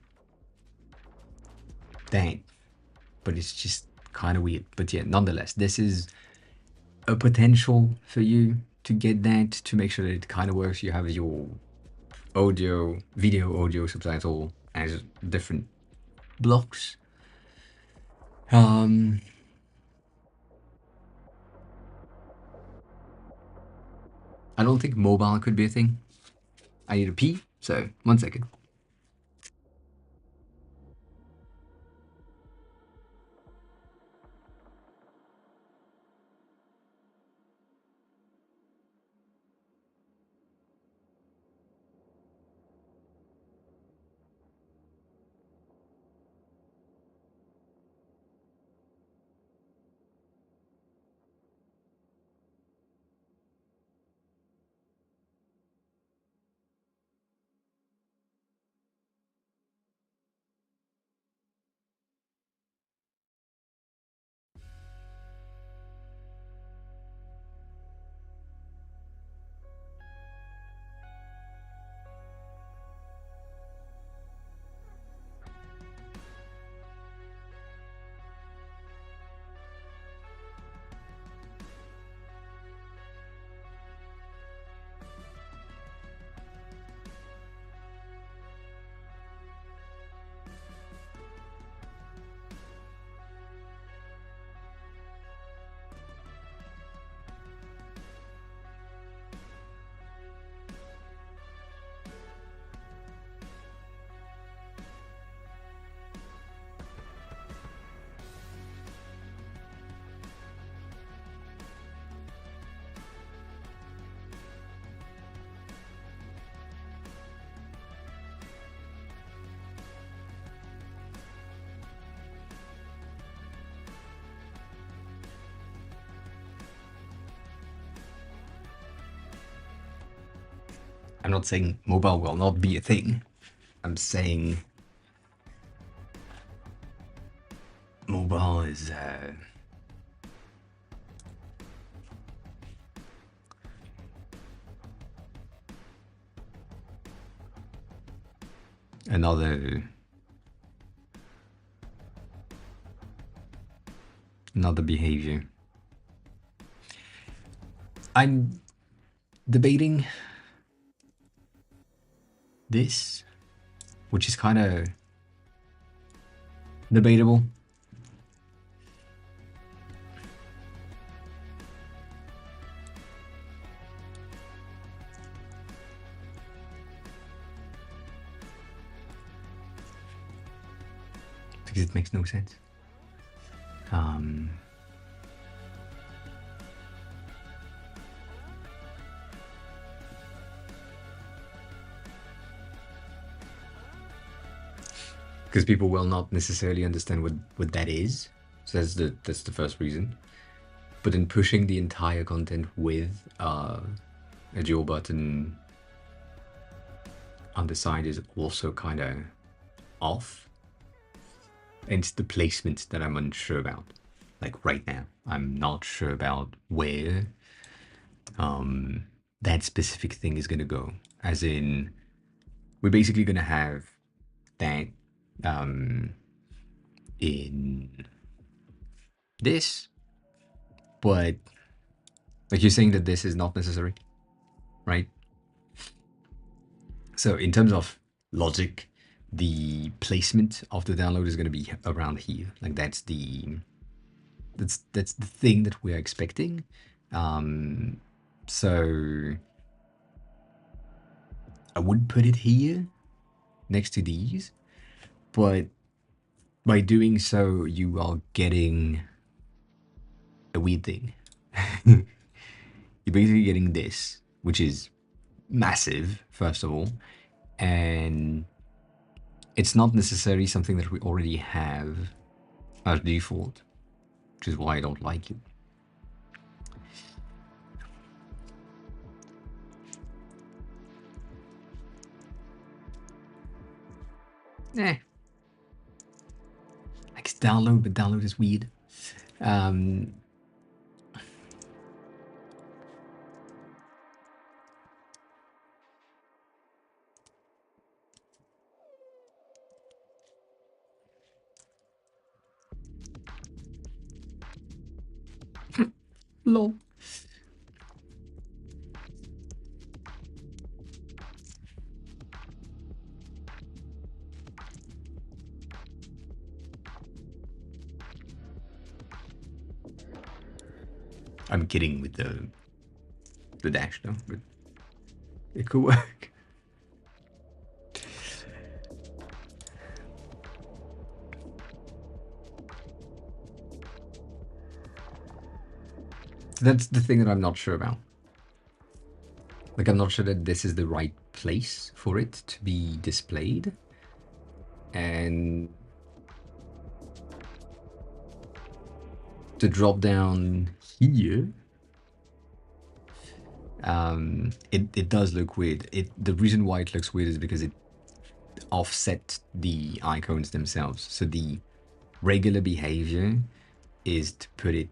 that, but it's just kind of weird. But yeah, nonetheless, this is a potential for you to get that, to make sure that it kind of works. You have your audio subtitle as different blocks. Um, I don't think mobile could be a thing. I need to pee, so 1 second. I'm not saying mobile will not be a thing. I'm saying mobile is another behavior. I'm debating this, which is kind of debatable. Because it makes no sense. Because people will not necessarily understand what that is. So that's the first reason. But then pushing the entire content with a dual button on the side is also kind of off. And it's the placement that I'm unsure about. Like right now, I'm not sure about where that specific thing is going to go. As in, we're basically going to have that in this, but like you're saying that this is not necessary, right? So in terms of logic, the placement of the download is going to be around here. Like that's the thing that we're expecting. So I would put it here next to these, but by doing so, you are getting a weird thing. You're basically getting this, which is massive, first of all, and it's not necessarily something that we already have as default, which is why I don't like it. Like it's download, but download is weird. Lol. I'm kidding with the dash though, but it could work. That's the thing that I'm not sure about. Like, I'm not sure that this is the right place for it to be displayed. And the drop down here, it does look weird. The reason why it looks weird is because it offset the icons themselves. So the regular behavior is to put it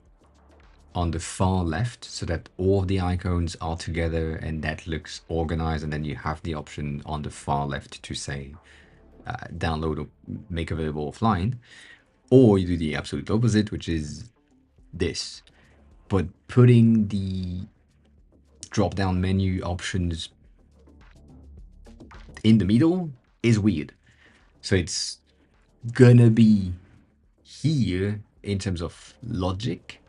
on the far left so that all of the icons are together and that looks organized, and then you have the option on the far left to say download or make available offline, or you do the absolute opposite, which is this. But putting the drop down menu options in the middle is weird. So it's gonna be here in terms of logic,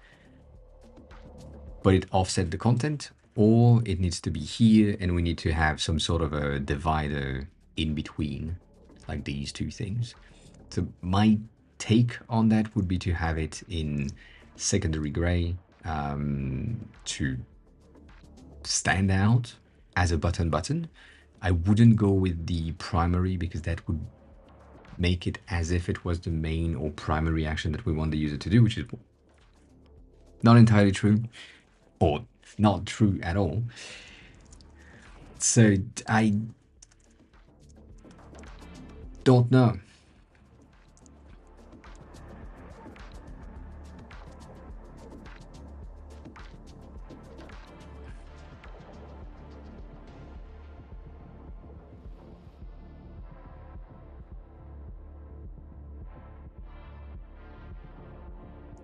but it offset the content, or it needs to be here and we need to have some sort of a divider in between, like these two things. So my take on that would be to have it in secondary gray to stand out as a button. I wouldn't go with the primary because that would make it as if it was the main or primary action that we want the user to do, which is not entirely true, or not true at all. So Don't know.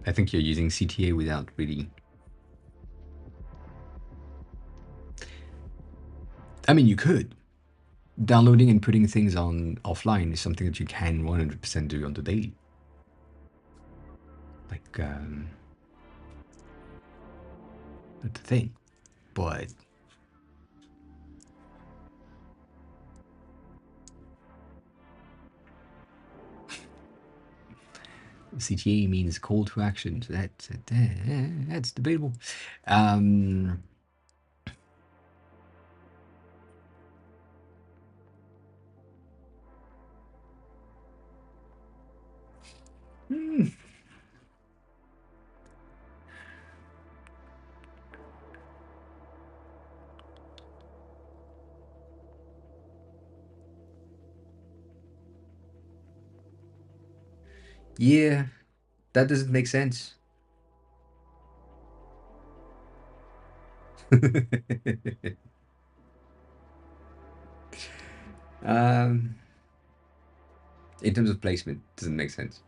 I think you're using CTA without really. I mean, you could. Downloading and putting things on offline is something that you can 100% do on the daily. Like, that's the thing. But CTA means call to action, so that's debatable. Um, hmm, yeah, that doesn't make sense. um, in terms of placement, doesn't make sense.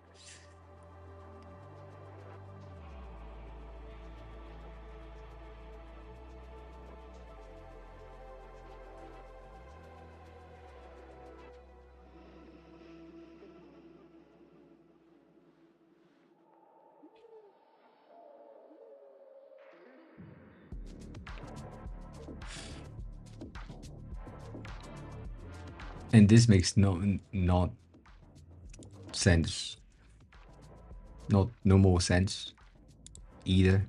And this makes not sense. No more sense either.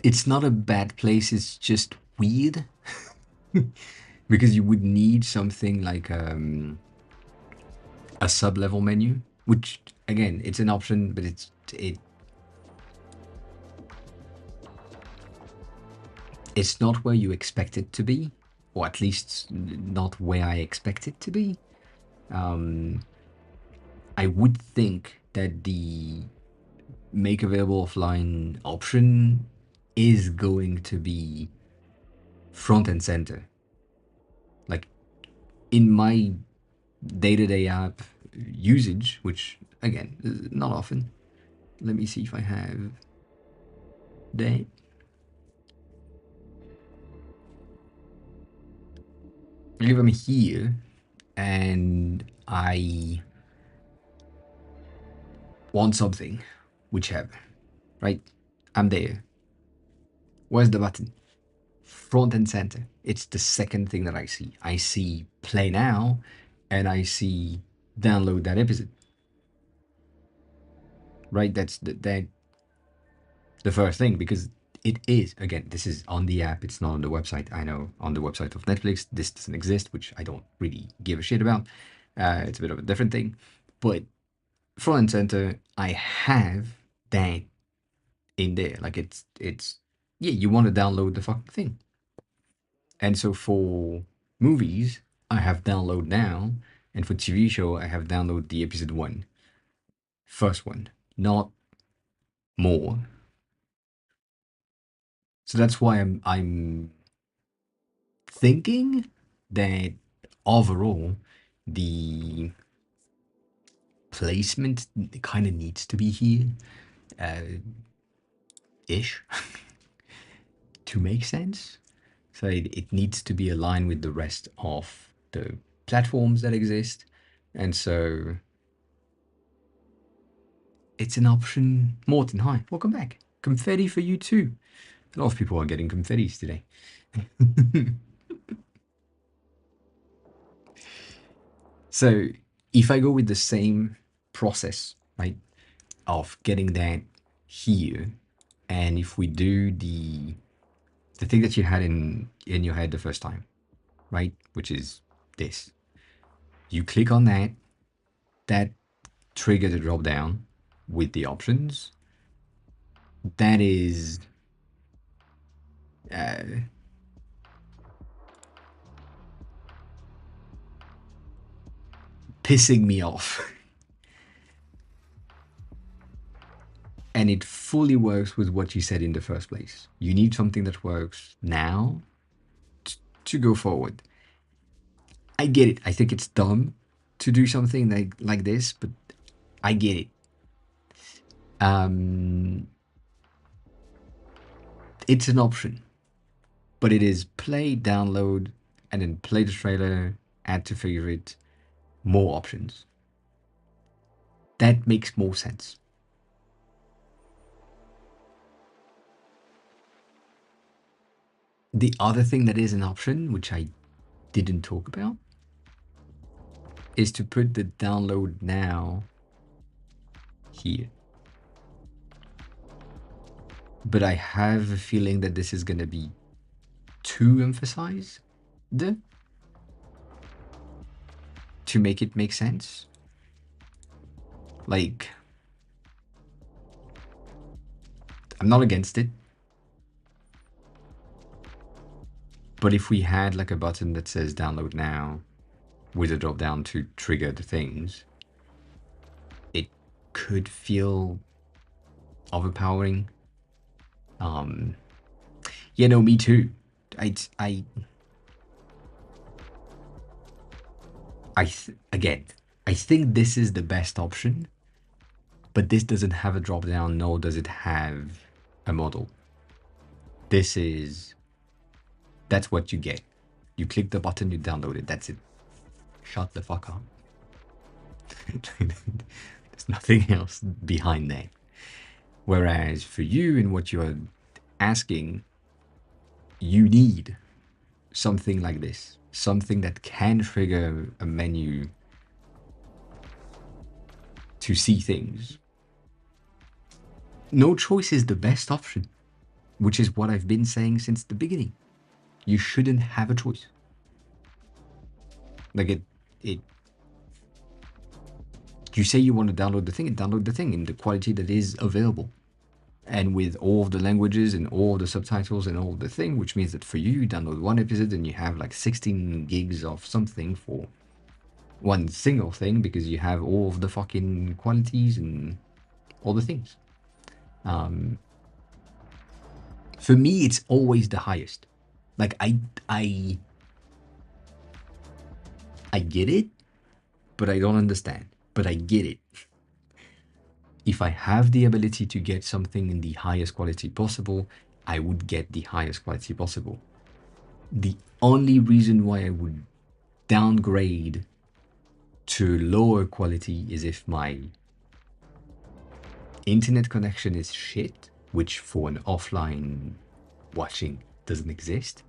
It's not a bad place. It's just weird because you would need something like a sub-level menu, which again, it's an option, but it's not where you expect it to be, or at least not where I expect it to be. I would think that the make available offline option is going to be front and center. Like in my day-to-day app usage, which again, not often. Let me see if I have that. If I'm here and I want something, whichever, right? I'm there. Where's the button? Front and center. It's the second thing that I see. I see play now and I see download that episode. Right? That's the first thing because it is, again, this is on the app, it's not on the website. I know on the website of Netflix this doesn't exist, which I don't really give a shit about. It's a bit of a different thing, but front and center, I have that in there. Like it's yeah, you want to download the fucking thing. And so for movies, I have download now, and for TV show, I have download the episode one, first one, not more. So that's why I'm thinking that overall the placement kind of needs to be here, uh, ish, to make sense. So it needs to be aligned with the rest of the platforms that exist. And so it's an option. Morton, hi, welcome back. Confetti for you too. A lot of people are getting confettis today. So if I go with the same process, right, of getting that here, and if we do the thing that you had in your head the first time, right, which is this, you click on that, that triggers a drop down with the options. That is pissing me off. And it fully works with what you said in the first place. You need something that works now to go forward. I get it. I think it's dumb to do something like this, but I get it. It's an option, but it is play, download, and then play the trailer, add to favorite, more options. That makes more sense. The other thing that is an option, which I didn't talk about, is to put the download now here. But I have a feeling that this is going to be too emphasized to make it make sense. Like, I'm not against it, but if we had like a button that says download now with a drop down to trigger the things, it could feel overpowering. Yeah, no, me too. I again, I think this is the best option, but this doesn't have a drop down, nor does it have a model. That's what you get. You click the button, you download it, that's it. Shut the fuck up. There's nothing else behind that. Whereas for you and what you're asking, you need something like this, something that can trigger a menu to see things. No choice is the best option, which is what I've been saying since the beginning. You shouldn't have a choice. Like it you say you want to download the thing, and download the thing in the quality that is available. And with all of the languages and all the subtitles and all the thing, which means that for you download one episode and you have like 16 gigs of something for one single thing because you have all of the fucking qualities and all the things. For me, it's always the highest. Like I get it, but I don't understand. But I get it. If I have the ability to get something in the highest quality possible, I would get the highest quality possible. The only reason why I would downgrade to lower quality is if my internet connection is shit, which for an offline watching doesn't exist,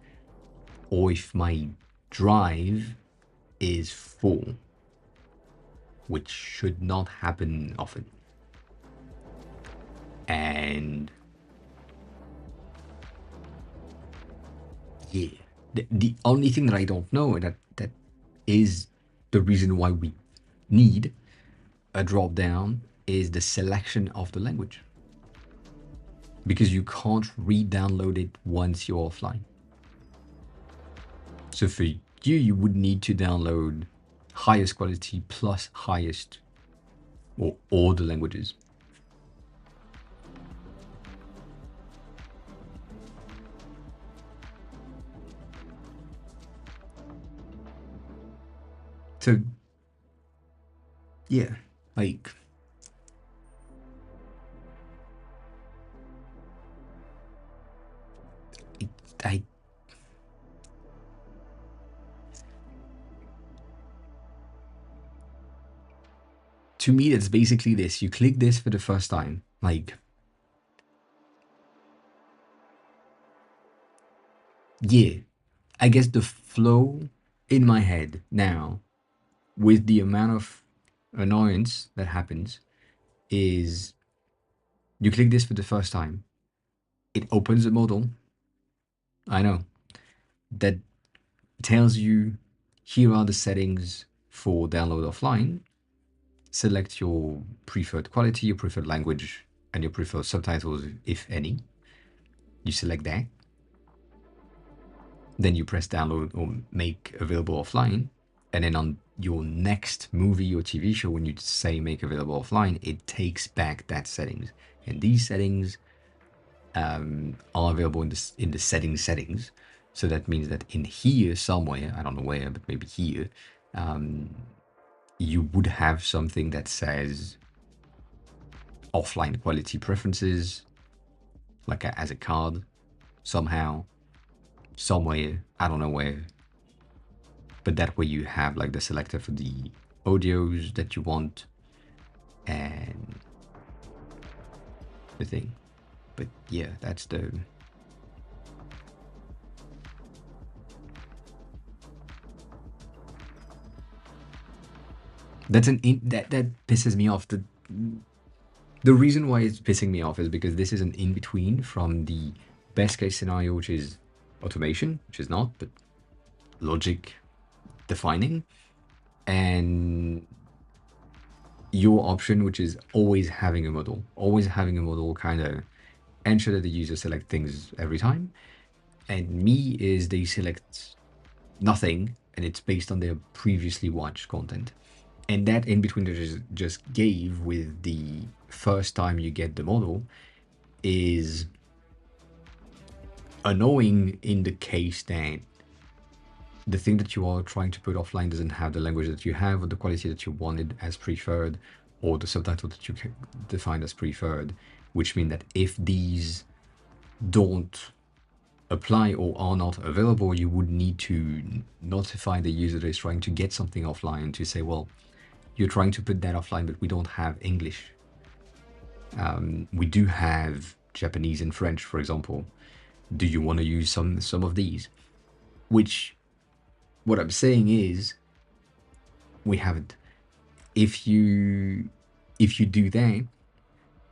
or if my drive is full, which should not happen often. And yeah, the only thing that I don't know, and that is the reason why we need a drop down, is the selection of the language, because you can't re-download it once you're offline. So for you would need to download highest quality plus highest, or all the languages. So yeah, like to me, that's basically this. You click this for the first time. Like, yeah, I guess the flow in my head now, with the amount of annoyance that happens, is you click this for the first time. It opens a model. I know. That tells you here are the settings for download offline. Select your preferred quality, your preferred language, and your preferred subtitles, if any. You select that. Then you press download or make available offline. And then on your next movie or TV show, when you say make available offline, it takes back that settings. And these settings are available in the settings. So that means that in here somewhere, I don't know where, but maybe here, you would have something that says offline quality preferences, like as a card, somehow, somewhere, I don't know where. But that way you have like the selector for the audios that you want and the thing. But yeah, that's the... That's that pisses me off. The reason why it's pissing me off is because this is an in-between from the best case scenario, which is automation, which is not, but logic defining, and your option, which is always having a model. Always having a model kind of ensure that the user select things every time. And me is they select nothing, and it's based on their previously watched content. And that in between that just gave with the first time you get the model is annoying in the case that the thing that you are trying to put offline doesn't have the language that you have or the quality that you wanted as preferred or the subtitle that you defined as preferred, which means that if these don't apply or are not available, you would need to notify the user that is trying to get something offline to say, well, you're trying to put that offline, but we don't have English. We do have Japanese and French, for example. Do you want to use some of these? Which, what I'm saying is, we haven't. If you do that,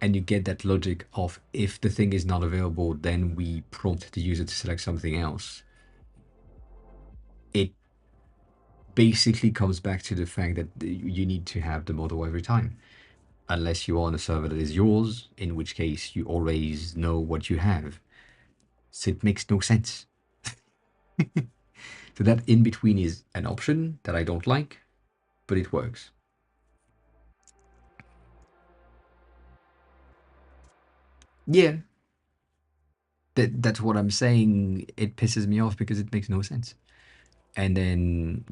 and you get that logic of if the thing is not available, then we prompt the user to select something else. It basically comes back to the fact that you need to have the model every time. Unless you are on a server that is yours, in which case you always know what you have. So it makes no sense. So that in between is an option that I don't like, but it works. Yeah, that's what I'm saying. It pisses me off because it makes no sense. And then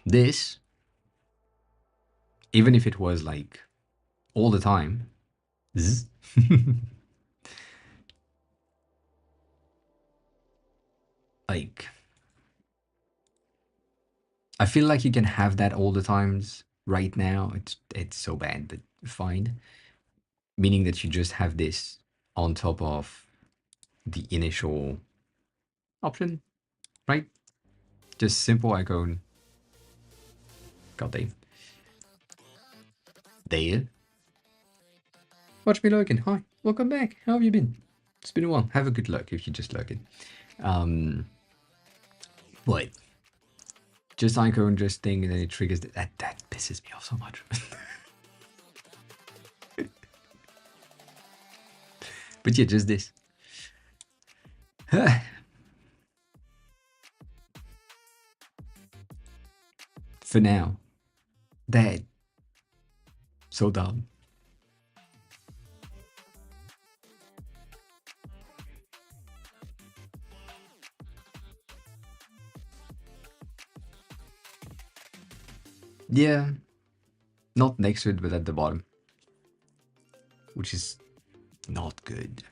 this, even if it was like all the time, like I feel like you can have that all the times right now. It's so bad, but fine. Meaning that you just have this on top of the initial option, right? Just simple icon. God damn. There. Watch me lurking. Hi, welcome back. How have you been? It's been a while. Have a good luck if you're just lurking. But just icon, just thing, and then it triggers that pisses me off so much. But yeah, just this. For now. That. So dumb. Yeah. Not next to it, but at the bottom. Which is not good.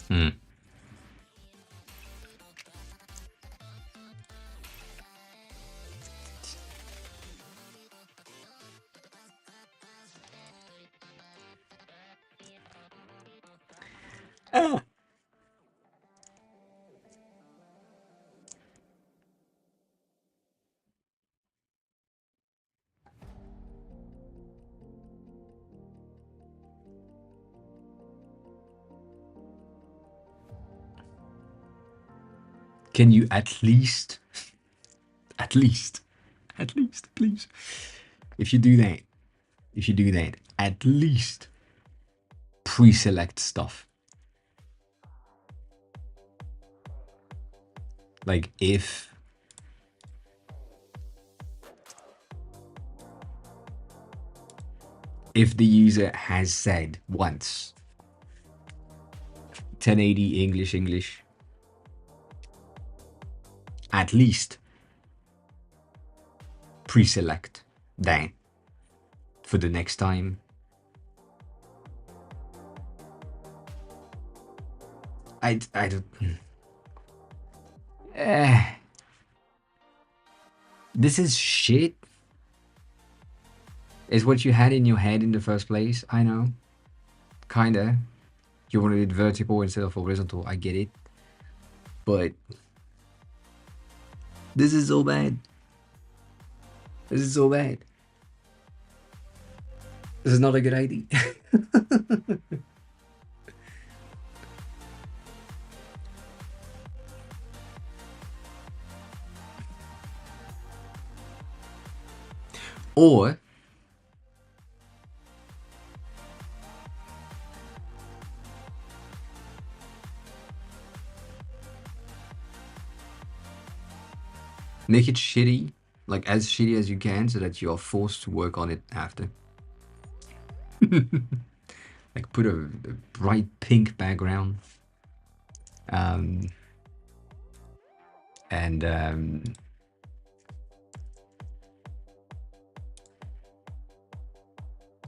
Hmm. Ah. Can you at least, please, if you do that, at least pre-select stuff. Like if the user has said once 1080 English, at least pre-select that for the next time. I don't. This is shit. Is what you had in your head in the first place. I know. Kinda. You wanted it vertical instead of horizontal. I get it. But this is so bad. This is so bad. This is not a good idea. Or make it shitty, like as shitty as you can, so that you are forced to work on it after. Like put a bright pink background. And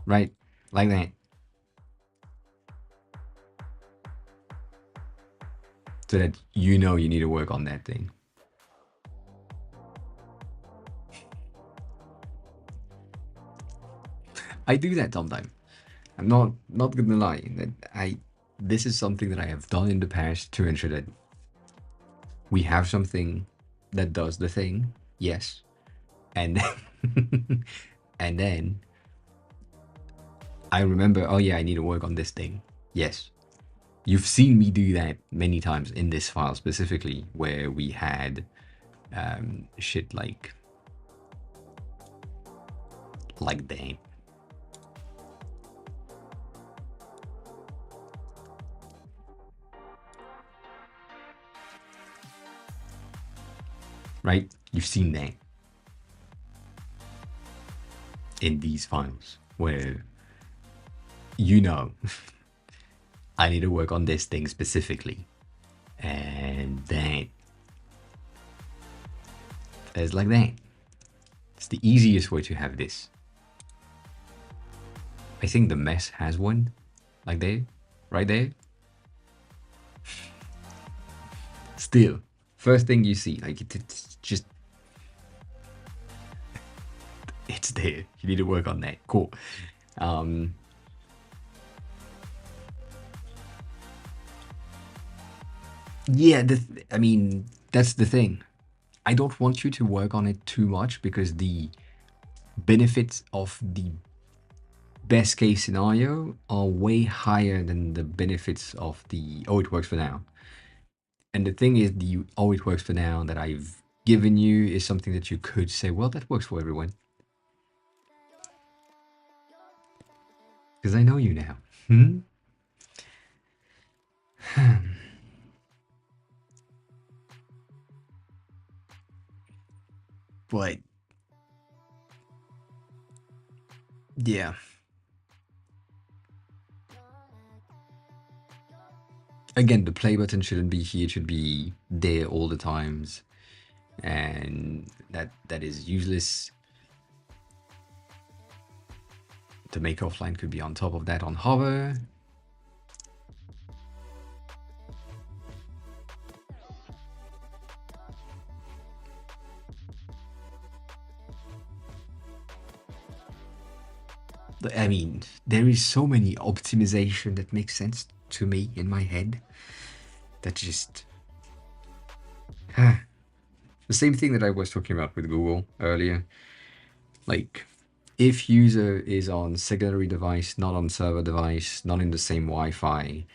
right, like that. So that you know you need to work on that thing. I do that sometimes. I'm not gonna lie. That this is something that I have done in the past to ensure that we have something that does the thing. Yes, and and then I remember, oh yeah, I need to work on this thing. Yes, you've seen me do that many times in this file specifically, where we had shit like that. Right? You've seen that in these files where you know I need to work on this thing specifically. And that is like that. It's the easiest way to have this. I think the mess has one, like there, right there. Still, first thing you see, like it's just, it's there. You need to work on that. Cool. Yeah, I mean, that's the thing. I don't want you to work on it too much because the benefits of the best case scenario are way higher than the benefits of the oh, it works for now. And the thing is, the oh, it works for now that I've given you is something that you could say, well, that works for everyone. Because I know you now. But yeah. Again, the play button shouldn't be here, it should be there all the times. And that is useless. The make offline could be on top of that on hover. I mean, there is so many optimization that makes sense to me in my head that just the same thing that I was talking about with Google earlier. Like, if user is on secondary device, not on server device, not in the same Wi-Fi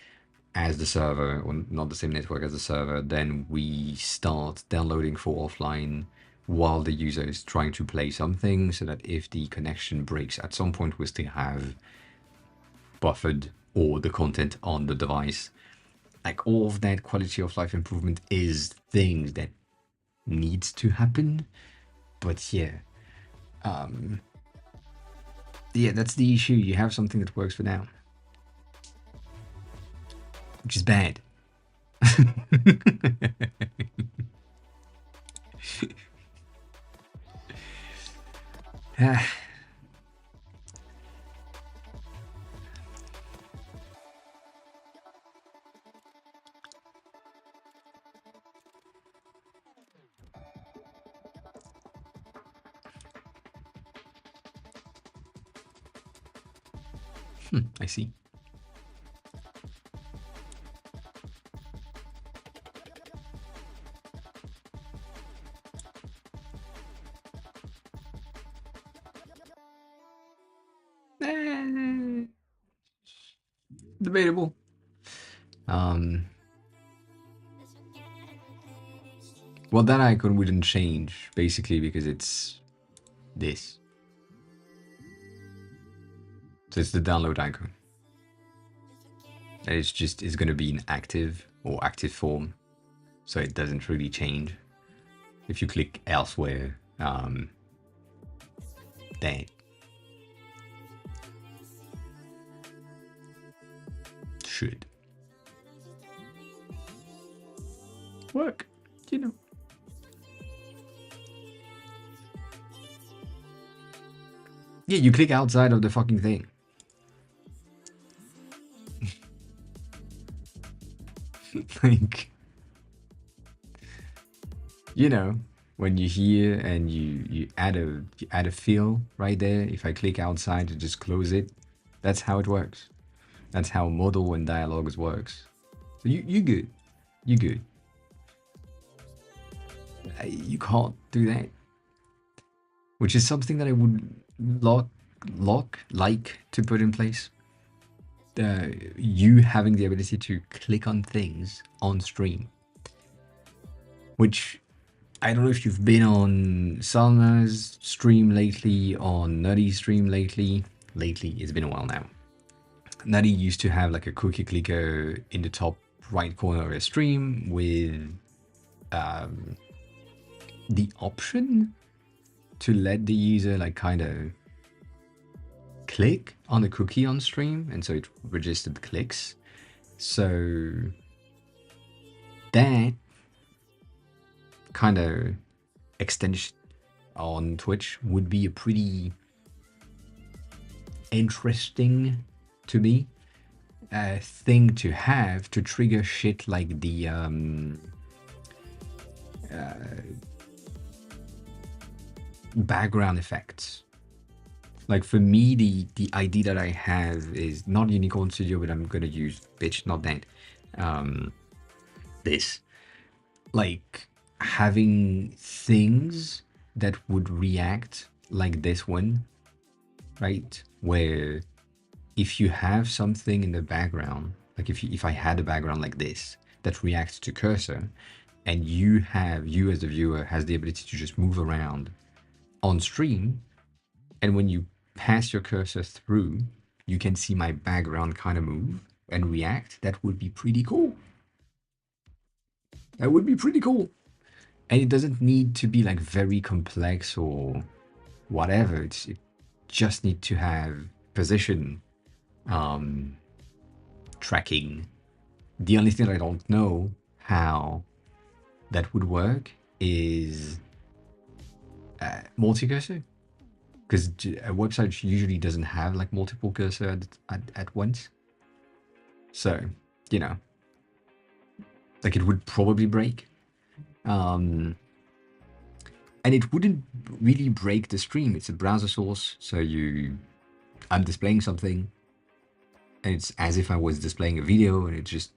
as the server, or not the same network as the server, then we start downloading for offline while the user is trying to play something, so that if the connection breaks at some point, we still have buffered or the content on the device. Like, all of that quality of life improvement is things that needs to happen. But yeah, that's the issue. You have something that works for now, which is bad. I see. Debatable. Well, that icon wouldn't change, basically, because it's this. So it's the download icon. And it's going to be in active or active form, so it doesn't really change. If you click elsewhere, that should work, you know. Yeah, you click outside of the fucking thing. Like, you know, when you hear and you add a fill right there. If I click outside to just close it, that's how it works. That's how modal and dialogues works. So you good, you good. You can't do that, which is something that I would like to put in place. You having the ability to click on things on stream, which I don't know if you've been on Salma's stream lately, on Nutty's stream lately. Lately, it's been a while now. Nutty used to have like a cookie clicker in the top right corner of his stream with the option to let the user like kind of click on the cookie on stream, and so it registered clicks. So that kind of extension on Twitch would be a pretty interesting, to me, thing to have to trigger shit like the background effects. Like, for me, the idea that I have is not Unicorn Studio, but I'm gonna use bitch, not that. This, like, having things that would react like this one, right? Where if you have something in the background, like if I had a background like this that reacts to cursor, and you as the viewer has the ability to just move around on stream, and when you pass your cursor through, you can see my background kind of move and react. That would be pretty cool. That would be pretty cool. And it doesn't need to be like very complex or whatever. It just need to have position tracking. The only thing I don't know how that would work is multi-cursor, because a website usually doesn't have like multiple cursor at once. So, you know, like, it would probably break. And it wouldn't really break the stream. It's a browser source, so I'm displaying something, and it's as if I was displaying a video, and it just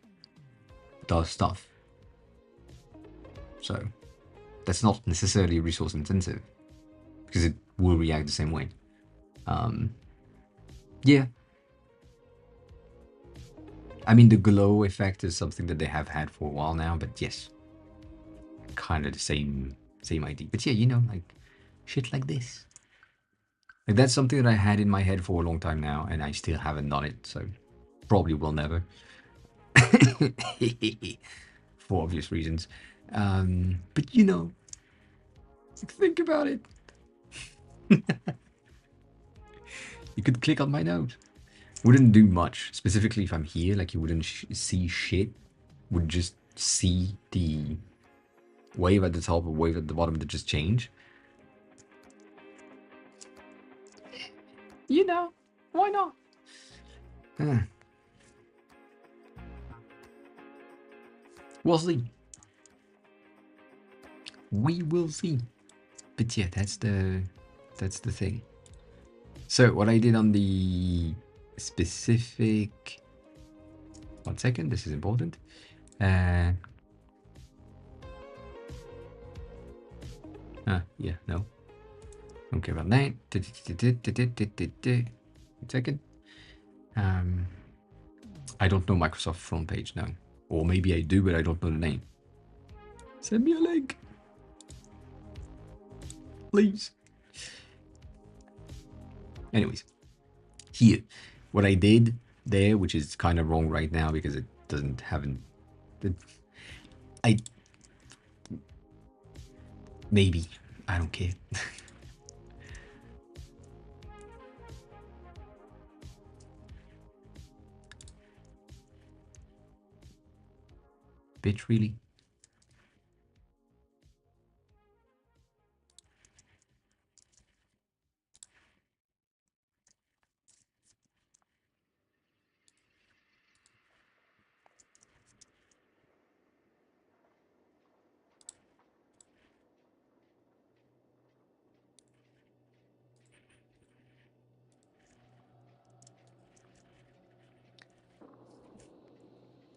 does stuff. So that's not necessarily resource intensive because it will react the same way. Yeah. I mean, the glow effect is something that they have had for a while now, but yes, kind of the same idea. But yeah, you know, like shit like this. Like that's something that I had in my head for a long time now, and I still haven't done it, so probably will never. For obvious reasons. But you know, think about it. You could click on my note. Wouldn't do much. Specifically if I'm here, like you wouldn't see shit. Would just see the wave at the top or wave at the bottom that just change. You know, why not? We'll see. We will see. But yeah, that's the thing. So what I did on the specific, 1 second, this is important. Yeah, no. Don't care about that. 1 second. I don't know Microsoft front page now. Or maybe I do, but I don't know the name. Send me a link. Please. Anyways, here, what I did there, which is kind of wrong right now because it doesn't have maybe, I don't care. Bitch, really?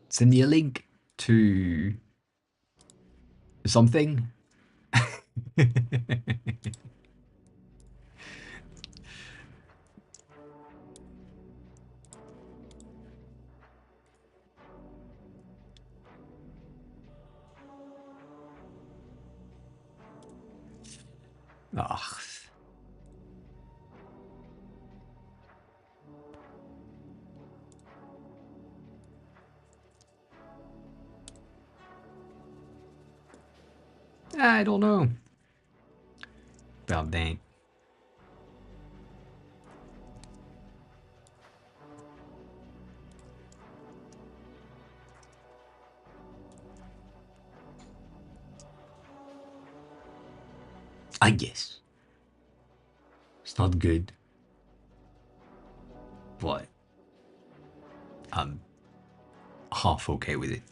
Send me a link to something. Ugh. I don't know. Well, dang. I guess. It's not good. But I'm half okay with it.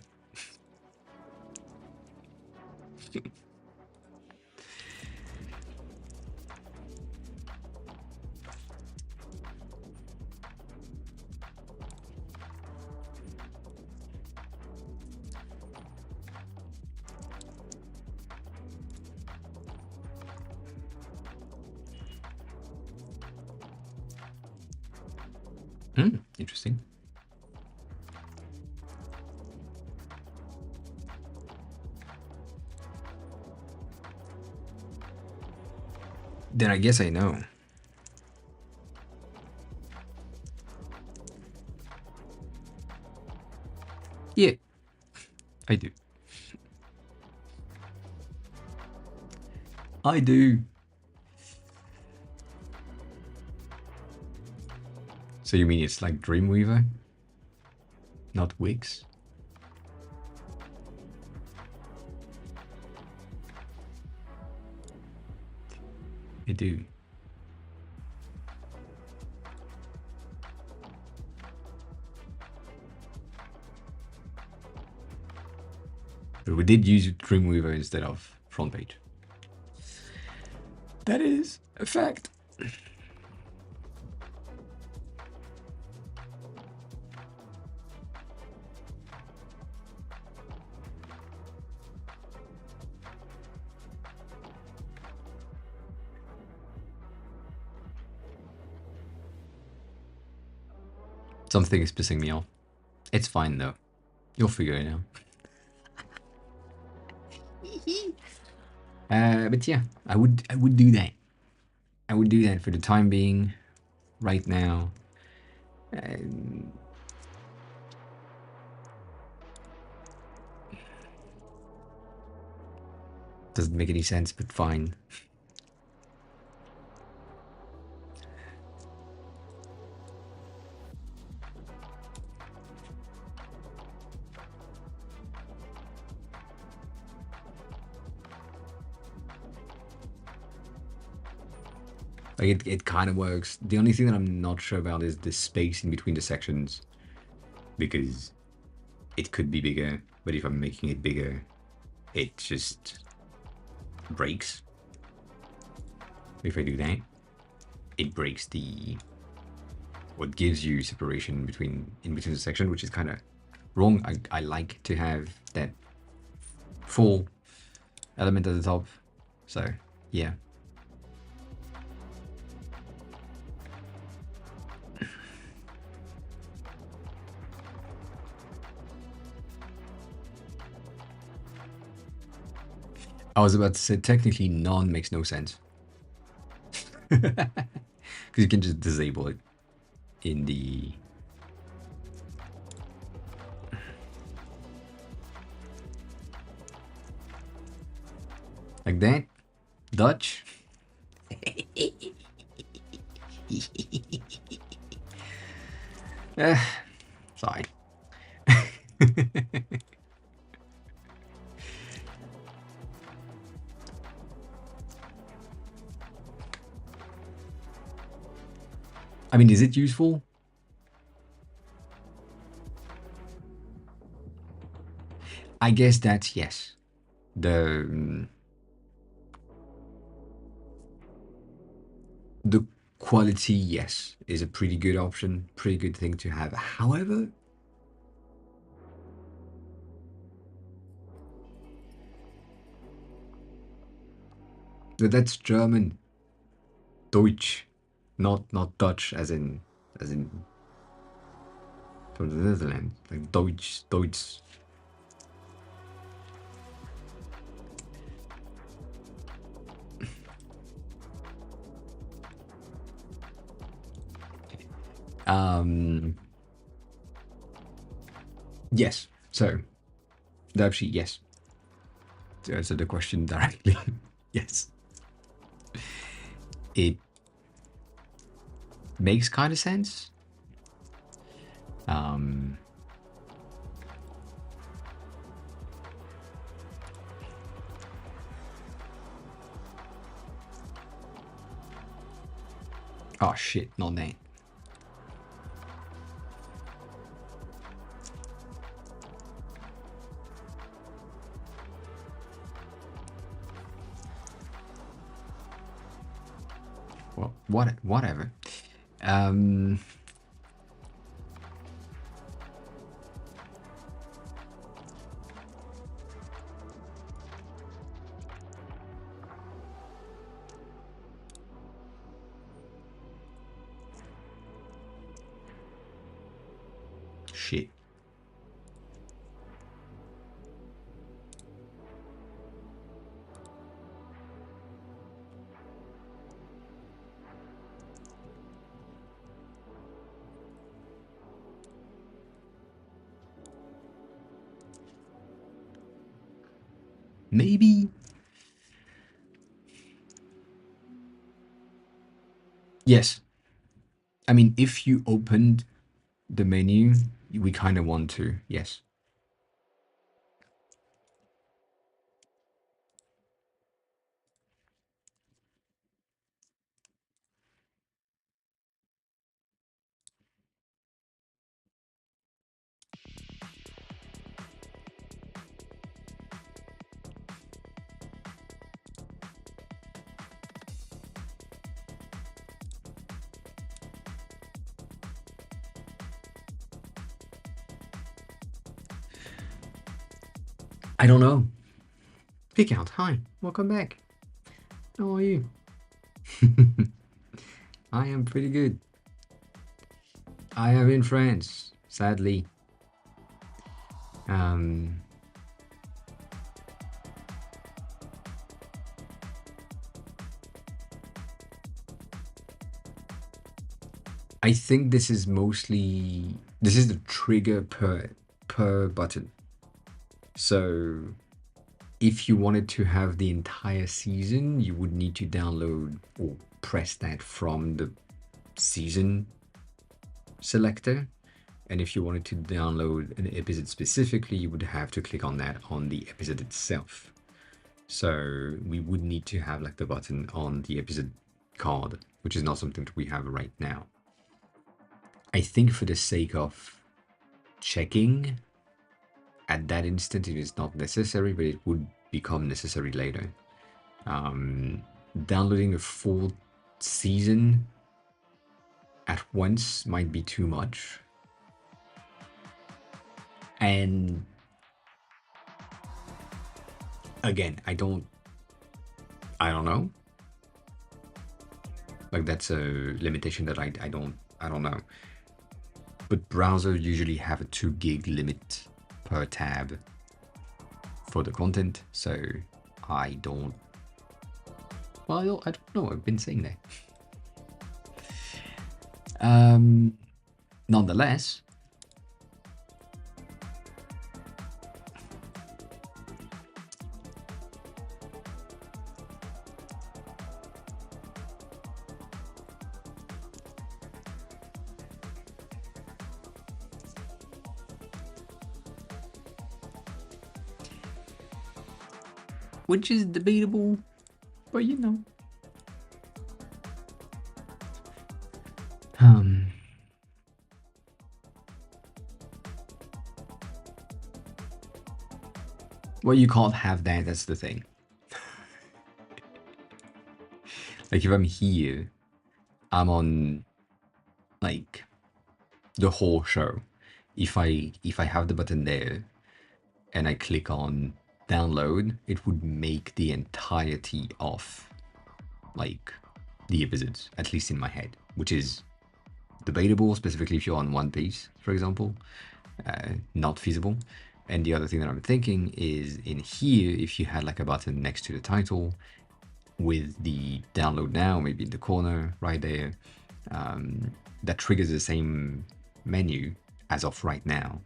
Interesting. Then I guess I know. Yeah, I do. I do. So you mean it's like Dreamweaver? Not Wix? I do. But we did use Dreamweaver instead of front page. That is a fact. Something is pissing me off. It's fine though. You'll figure it out. But yeah, I would do that. I would do that for the time being, right now. Um, doesn't make any sense, but fine. Like it kind of works. The only thing that I'm not sure about is the space in between the sections, because it could be bigger, but if I'm making it bigger, it just breaks. If I do that, it breaks the what gives you separation in between the section, which is kind of wrong. I like to have that full element at the top. So yeah. I was about to say technically none makes no sense. Because you can just disable it in the like that. Dutch. Sorry. I mean, is it useful? I guess that's yes. The quality, yes, is a pretty good option, pretty good thing to have. However, that's German. Deutsch, not Dutch, as in from the Netherlands. Like Deutsch. Yes. So, actually, yes. To answer the question directly, yes. It makes kind of sense. Oh shit, not that. Well, whatever. Shit. Maybe. Yes. I mean, if you opened the menu, we kind of want to. Yes. I don't know. Pick out. Hi. Welcome back. How are you? I am pretty good. I am in France, sadly. Um, I think this is the trigger per button. So if you wanted to have the entire season, you would need to download or press that from the season selector. And if you wanted to download an episode specifically, you would have to click on that on the episode itself. So we would need to have like the button on the episode card, which is not something that we have right now. I think for the sake of checking, at that instant it is not necessary, but it would become necessary later. Downloading a full season at once might be too much. And again, I don't know. Like that's a limitation that I don't know. But browsers usually have a 2 gig limit per tab for the content, so I don't. Well, I don't know. I've been saying that. Nonetheless, which is debatable, but you know. Well, you can't have that. That's the thing. Like if I'm here, I'm on like the whole show. If I have the button there and I click on download, it would make the entirety of like the episodes, at least in my head, which is debatable, specifically if you're on One Piece, for example, not feasible. And the other thing that I'm thinking is in here, if you had like a button next to the title with the download now, maybe in the corner right there, that triggers the same menu as of right now.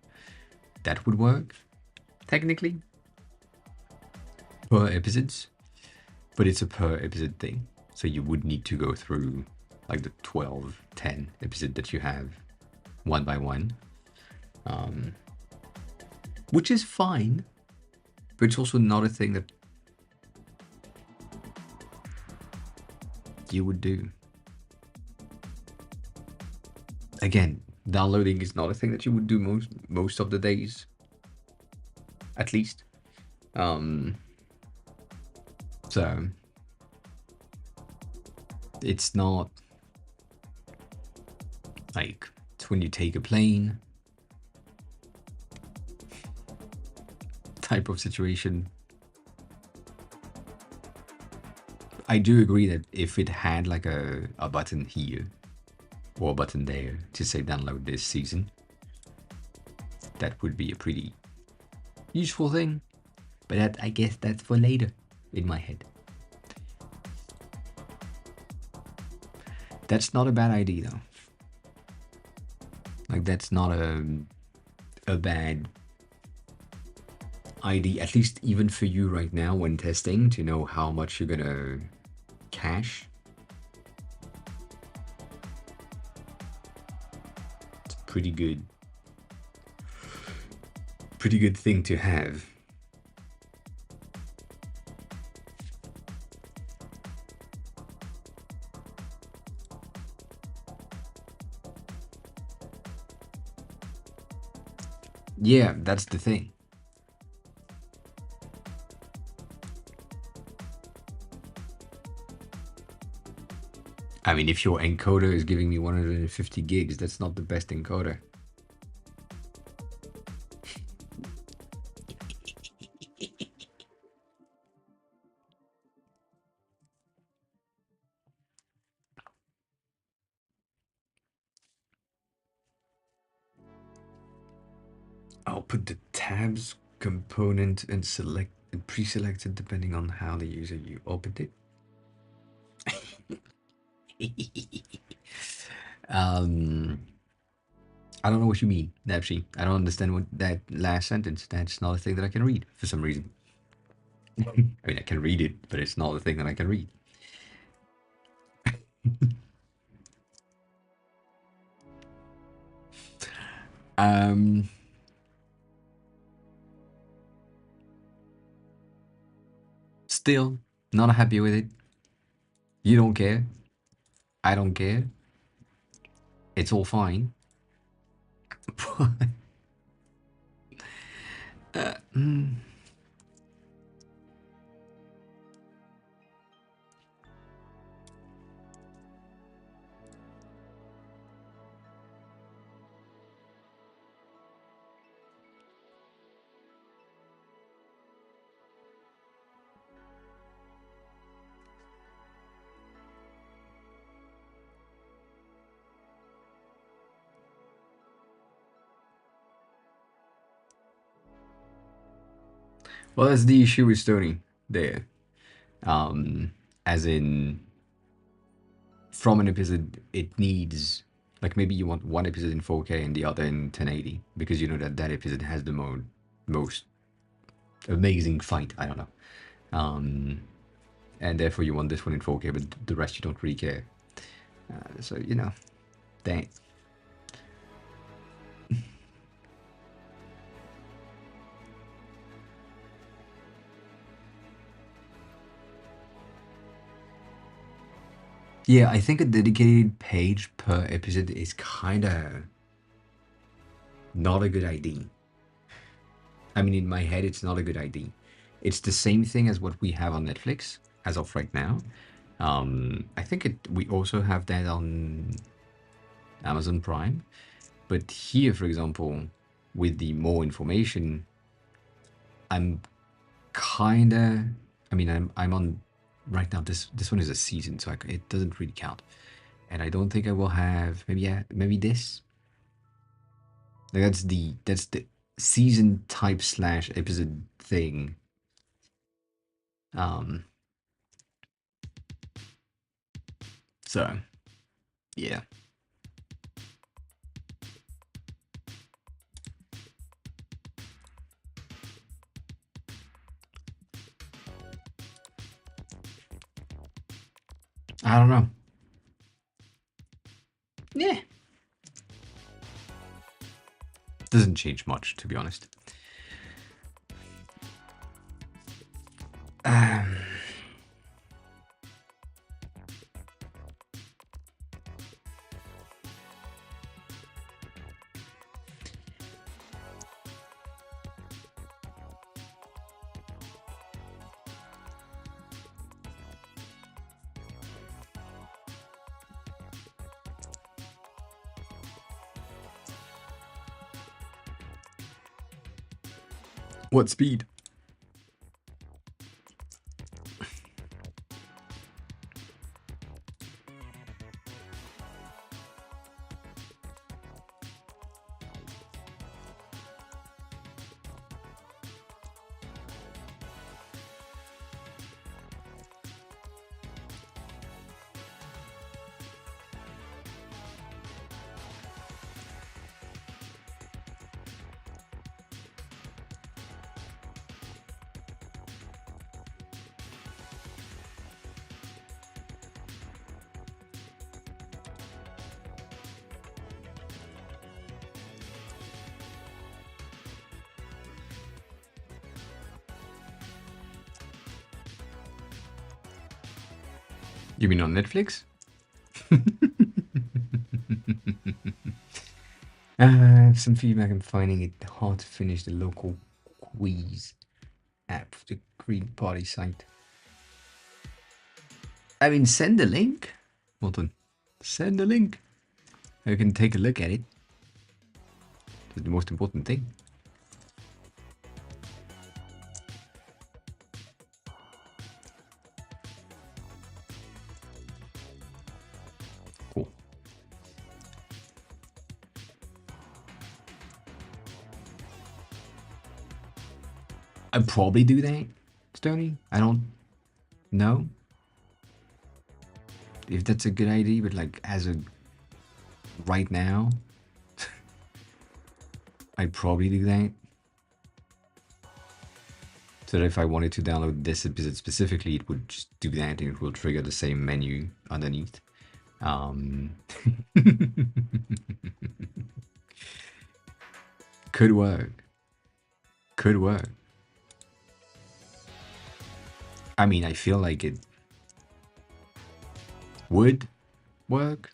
That would work, technically, per episodes, but it's a per episode thing. So you would need to go through like the 12, 10 episode that you have one by one, which is fine, but it's also not a thing that you would do. Again, downloading is not a thing that you would do most of the days, at least. So it's not like it's when you take a plane type of situation. I do agree that if it had like a button here or a button there to say download this season, that would be a pretty useful thing. But that, I guess that's for later in my head. That's not a bad idea though. Like that's not a bad idea, at least even for you right now when testing, to know how much you're gonna cache. It's pretty good thing to have. Yeah, that's the thing. I mean, if your encoder is giving me 150 gigs, that's not the best encoder. put the tabs component and select and pre-selected depending on how the user you opened it. I don't know what you mean, actually. I don't understand what that last sentence. That's not a thing that I can read for some reason. I mean, I can read it, but it's not a thing that I can read. um, Still not happy with it. You don't care. I don't care. It's all fine. uh, mm. Well, that's the issue with Stony there. As in, from an episode, it needs, like, maybe you want one episode in 4K and the other in 1080 because you know that that episode has the most amazing fight. I don't know. And therefore you want this one in 4K, but the rest you don't really care. So, you know, dang. Yeah, I think a dedicated page per episode is kind of not a good idea. I mean, in my head, it's not a good idea. It's the same thing as what we have on Netflix as of right now. I think we also have that on Amazon Prime. But here, for example, with the more information, I'm kinda. I mean, I'm on right now. This one is a season, so it doesn't really count. And I don't think I will have maybe this. Like that's the season type slash episode thing. Um. So yeah. I don't know. Yeah. Doesn't change much, to be honest. Um. What speed? You mean on Netflix? Some feedback. I'm finding it hard to finish the local quiz app for the Green Party site. I mean, send the link. Hold on. Send the link. I can take a look at it. That's the most important thing. Cool. I'd probably do that, Stony. I don't know if that's a good idea, but like as of right now, I'd probably do that. So that if I wanted to download this episode specifically, it would just do that and it will trigger the same menu underneath. Could work. Could work. I mean, I feel like it would work.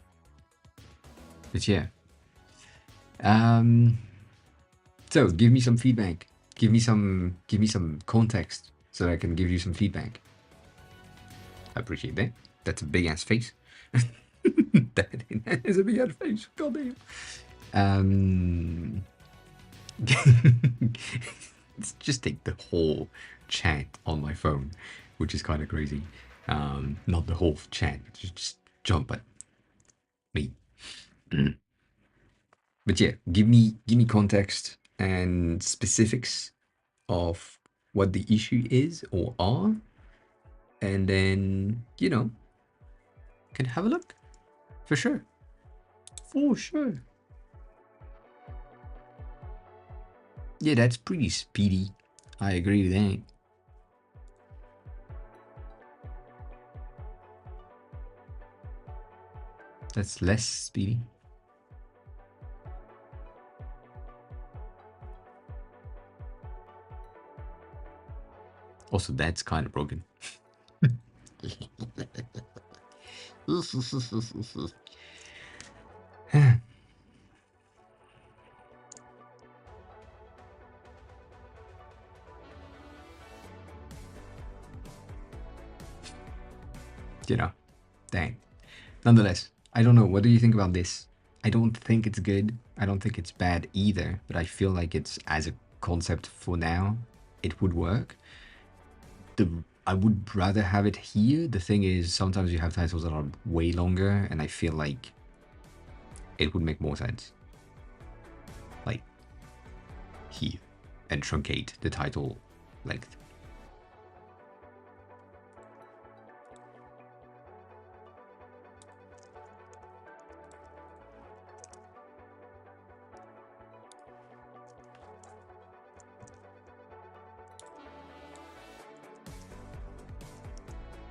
But yeah. So give me some feedback. Give me some context so that I can give you some feedback. I appreciate that. That's a big ass face. That is a big ass face. God damn. Let's just take the whole chat on my phone, which is kind of crazy. Not the whole chat, just jump at me. But yeah, give me context and specifics of what the issue is or are, and then can have a look for sure. For sure. Yeah, that's pretty speedy. I agree with that. That's less speedy. Also, that's kind of broken. Dang. Nonetheless, I don't know. What do you think about this? I don't think it's good. I don't think it's bad either, but I feel like it's, as a concept for now, it would work. I would rather have it here. The thing is, sometimes you have titles that are way longer, and I feel like it would make more sense. Like, here, and truncate the title length.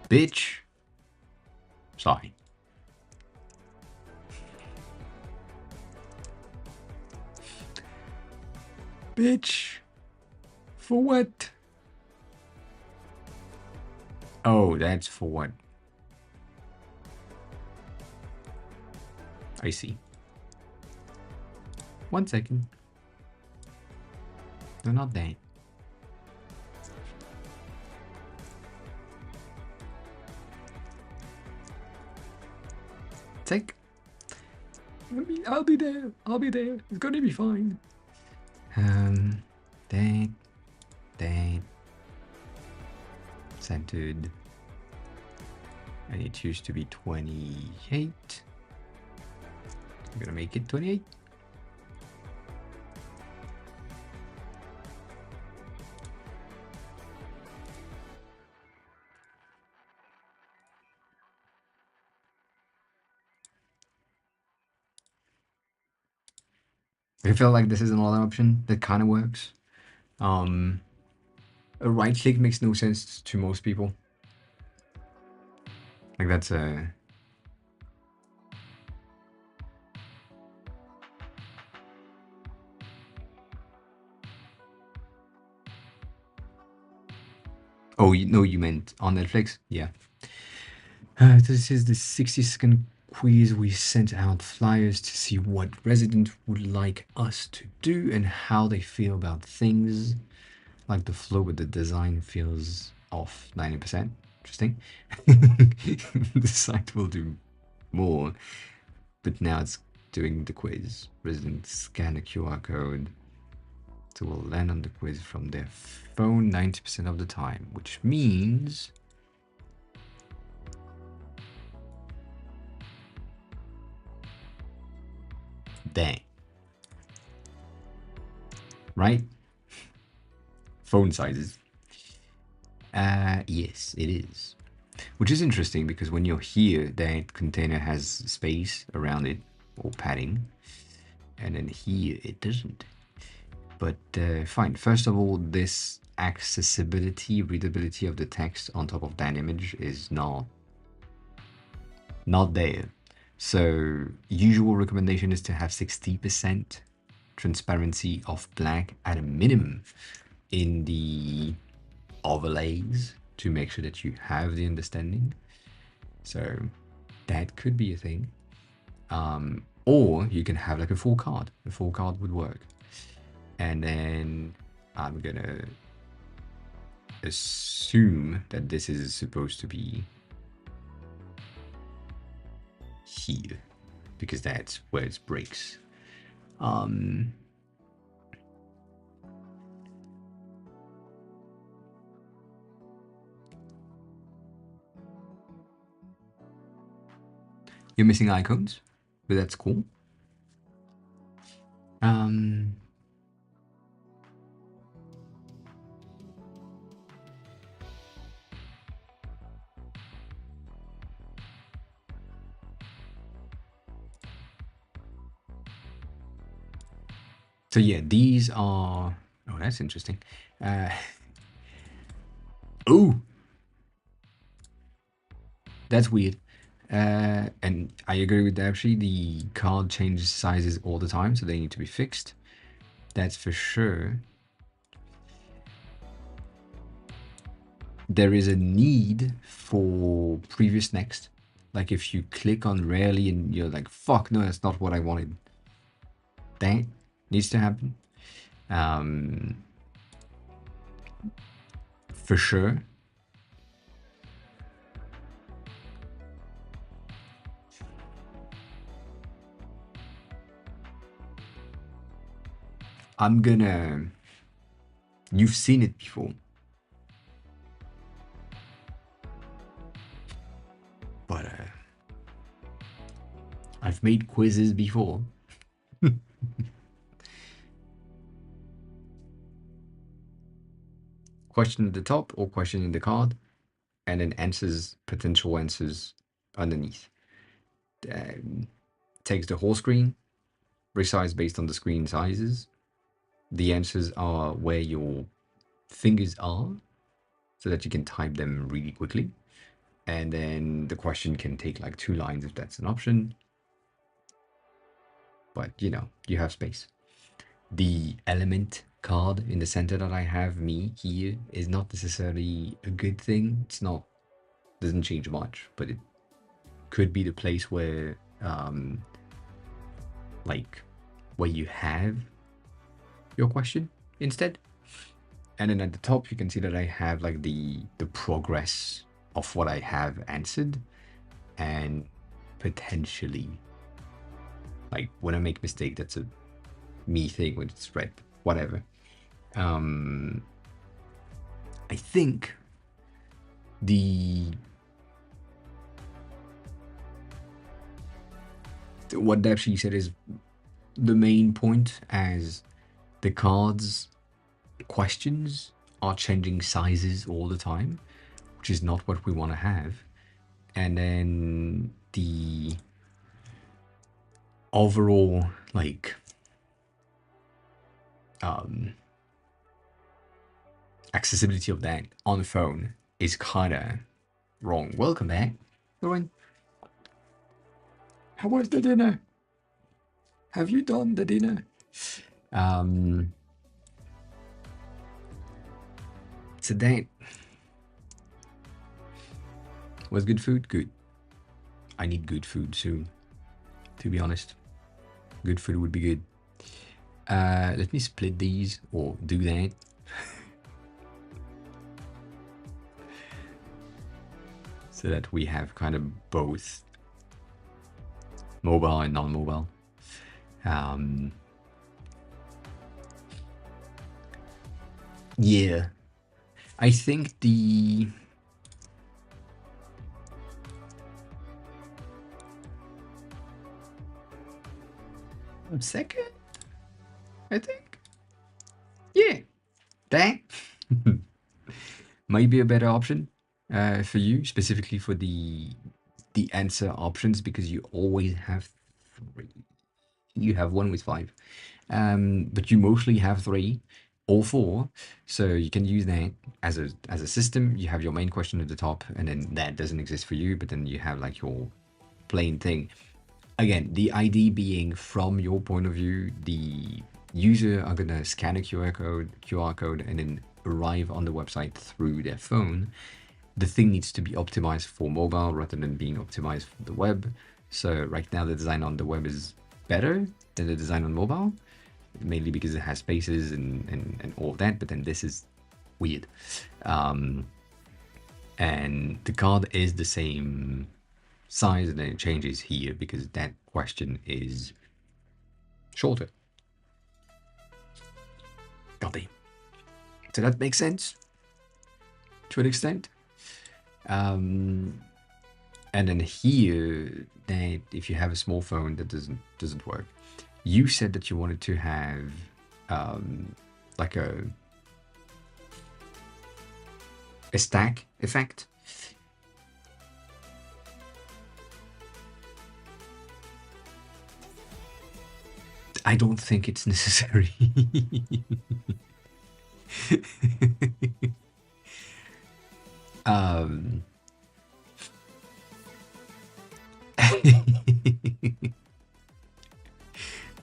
Bitch. Sorry. Bitch. For what? Oh, that's for what? I see. 1 second. No, not that. Take. I'll be there. I'll be there. It's gonna be fine. That. Centered. And it used to be 28. I'm gonna make it 28. I feel like this is another option that kind of works. A right click makes no sense to most people. Like that's a... Oh, no, you meant on Netflix? Yeah. This is the 60-second quiz. We sent out flyers to see what resident would like us to do and how they feel about things. Like the flow, but the design feels off 90%. Interesting. The site will do more, but now it's doing the quiz. Residents scan a QR code, so we'll land on the quiz from their phone 90% of the time, which means dang. Right? Phone sizes. Yes, it is. Which is interesting because when you're here, that container has space around it or padding, and then here it doesn't. But fine. First of all, this accessibility, readability of the text on top of that image is not there. So usual recommendation is to have 60% transparency of black at a minimum in the overlays to make sure that you have the understanding. So that could be a thing. Or you can have like a full card. A full card would work. And then I'm gonna assume that this is supposed to be here because that's where it breaks. You're missing icons, but that's cool. So yeah, these are. Oh, that's interesting. Oh, that's weird. And I agree with that. Actually, the card changes sizes all the time, so they need to be fixed. That's for sure. There is a need for previous next. Like if you click on rarely and you're like, fuck, no, that's not what I wanted. That needs to happen. For sure. I'm gonna. You've seen it before. But I've made quizzes before. Question at the top or question in the card, and then answers, potential answers underneath. Takes the whole screen, resize based on the screen sizes. The answers are where your fingers are, so that you can type them really quickly. And then the question can take like 2 lines if that's an option. But you know, you have space. The element card in the center that I have me here is not necessarily a good thing. It's not, doesn't change much, but it could be the place where like where you have your question instead. And then at the top you can see that I have like the progress of what I have answered, and potentially like when I make mistake, that's a me thing when it's red, whatever. I think what Debshi said is the main point, as the cards questions are changing sizes all the time, which is not what we want to have. And then the overall like accessibility of that on the phone is kind of wrong. Welcome back, Lauren. How was the dinner? Have you done the dinner? So that was good food. Good. I need good food soon, to be honest. Good food would be good. Let me split these or do that. So that we have kind of both mobile and non-mobile. Yeah, I think the second, I think, yeah, that might be a better option for you, specifically for the answer options, because you always have three. You have one with five, but you mostly have three or four, so you can use that as a system. You have your main question at the top, and then that doesn't exist for you, but then you have like your plain thing. Again, the ID being from your point of view, the user are gonna scan a QR code, and then arrive on the website through their phone. The thing needs to be optimized for mobile rather than being optimized for the web. So right now the design on the web is better than the design on mobile, mainly because it has spaces and all of that, but then this is weird. And the card is the same size, and then it changes here because that question is shorter. Got it. So that makes sense to an extent. And then here, that if you have a small phone, that doesn't work. You said that you wanted to have like a stack effect. I don't think it's necessary.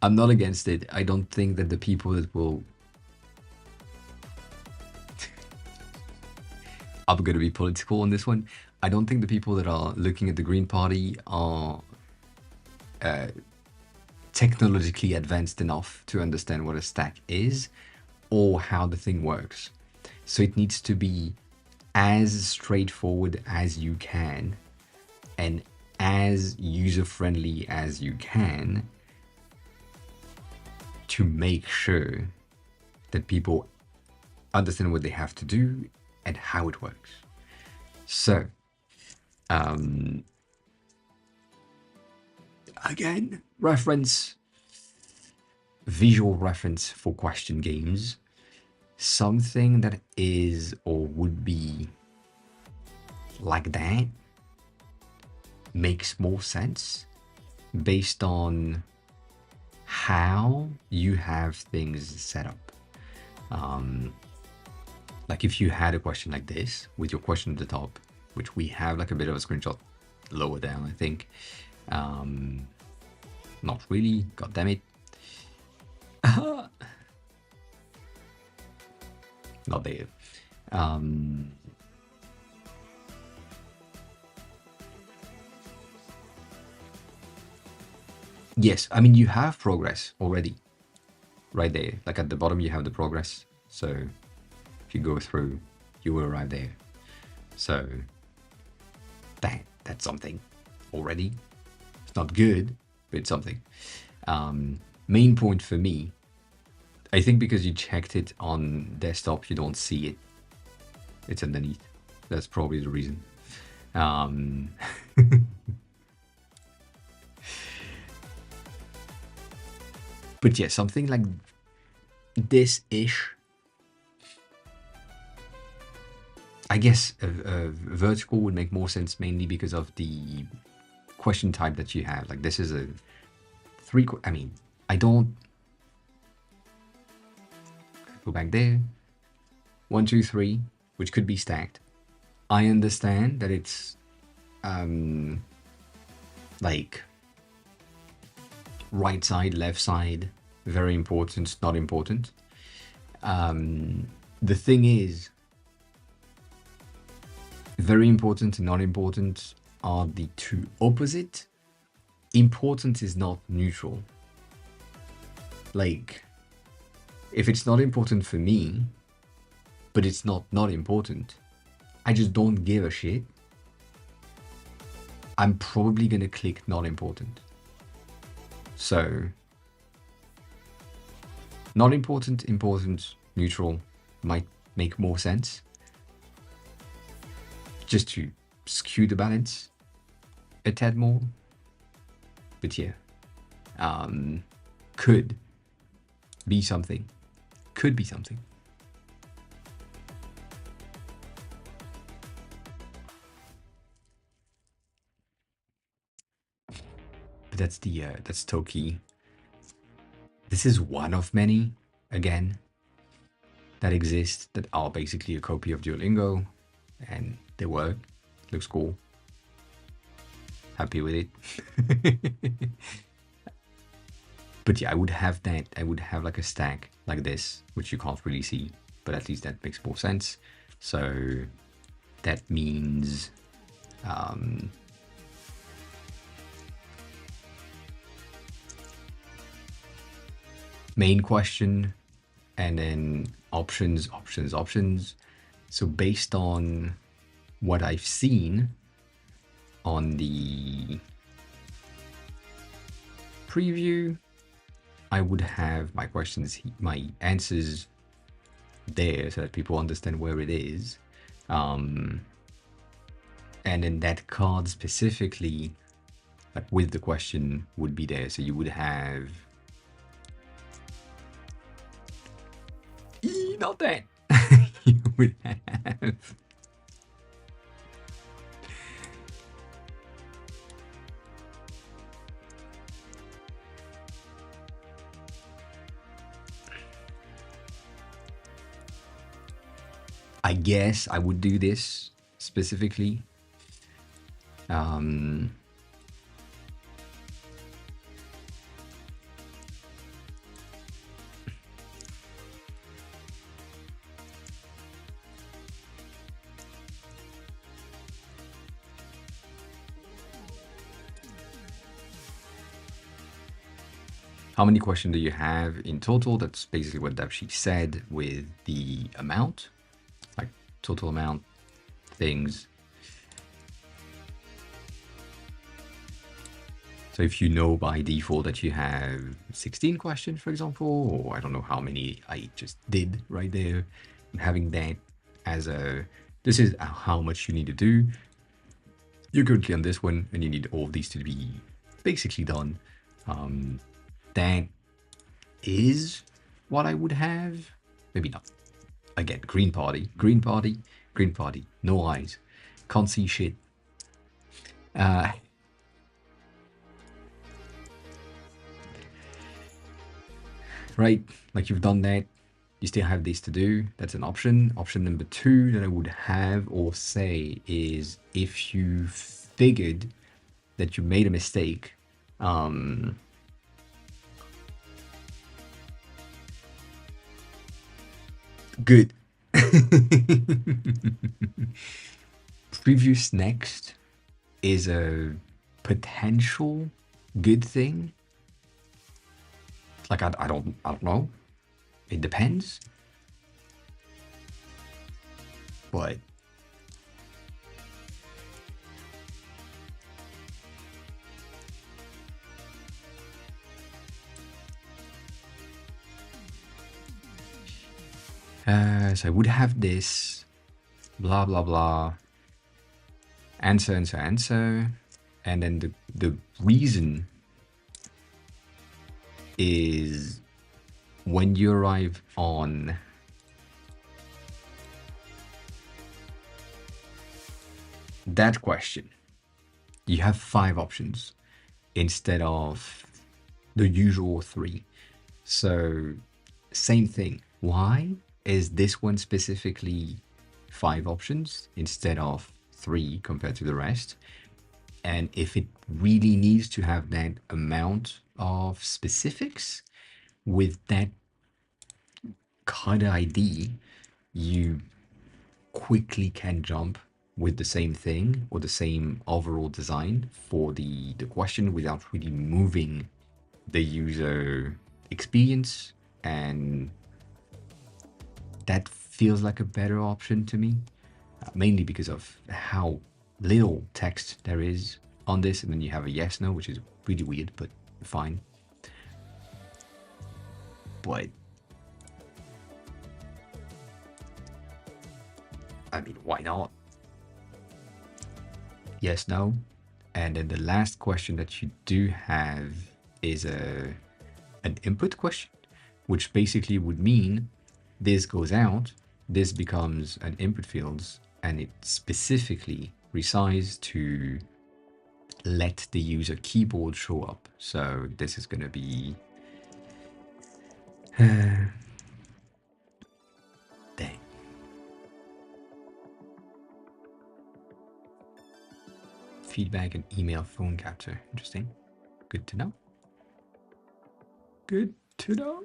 I'm not against it. I don't think that the people that will... I'm going to be political on this one. I don't think the people that are looking at the Green Party are technologically advanced enough to understand what a stack is or how the thing works. So it needs to be as straightforward as you can and as user-friendly as you can to make sure that people understand what they have to do and how it works. So, again, visual reference for question games. Something that is or would be like that makes more sense based on how you have things set up. Like if you had a question like this with your question at the top, which we have like a bit of a screenshot lower down, I think. Not really, god damn it. Not there. Yes, I mean, you have progress already right there. Like at the bottom, you have the progress. So if you go through, you will arrive there. So that's something already. It's not good, but it's something. Main point for me, I think because you checked it on desktop, you don't see it. It's underneath. That's probably the reason. But yeah, something like this-ish. I guess a vertical would make more sense, mainly because of the question type that you have. Like this is a three. I mean, I don't go back there. 1, 2, 3, which could be stacked. I understand that it's like right side, left side, very important, not important. The thing is, very important and not important are the two opposite. Important is not neutral. Like, if it's not important for me, but it's not important, I just don't give a shit, I'm probably gonna click not important. So, not important, important, neutral might make more sense. Just to skew the balance a tad more. But yeah, could be something. Could be something. that's Toki. This is one of many, again, that exist that are basically a copy of Duolingo, and they work. Looks cool. Happy with it. But yeah, I would have that. I would have like a stack like this, which you can't really see, but at least that makes more sense. So that means main question, and then options, options, options. So based on what I've seen on the preview, I would have my questions, my answers there so that people understand where it is. And then that card specifically, like with the question, would be there. So you would have... not that. You would have... I guess I would do this specifically. How many questions do you have in total? That's basically what Dabshi said with the amount, like total amount, things. So if you know by default that you have 16 questions, for example, or I don't know how many I just did right there, and having that as a, this is how much you need to do. You're currently on this one, and you need all of these to be basically done. That is what I would have. Maybe not. Again, green party, green party, green party. No eyes. Can't see shit. Right, like you've done that. You still have this to do. That's an option. Option number 2 that I would have or say is if you figured that you made a mistake, good. Previous next is a potential good thing. Like I don't know. It depends. But so I would have this, blah blah blah, answer, and then the reason is when you arrive on that question, you have 5 options instead of the usual 3. So same thing. Why is this one specifically 5 options instead of 3 compared to the rest? And if it really needs to have that amount of specifics with that kind of ID, you quickly can jump with the same thing or the same overall design for the question without really moving the user experience, and that feels like a better option to me, mainly because of how little text there is on this, and then you have a yes no, which is really weird, but fine. But I mean, why not? Yes no. And then the last question that you do have is an input question, which basically would mean this goes out, this becomes an input fields, and it specifically resized to let the user keyboard show up. So this is going to be dang. Feedback and email phone capture. Interesting. Good to know. Good to know.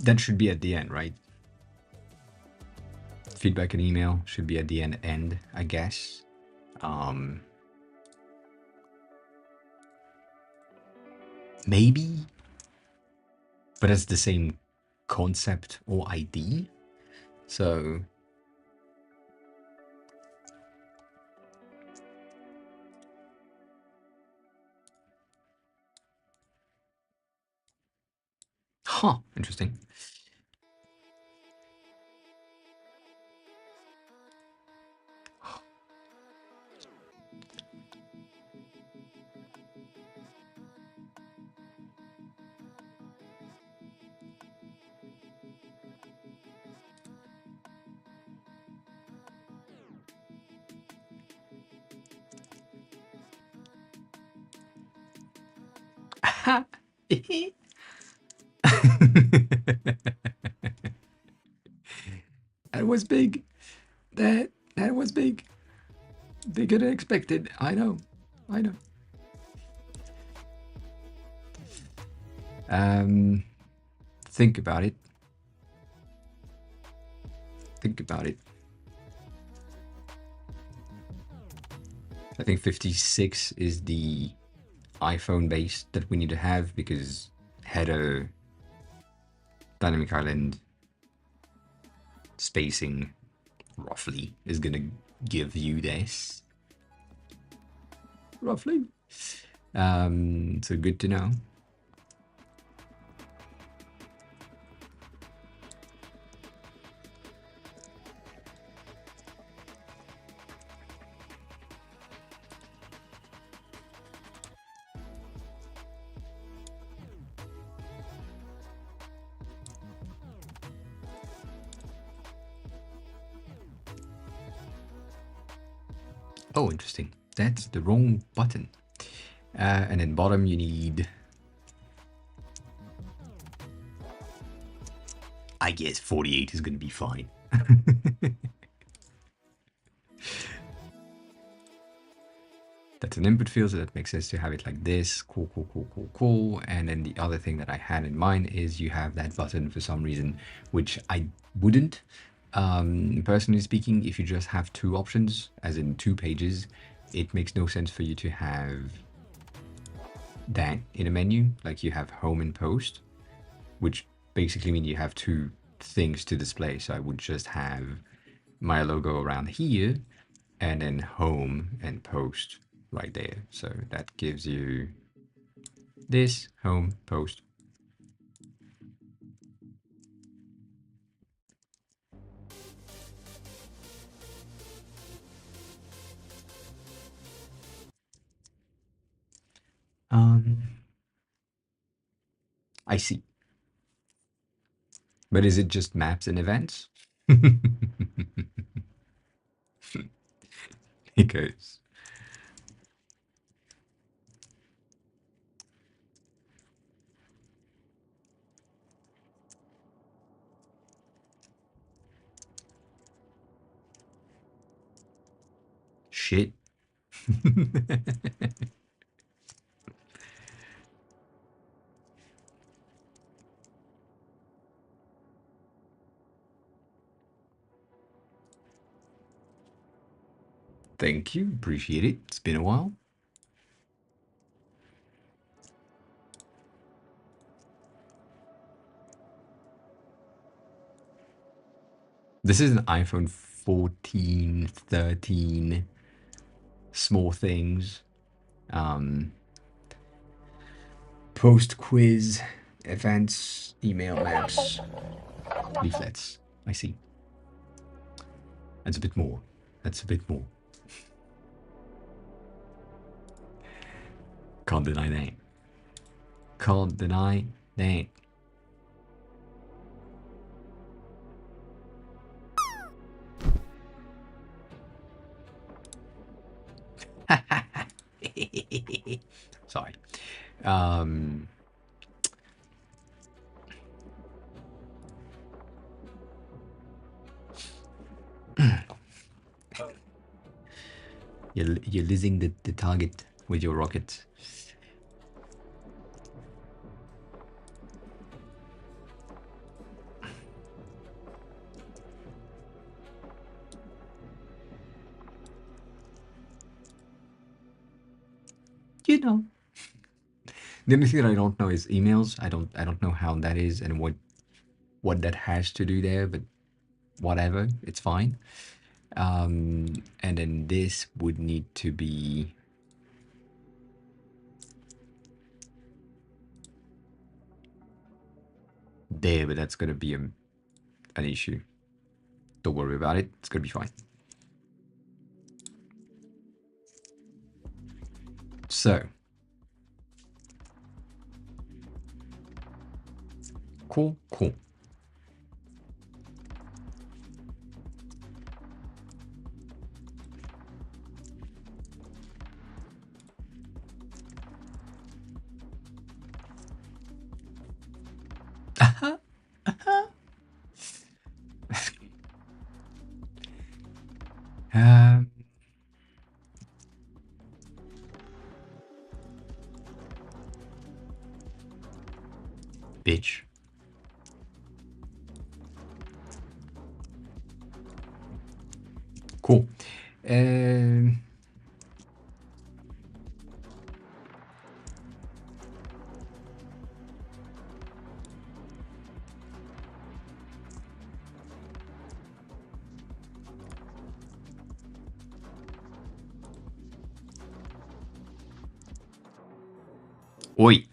That should be at the end, right? Feedback and email should be at the end, I guess. Maybe, but it's the same concept or ID. So interesting. That was big. That was big. Bigger than expected. I know. I know. Think about it. Think about it. I think 56 is the iPhone base that we need to have because header, dynamic island, spacing roughly is gonna give you this. Roughly. So good to know. Oh, interesting. That's the wrong button. And then bottom you need, I guess 48 is going to be fine. That's an input field, so that makes sense to have it like this. Cool, cool, cool, cool, cool. And then the other thing that I had in mind is you have that button for some reason, which I wouldn't. Personally speaking, if you just have two options, as in two pages, it makes no sense for you to have that in a menu, like you have home and post, which basically means you have two things to display. So I would just have my logo around here and then home and post right there. So that gives you this home post. I see. But is it just maps and events? Because shit. Thank you. Appreciate it. It's been a while. This is an iPhone 14, 13, small things, post quiz, events, email maps, leaflets. I see. That's a bit more. That's a bit more. Can't deny that. Can't deny that. Sorry. You're losing the target with your rocket. You know. The only thing that I don't know is emails. I don't know how that is and what that has to do there, but whatever, it's fine. And then this would need to be there, but that's gonna be an issue. Don't worry about it. It's gonna be fine. So, cool. Um, bitch. Cool. Oi.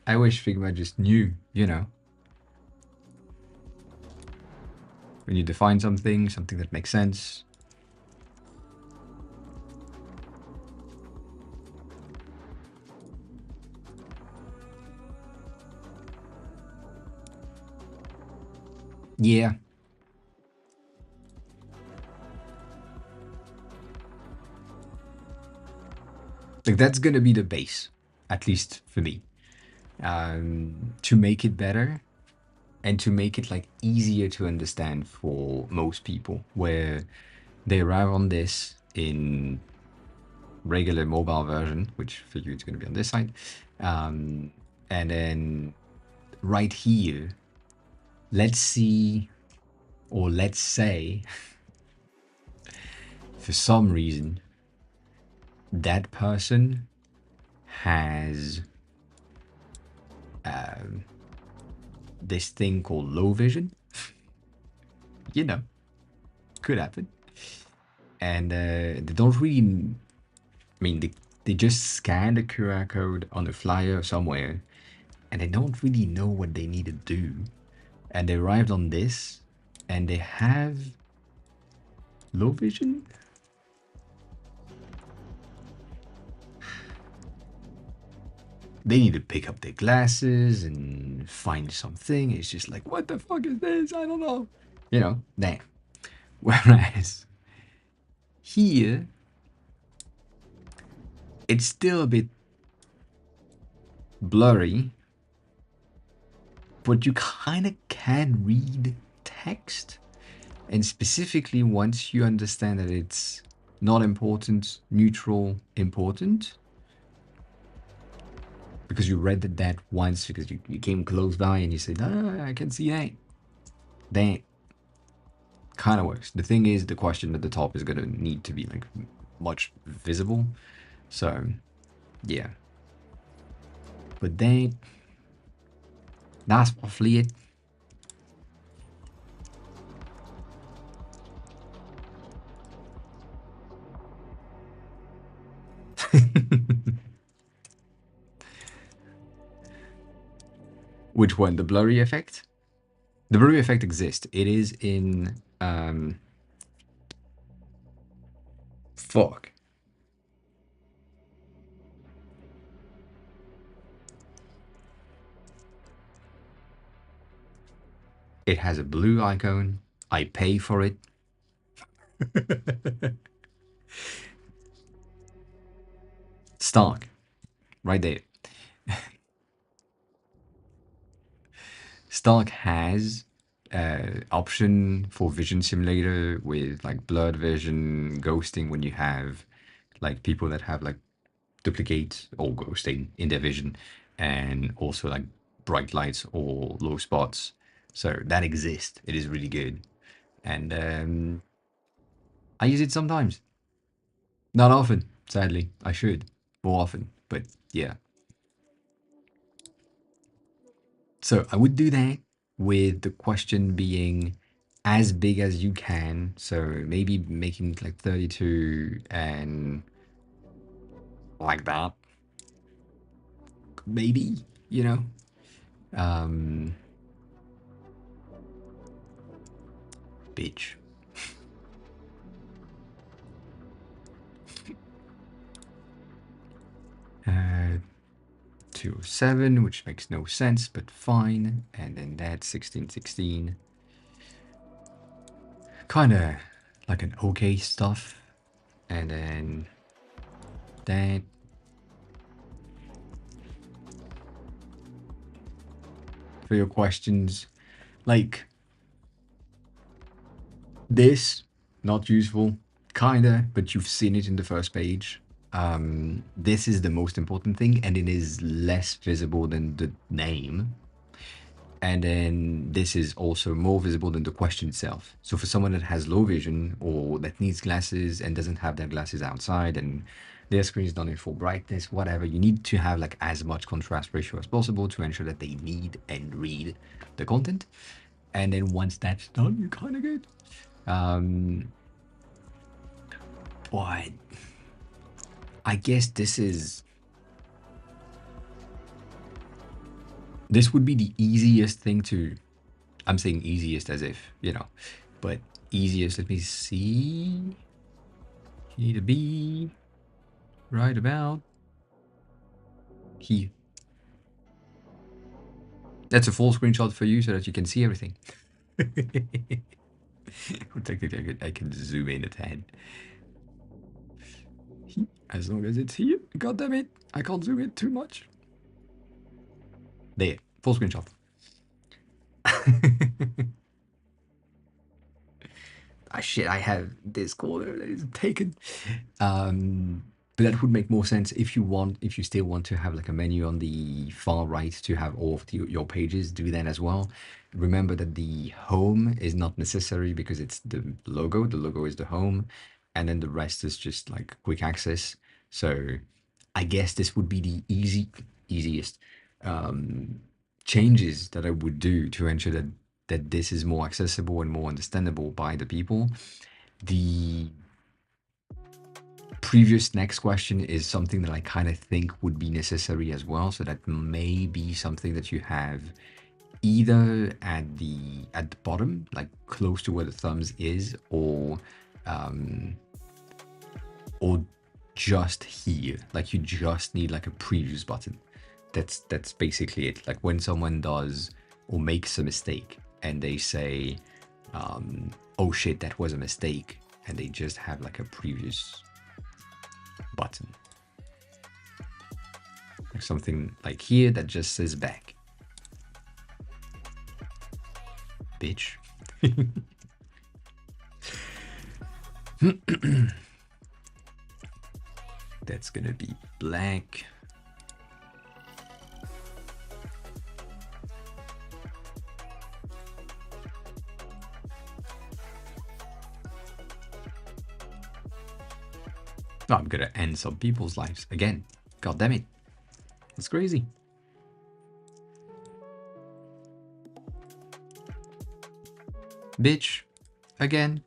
I wish Figma just knew, you know. When you define something that makes sense. Yeah. Like that's gonna be the base, at least for me. To make it better and to make it like easier to understand for most people, where they arrive on this in regular mobile version, which for you it's going to be on this side, and then right here, let's see, or let's say, for some reason, that person has this thing called low vision. You know, could happen. And they don't really, I mean, they just scan the QR code on the flyer somewhere and they don't really know what they need to do. And they arrived on this and they have low vision. They need to pick up their glasses and find something. It's just like, what the fuck is this? I don't know. You know, damn. Whereas here, it's still a bit blurry, but you kind of can read text. And specifically, once you understand that it's not important, neutral, important, because you read that once, because you came close by and you said, ah, I can see that. That kind of works. The thing is, the question at the top is going to need to be like much visible. So, yeah. But then, that's roughly it. Which one? The blurry effect? The blurry effect exists. It is in fuck. It has a blue icon. I pay for it. Stark, right there. Stark has option for vision simulator with like blurred vision, ghosting when you have like people that have like duplicate or ghosting in their vision, and also like bright lights or low spots. So that exists. It is really good, and I use it sometimes. Not often, sadly. I should more often, but yeah. So I would do that with the question being as big as you can. So maybe making it like 32 and like that. Maybe, you know. Um bitch. 207, which makes no sense, but fine. And then that's 1616. Kinda like an okay stuff. And then that. For your questions, like this, not useful, kinda, but you've seen it in the first page. This is the most important thing, and it is less visible than the name. And then this is also more visible than the question itself. So for someone that has low vision or that needs glasses and doesn't have their glasses outside and their screen is not in full brightness, whatever, you need to have like as much contrast ratio as possible to ensure that they need and read the content. And then once that's done, you're kind of good. But I guess this would be the easiest thing to. I'm saying easiest as if, but easiest. Let me see. You need to be right about here. That's a full screenshot for you so that you can see everything. Technically, I can zoom in a tad. As long as it's here. God damn it. I can't zoom in too much. There. Full screenshot. Ah, shit, I have this corner that is taken. But that would make more sense if you still want to have like a menu on the far right to have all of your pages, do that as well. Remember that the home is not necessary because it's the logo. The logo is the home, and then the rest is just like quick access. So I guess this would be the easiest changes that I would do to ensure that this is more accessible and more understandable by the people. The previous next question is something that I kind of think would be necessary as well. So that may be something that you have either at the bottom, like close to where the thumbs is, or just here. Like you just need like a previews button. That's basically it. Like when someone does or makes a mistake and they say, oh shit, that was a mistake, and they just have like a previous button. Like something like here that just says back. Bitch. That's gonna be black. Oh, I'm gonna end some people's lives again. God damn it. That's crazy. Bitch. Again.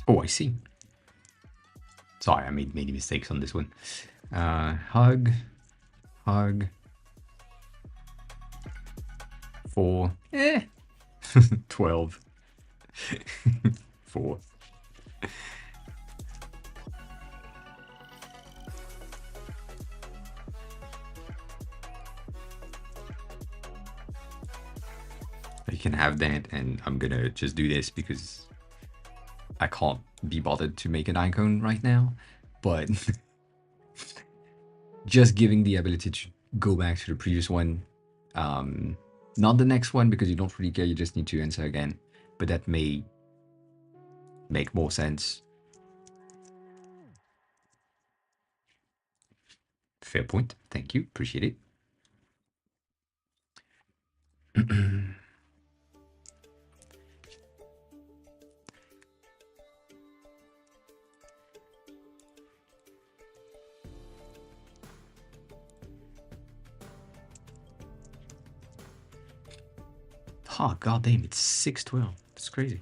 Oh, I see. Sorry, I made many mistakes on this one. Hug. 4. 12. 4. You can have that, and I'm gonna just do this because I can't be bothered to make an icon right now. But just giving the ability to go back to the previous one, not the next one because you don't really care, you just need to answer again. But that may make more sense. Fair point. Thank you. Appreciate it. Oh, god damn, it's 6:12. That's crazy.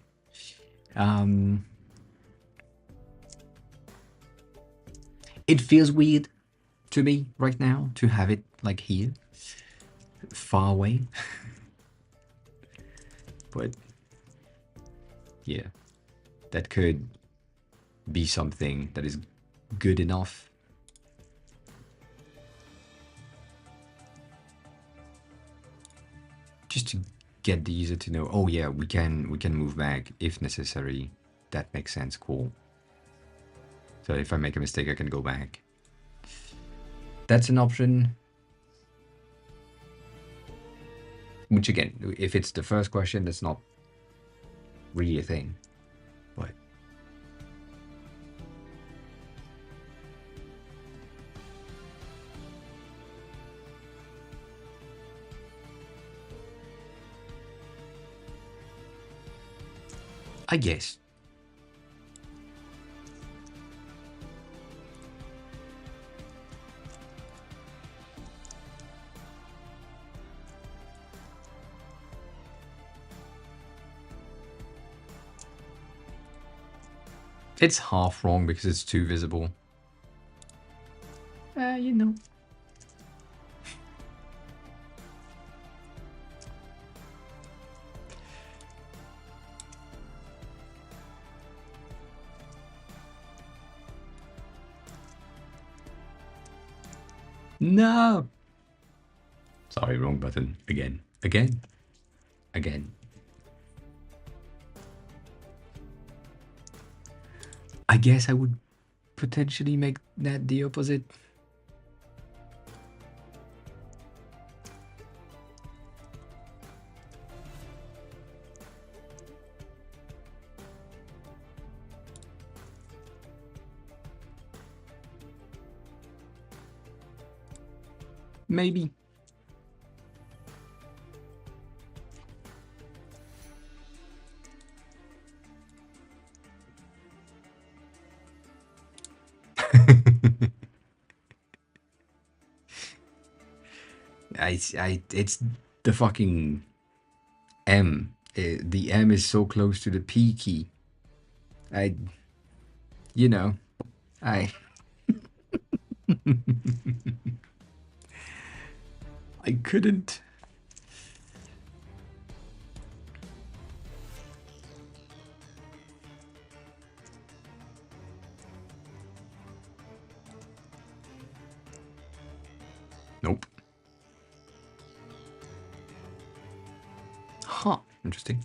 It feels weird to me right now to have it like here, far away. But yeah, that could be something that is good enough. Just to get the user to know, oh yeah, we can move back if necessary. That makes sense. Cool. So if I make a mistake, I can go back. That's an option. Which again, if it's the first question, that's not really a thing. But I guess. It's half wrong because it's too visible. You know. No! Sorry, wrong button. Again. Again. Again. I guess I would potentially make that the opposite. Maybe. It's the fucking M. The M is so close to the P key. You know, I I couldn't. Nope. Huh. Interesting.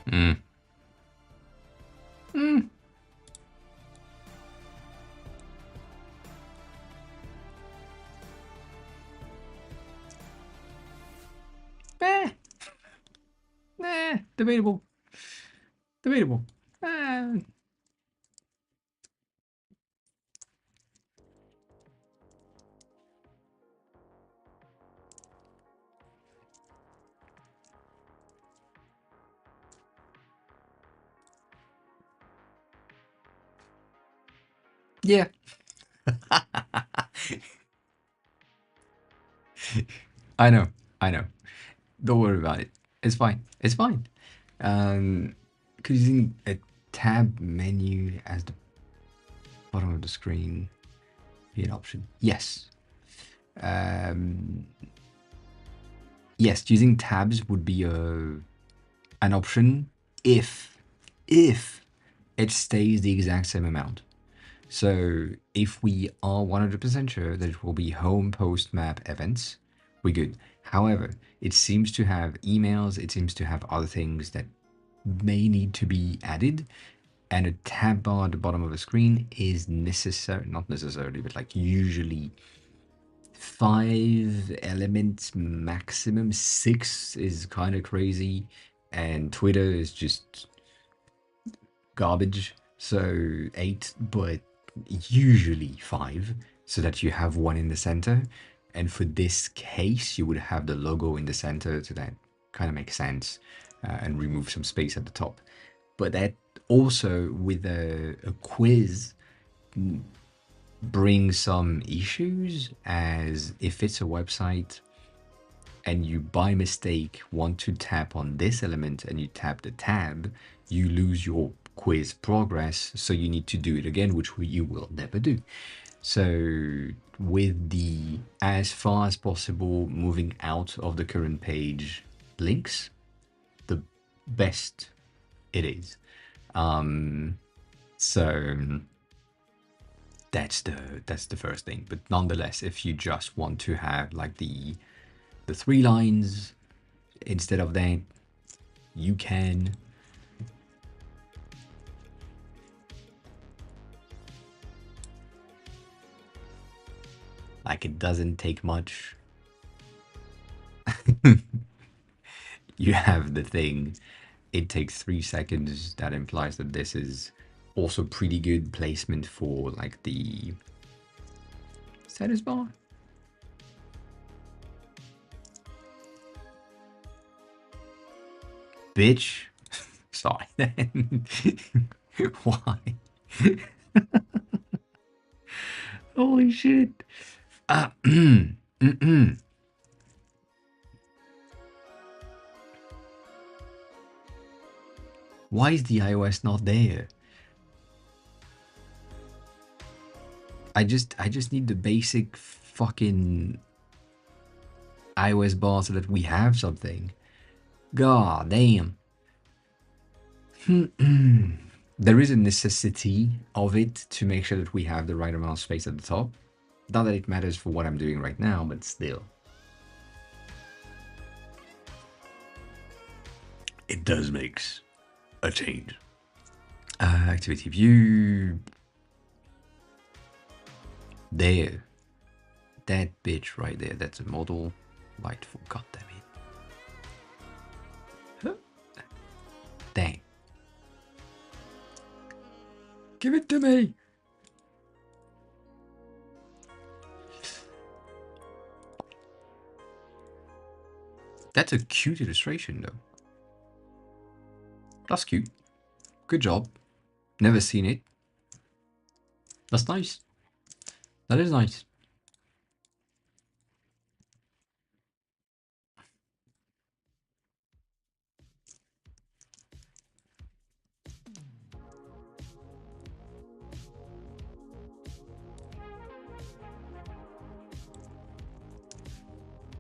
Mm. Mm. Eh. Debatable. Debatable. Eh. Yeah. I know. I know. Don't worry about it. It's fine. It's fine. Because using a tab menu as the bottom of the screen be an option? Yes. Um, yes, using tabs would be an option if it stays the exact same amount. So if we are 100% sure that it will be home, post, map, events, we're good. However, it seems to have emails, it seems to have other things that may need to be added, and a tab bar at the bottom of the screen is necessary, not necessarily, but like usually 5 elements maximum. 6 is kind of crazy, and Twitter is just garbage. So 8, but usually 5, so that you have one in the center. And for this case, you would have the logo in the center, so that kind of makes sense, and remove some space at the top. But that also, with a quiz, brings some issues, as if it's a website and you by mistake want to tap on this element and you tap the tab, you lose your quiz progress, so you need to do it again, which you will never do. So with the as far as possible moving out of the current page links, the best it is. So that's the first thing. But nonetheless, if you just want to have like the 3 lines instead of that, you can. Like, it doesn't take much. You have the thing. It takes 3 seconds. That implies that this is also pretty good placement for like the status bar. Bitch. Sorry. Why? Holy shit. Uh, Why is the iOS not there? I just need the basic fucking iOS bar so that we have something. God damn. There is a necessity of it to make sure that we have the right amount of space at the top. Not that it matters for what I'm doing right now, but still. It does make a change. Activity view. There. That bitch right there. That's a model. Lightful. God damn it. Dang. Give it to me. That's a cute illustration, though. That's cute. Good job. Never seen it. That's nice. That is nice.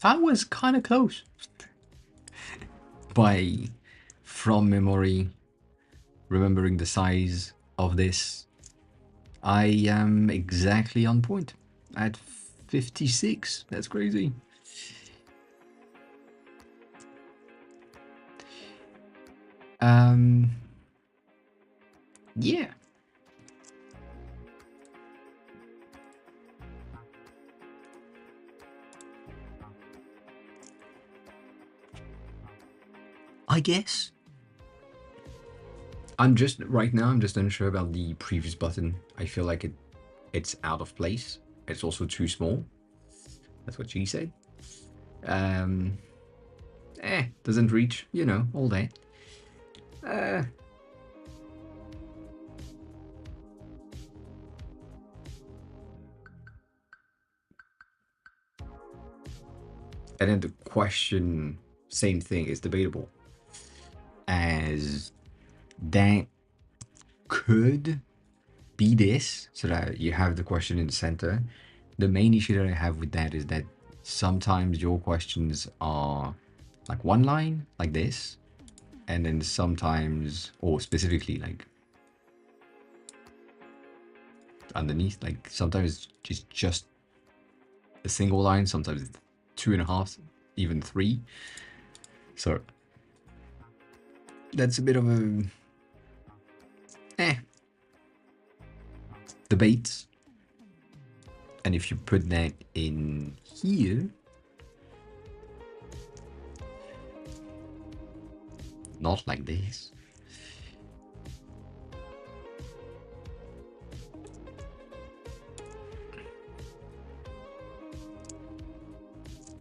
That was kind of close. By from memory, remembering the size of this, I am exactly on point at 56. That's crazy. Um, yeah. I guess. I'm just right now. I'm just unsure about the previous button. I feel like it's out of place. It's also too small. That's what she said. Um, doesn't reach. You know, all that. Uh, and then the question, same thing, is debatable. As that could be this, so that you have the question in the center. The main issue that I have with that is that sometimes your questions are like one line, like this, and then sometimes, or specifically like underneath, like sometimes it's just a single line, sometimes it's 2.5, even 3. So that's a bit of a debate. And if you put that in here, not like this,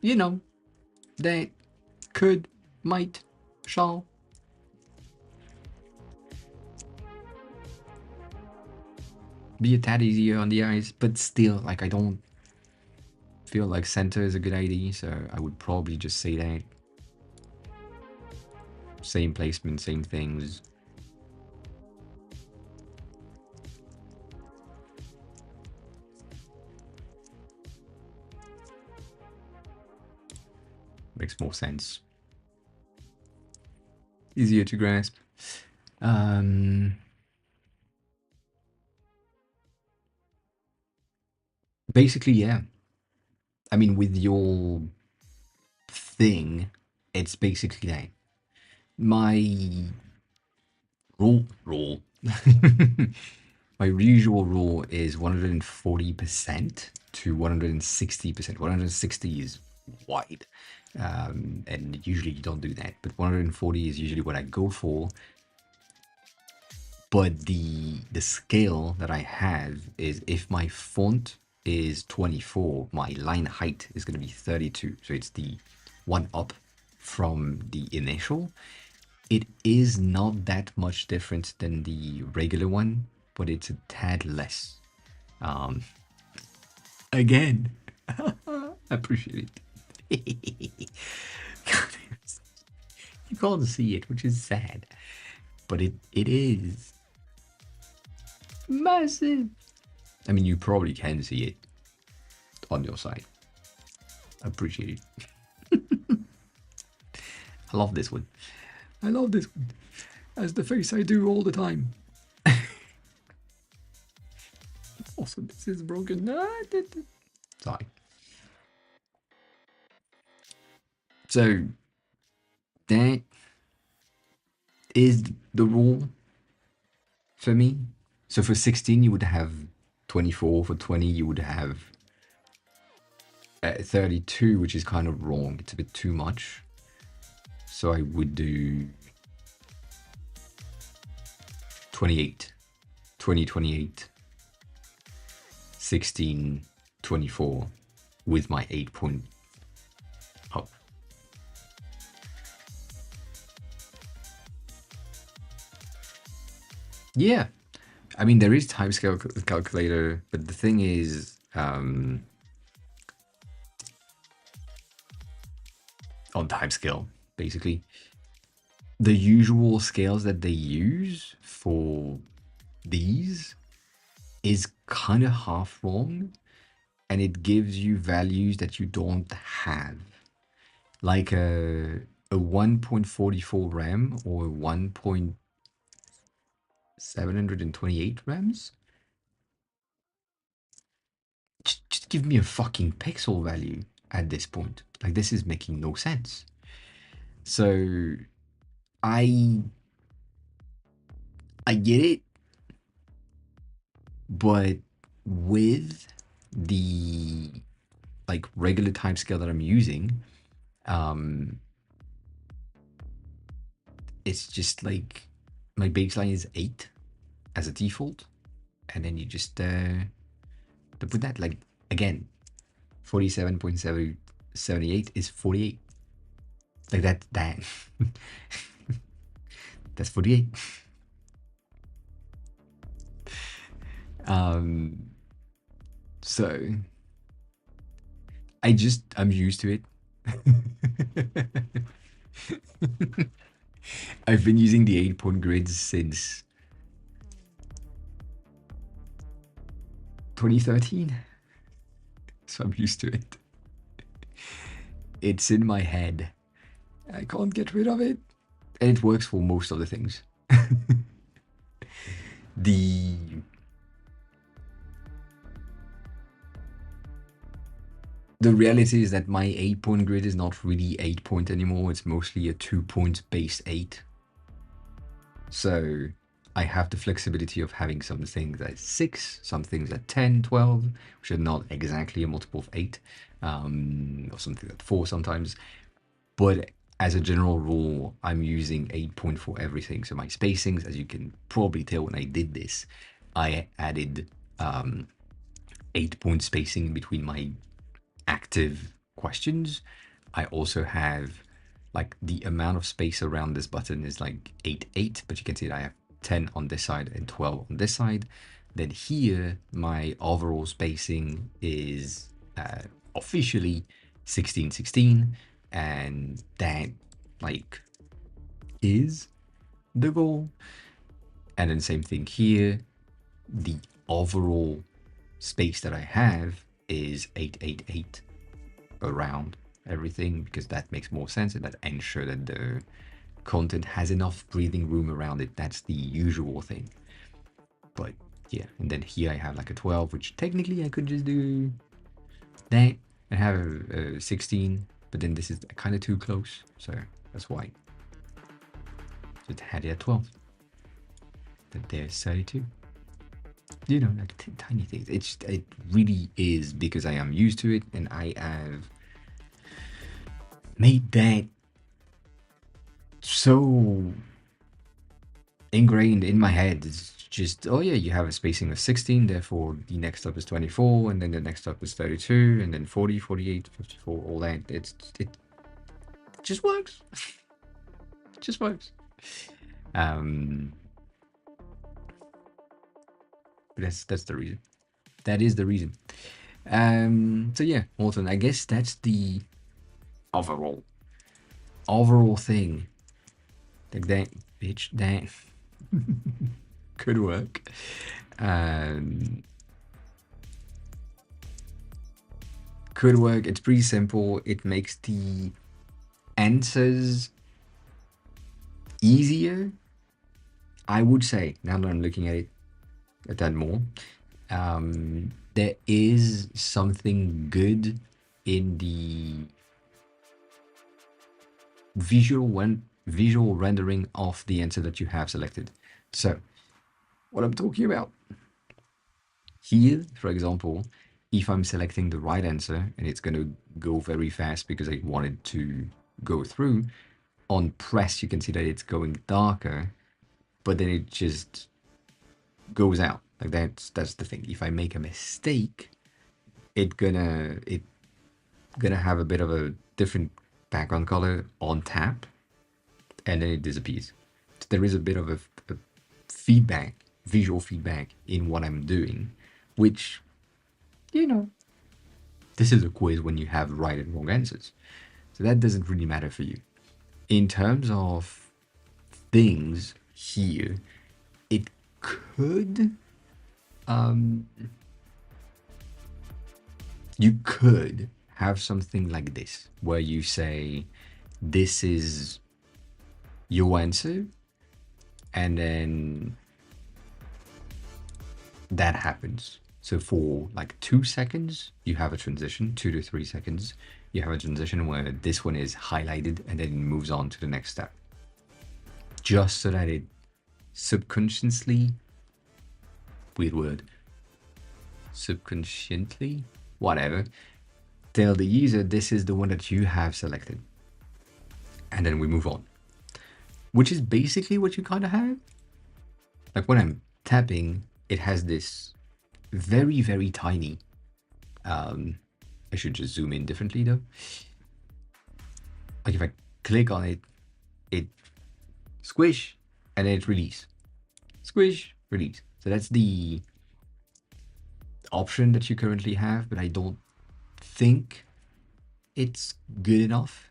you know, that could, might, shall be a tad easier on the eyes, but still, like, I don't feel like center is a good idea, so I would probably just say that. Same placement, same things. Makes more sense. Easier to grasp. Basically, yeah. I mean, with your thing, it's basically that. My rule. My usual rule is 140% to 160%. 160 is wide. And usually you don't do that, but 140 is usually what I go for. But the scale that I have is, if my font is 24, my line height is going to be 32. So it's the one up from the initial. It is not that much different than the regular one, but it's a tad less. Again, I appreciate it. You can't see it, which is sad, but it is massive. I mean, you probably can see it on your side. I appreciate it. I love this one. I love this one. As the face I do all the time. Also, this is broken. Sorry. So, that is the rule for me. So for 16, you would have 24. For 20, you would have 32, which is kind of wrong. It's a bit too much. So I would do 28, 20, 28, 16, 24 with my 8-point up. Yeah. I mean, there is timescale calculator, but the thing is, on timescale, basically, the usual scales that they use for these is kind of half wrong, and it gives you values that you don't have, like a 1.44 RAM or 1.728 RAMs. Just give me a fucking pixel value at this point. Like, this is making no sense. So I I get it, but with the like regular time scale that I'm using, um, it's just like my baseline is 8 as a default, and then you just to put that like again, 47.778 is 48. Like that that's 48. Um, so I'm used to it. I've been using the 8-point grids since 2013, so I'm used to it. It's in my head. I can't get rid of it. And it works for most of the things. the the reality is that my 8-point grid is not really 8-point anymore. It's mostly a 2-point based 8. So I have the flexibility of having some things at 6, some things at 10, 12, which are not exactly a multiple of 8, or something at 4 sometimes. But as a general rule, I'm using 8-point for everything. So my spacings, as you can probably tell when I did this, I added 8-point spacing between my active questions. I also have like the amount of space around this button is like 8, 8, but you can see that I have 10 on this side and 12 on this side. Then here, my overall spacing is officially 16, 16, and that like is the goal. And then same thing here, the overall space that I have is 8, 8, 8 around everything, because that makes more sense and that ensure that the content has enough breathing room around it. That's the usual thing. But yeah, and then here I have like a 12, which technically I could just do that and have a 16, but then this is kind of too close, so that's why just had it at 12. But there's 32. You know, like tiny things. It really is because I am used to it, and I have made that so ingrained in my head. It's just, oh yeah, you have a spacing of 16, therefore the next up is 24, and then the next up is 32, and then 40, 48, 54, all that. It just works. It just works. But that's the reason. That is the reason. So yeah, Morton, I guess that's the overall thing. Like that, bitch, that could work. Could work. It's pretty simple. It makes the answers easier, I would say, now that I'm looking at it a tad more. There is something good in the visual rendering of the answer that you have selected. So what I'm talking about here, for example, if I'm selecting the right answer and it's going to go very fast because I want it to go through, on press you can see that it's going darker, but then it just goes out. Like that's the thing. If I make a mistake, it's gonna have a bit of a different background color on tap, and then it disappears. So there is a bit of a feedback, visual feedback in what I'm doing, which, you know, this is a quiz when you have right and wrong answers. So that doesn't really matter for you. In terms of things here, it could, you could have something like this, where you say, this is your answer, and then that happens. So for like 2 seconds, you have a transition, 2 to 3 seconds, you have a transition where this one is highlighted and then it moves on to the next step. Just so that it subconsciously, weird word, subconsciously, whatever, tell the user this is the one that you have selected. And then we move on. Which is basically what you kind of have. Like when I'm tapping, it has this very, very tiny, I should just zoom in differently though. Like if I click on it, it squish, and then it release. Squish, release. So that's the option that you currently have, but I don't think it's good enough.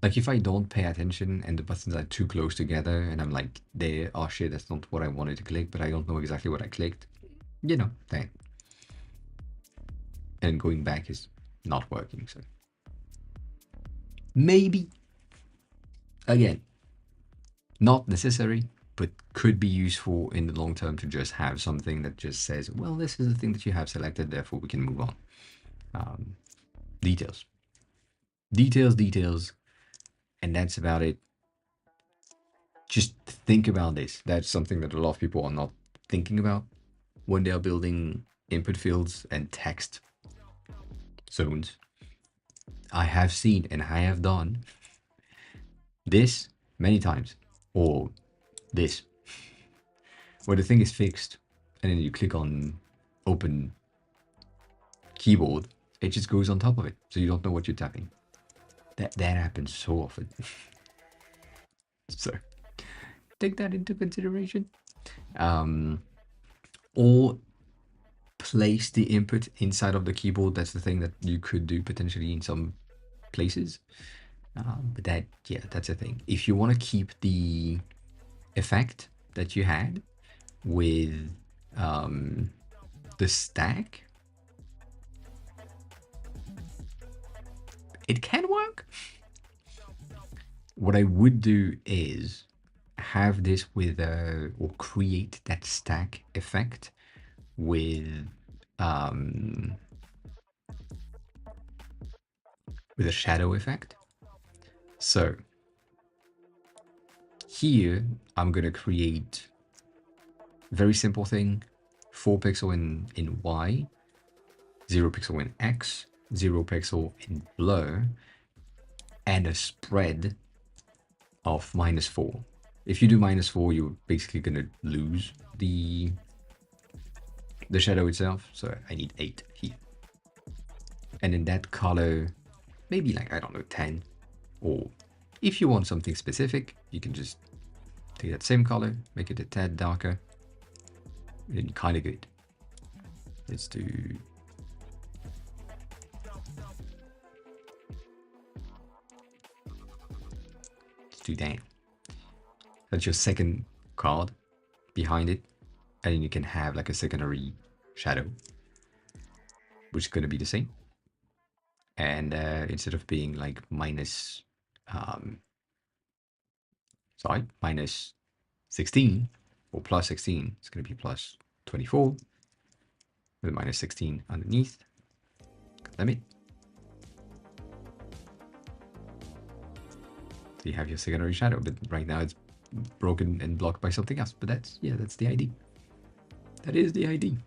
Like if I don't pay attention and the buttons are too close together and I'm like, there, oh shit, that's not what I wanted to click, but I don't know exactly what I clicked, you know, that. And going back is not working, so. Maybe, again, not necessary, but could be useful in the long term to just have something that just says, well, this is the thing that you have selected, therefore we can move on. Details. Details, and that's about it. Just think about this. That's something that a lot of people are not thinking about when they are building input fields and text zones. I have seen and I have done this many times, or this, where the thing is fixed and then you click on open keyboard, it just goes on top of it, so you don't know what you're tapping. That happens so often. So take that into consideration. Or place the input inside of the keyboard. That's the thing that you could do potentially in some places. But that, yeah, that's a thing. If you want to keep the effect that you had with the stack, it can work. What I would do is have this with or create that stack effect with a shadow effect. So here I'm gonna create a very simple thing: 4 pixel in Y, 0 pixel in X, 0 pixel in blur, and a spread of -4. If you do -4, you're basically gonna lose the shadow itself. So I need 8 here. And in that color, maybe like, I don't know, 10. Or if you want something specific, you can just take that same color, make it a tad darker, and kind of good. Let's do... let's do that. That's your second card behind it, and then you can have like a secondary shadow, which is going to be the same. And instead of being like minus 16 or plus 16, it's going to be plus 24 with minus 16 underneath. Limit. So you have your secondary shadow, but right now it's broken and blocked by something else. But that's, yeah, that's the ID. That is the ID.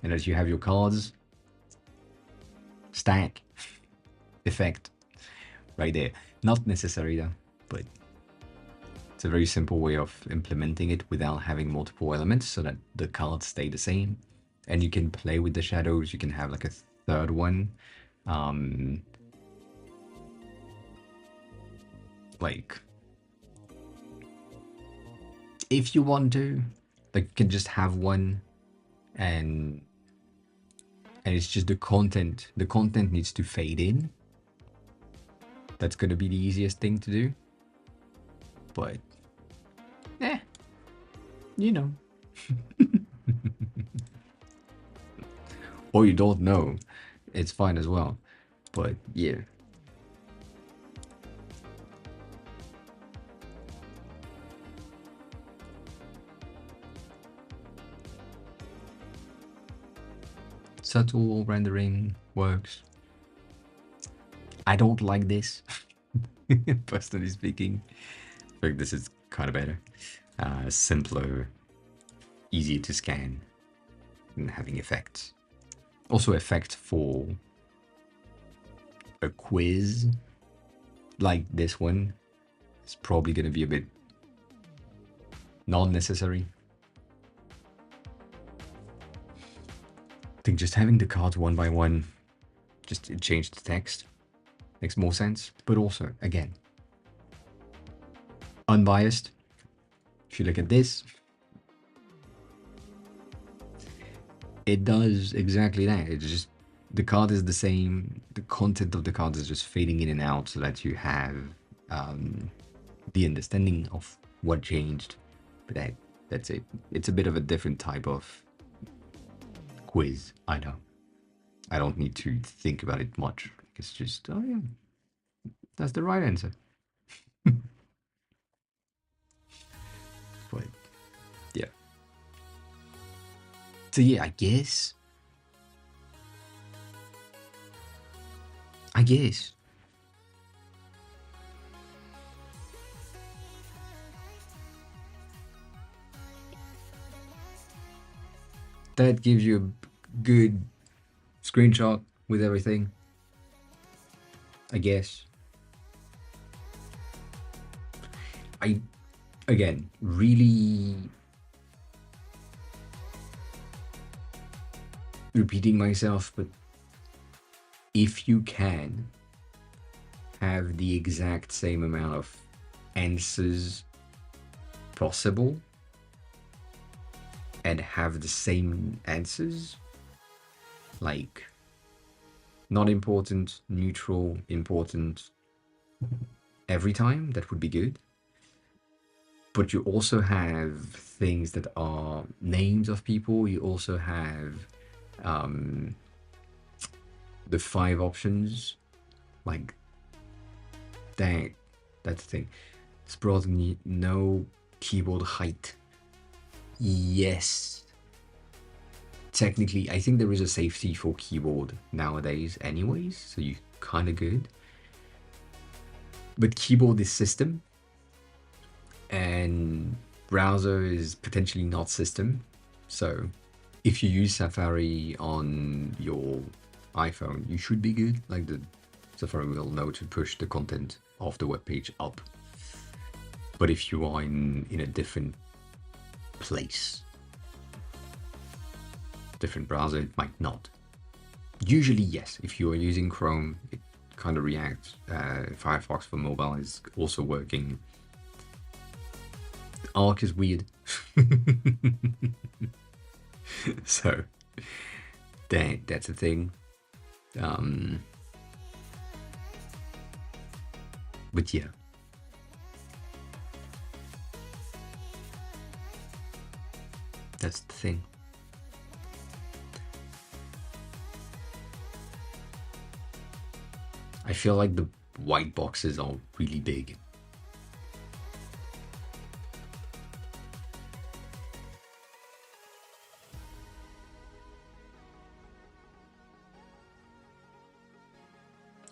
And as you have your cards, stack effect right there. Not necessary though, but it's a very simple way of implementing it without having multiple elements so that the cards stay the same. And you can play with the shadows. You can have like a third one. Like, if you want to, like, you can just have one and it's just the content. The content needs to fade in. That's going to be the easiest thing to do. But, you know. Or you don't know. It's fine as well. But, yeah. subtle rendering works. I don't like this, personally speaking. I think this is kind of better. Simpler, easier to scan, and having effects. Also effect for a quiz like this one is probably going to be a bit non-necessary. I think just having the cards one by one, just to change the text, makes more sense. But also, again, unbiased. If you look at this, it does exactly that. It's just, the card is the same. The content of the card is just fading in and out so that you have the understanding of what changed. But that's it. It's a bit of a different type of quiz, I know. I don't need to think about it much. It's just, oh yeah, that's the right answer. But yeah. So yeah, I guess. That gives you a good screenshot with everything, I guess. I, again, really repeating myself, but if you can have the exact same amount of answers possible and have the same answers, like not important, neutral, important, every time, that would be good. But you also have things that are names of people. You also have the 5 options, like that. That's the thing. Sprawling, no keyboard height. Yes. Technically, I think there is a safety for keyboard nowadays anyways, so you're kind of good. But keyboard is system, and browser is potentially not system. So if you use Safari on your iPhone, you should be good. Like, the Safari will know to push the content of the web page up. But if you are in a different place, different browser, it might not. Usually, yes. If you are using Chrome, it kind of reacts. Firefox for mobile is also working. Arc is weird. So that's a thing. But yeah. That's the thing. I feel like the white boxes are really big.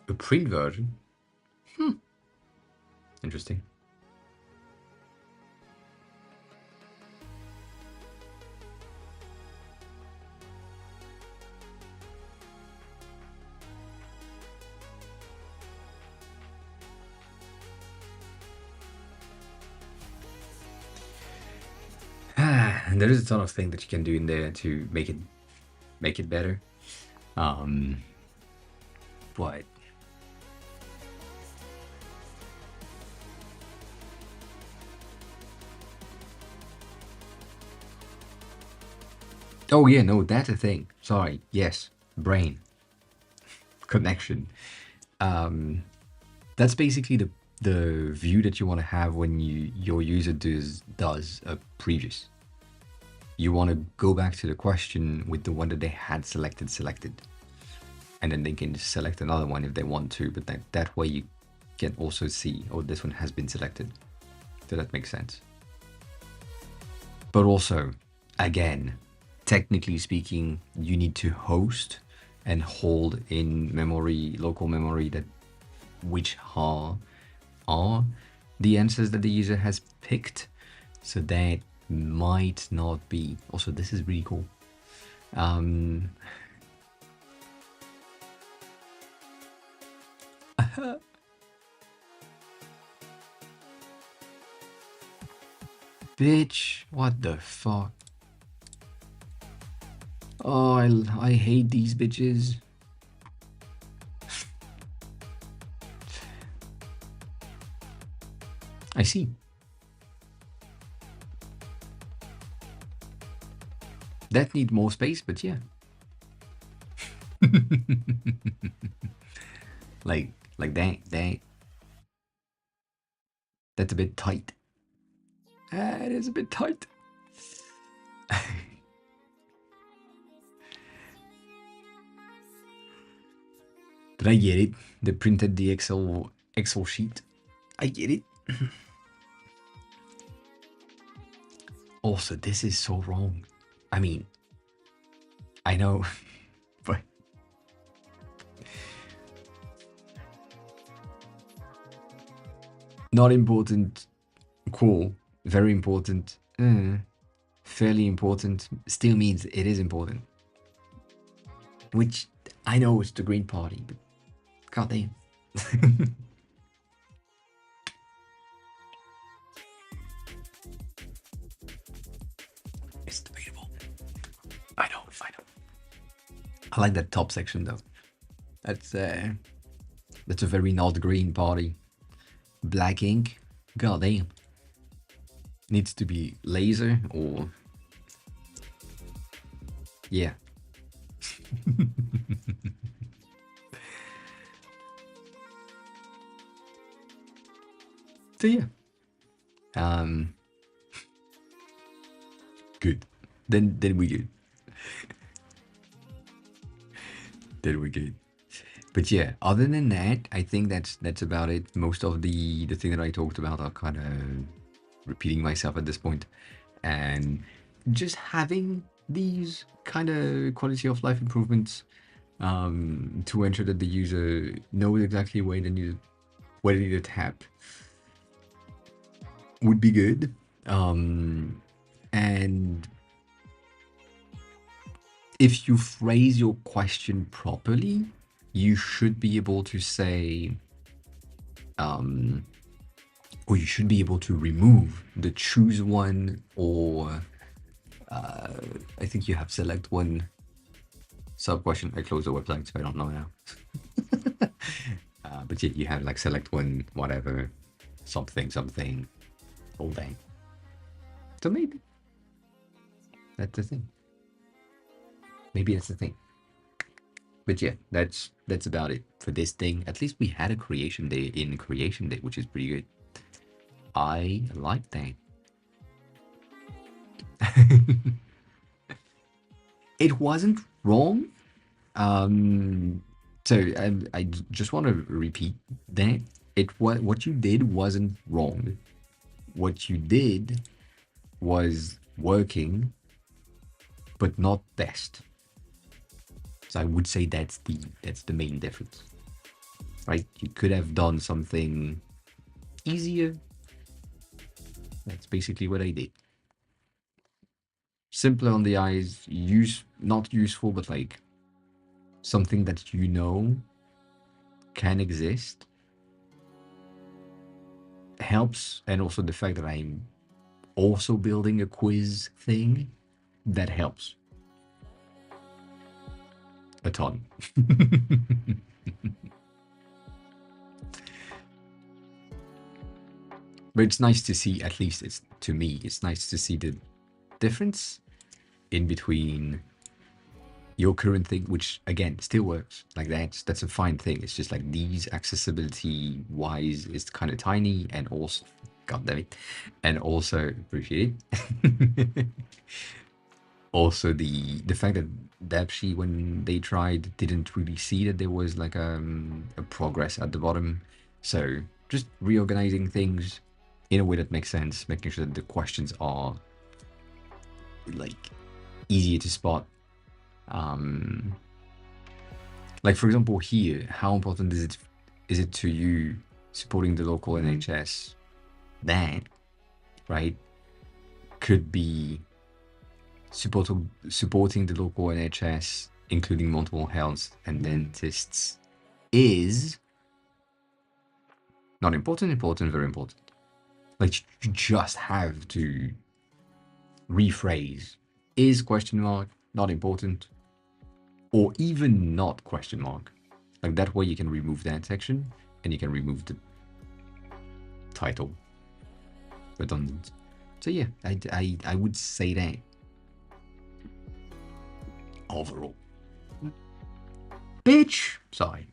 A print version? Interesting. And there is a ton of things that you can do in there to make it better. But oh yeah, no, that's a thing. Sorry, yes, brain connection. That's basically the view that you want to have when your user does a previous. You want to go back to the question with the one that they had selected, and then they can just select another one if they want to. But that way you can also see, oh, this one has been selected. So that makes sense. But also, again, technically speaking, you need to host and hold in memory, local memory, that which are the answers that the user has picked. So that might not be. Also, this is really cool. Bitch, what the fuck? Oh, I hate these bitches. I see. That need more space, but yeah. like that. That's a bit tight. It is a bit tight. Did I get it? They printed the Excel sheet. I get it. Also, this is so wrong. I mean, I know, but not important. Cool. Very important. Fairly important. Still means it is important. Which I know it's the Green Party, but goddamn. It's debatable. I know. I like that top section though. That's a very not Green Party. Black ink. Goddamn. Needs to be laser or yeah. So yeah. Good. Then we good. Then we good. But yeah, other than that, I think that's about it. Most of the thing that I talked about are kind of repeating myself at this point, and just having these kind of quality of life improvements to ensure that the user knows exactly where they need to tap would be good. And if you phrase your question properly, you should be able to say, or you should be able to remove the choose one, or I think you have select one sub question. I closed the website, so I don't know now. But yeah, you have like select one, whatever, something, all day. So maybe that's the thing. Maybe that's the thing. But yeah, that's about it for this thing. At least we had a creation day, which is pretty good. I like that. It wasn't wrong. So I just want to repeat that what you did wasn't wrong. What you did was working, but not best. So I would say that's the main difference, right? You could have done something easier. That's basically what I did. Simpler on the eyes, not useful, but like something that you know can exist helps. And also the fact that I'm also building a quiz thing, that helps a ton. But it's nice to see, at least to me, it's nice to see the difference in between your current thing, which again still works. Like that's a fine thing. It's just like these accessibility wise is kind of tiny, and also, god damn it, and also appreciate it. Also the fact that Dapshi, when they tried, didn't really see that there was like a progress at the bottom. So just reorganizing things in a way that makes sense, making sure that the questions are like easier to spot. Um, like for example, here, how important is it to you supporting the local NHS? That, right, could be supporting the local NHS, including mental health and dentists, is not important, important, very important. Like you just have to rephrase is question mark not important, or even not question mark. Like that way you can remove that section and you can remove the title redundant. So yeah, I would say that overall. Bitch! Sorry.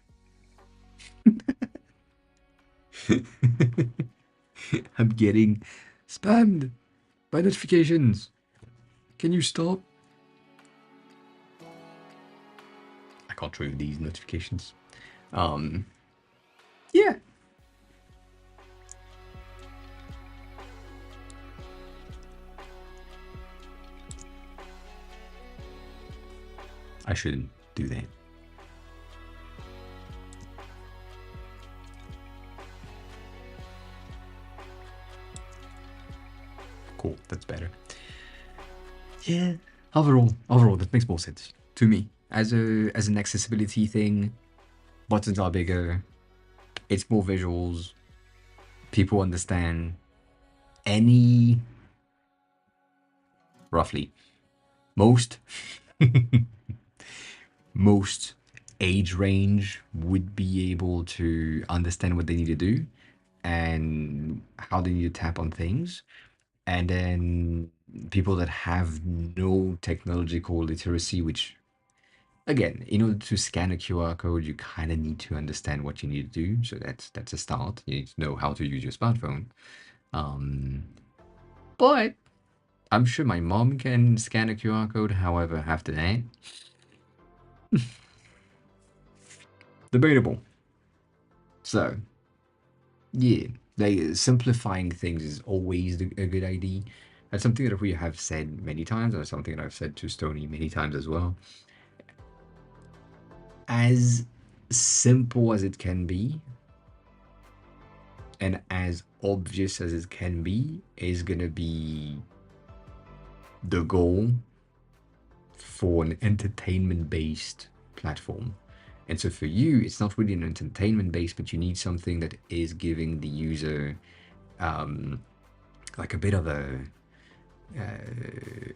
I'm getting spammed by notifications. Can you stop? I can't show you these notifications. Yeah. I shouldn't do that. Cool, that's better. Yeah. Overall, that makes more sense to me. As an accessibility thing, buttons are bigger. It's more visuals. People understand any, roughly, most most age range would be able to understand what they need to do and how they need to tap on things. And then people that have no technological literacy, which again, in order to scan a QR code, you kind of need to understand what you need to do. So that's a start. You need to know how to use your smartphone. But I'm sure my mom can scan a QR code. However, after that, debatable. So yeah, simplifying things is always a good idea. That's something that we have said many times, and something that I've said to Stony many times as well. As simple as it can be, and as obvious as it can be, is gonna be the goal for an entertainment-based platform. And so for you, it's not really an entertainment base, but you need something that is giving the user like a bit of a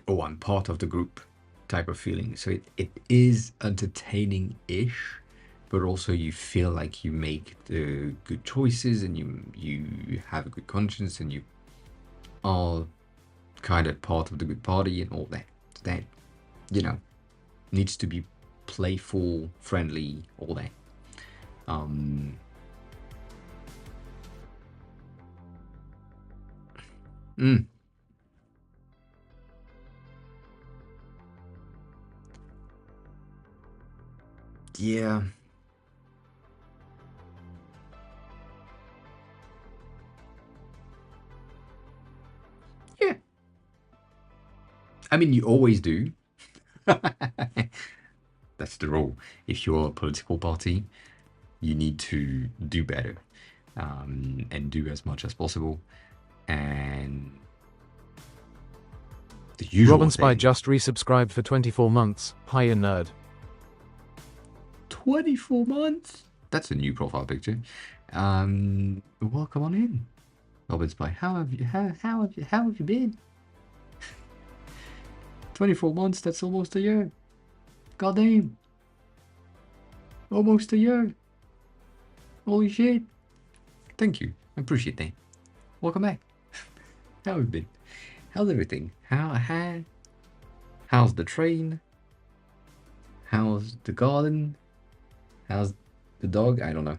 oh, I'm part of the group type of feeling. So it is entertaining-ish, but also you feel like you make the good choices and you have a good conscience and you are kind of part of the good party and all that. That, you know, needs to be playful, friendly, all that. Mm, yeah. Yeah. I mean, you always do. That's the rule. If you're a political party, you need to do better and do as much as possible. And the usual Robin Spy thing. just resubscribed for 24 months. Hiya, nerd. 24 months? That's a new profile picture. Welcome on in, Robin Spy. How have you been? 24 months, that's almost a year. Goddamn. Almost a year. Holy shit. Thank you. I appreciate that. Welcome back. How have you been? How's everything? How's the train? How's the garden? How's the dog? I don't know.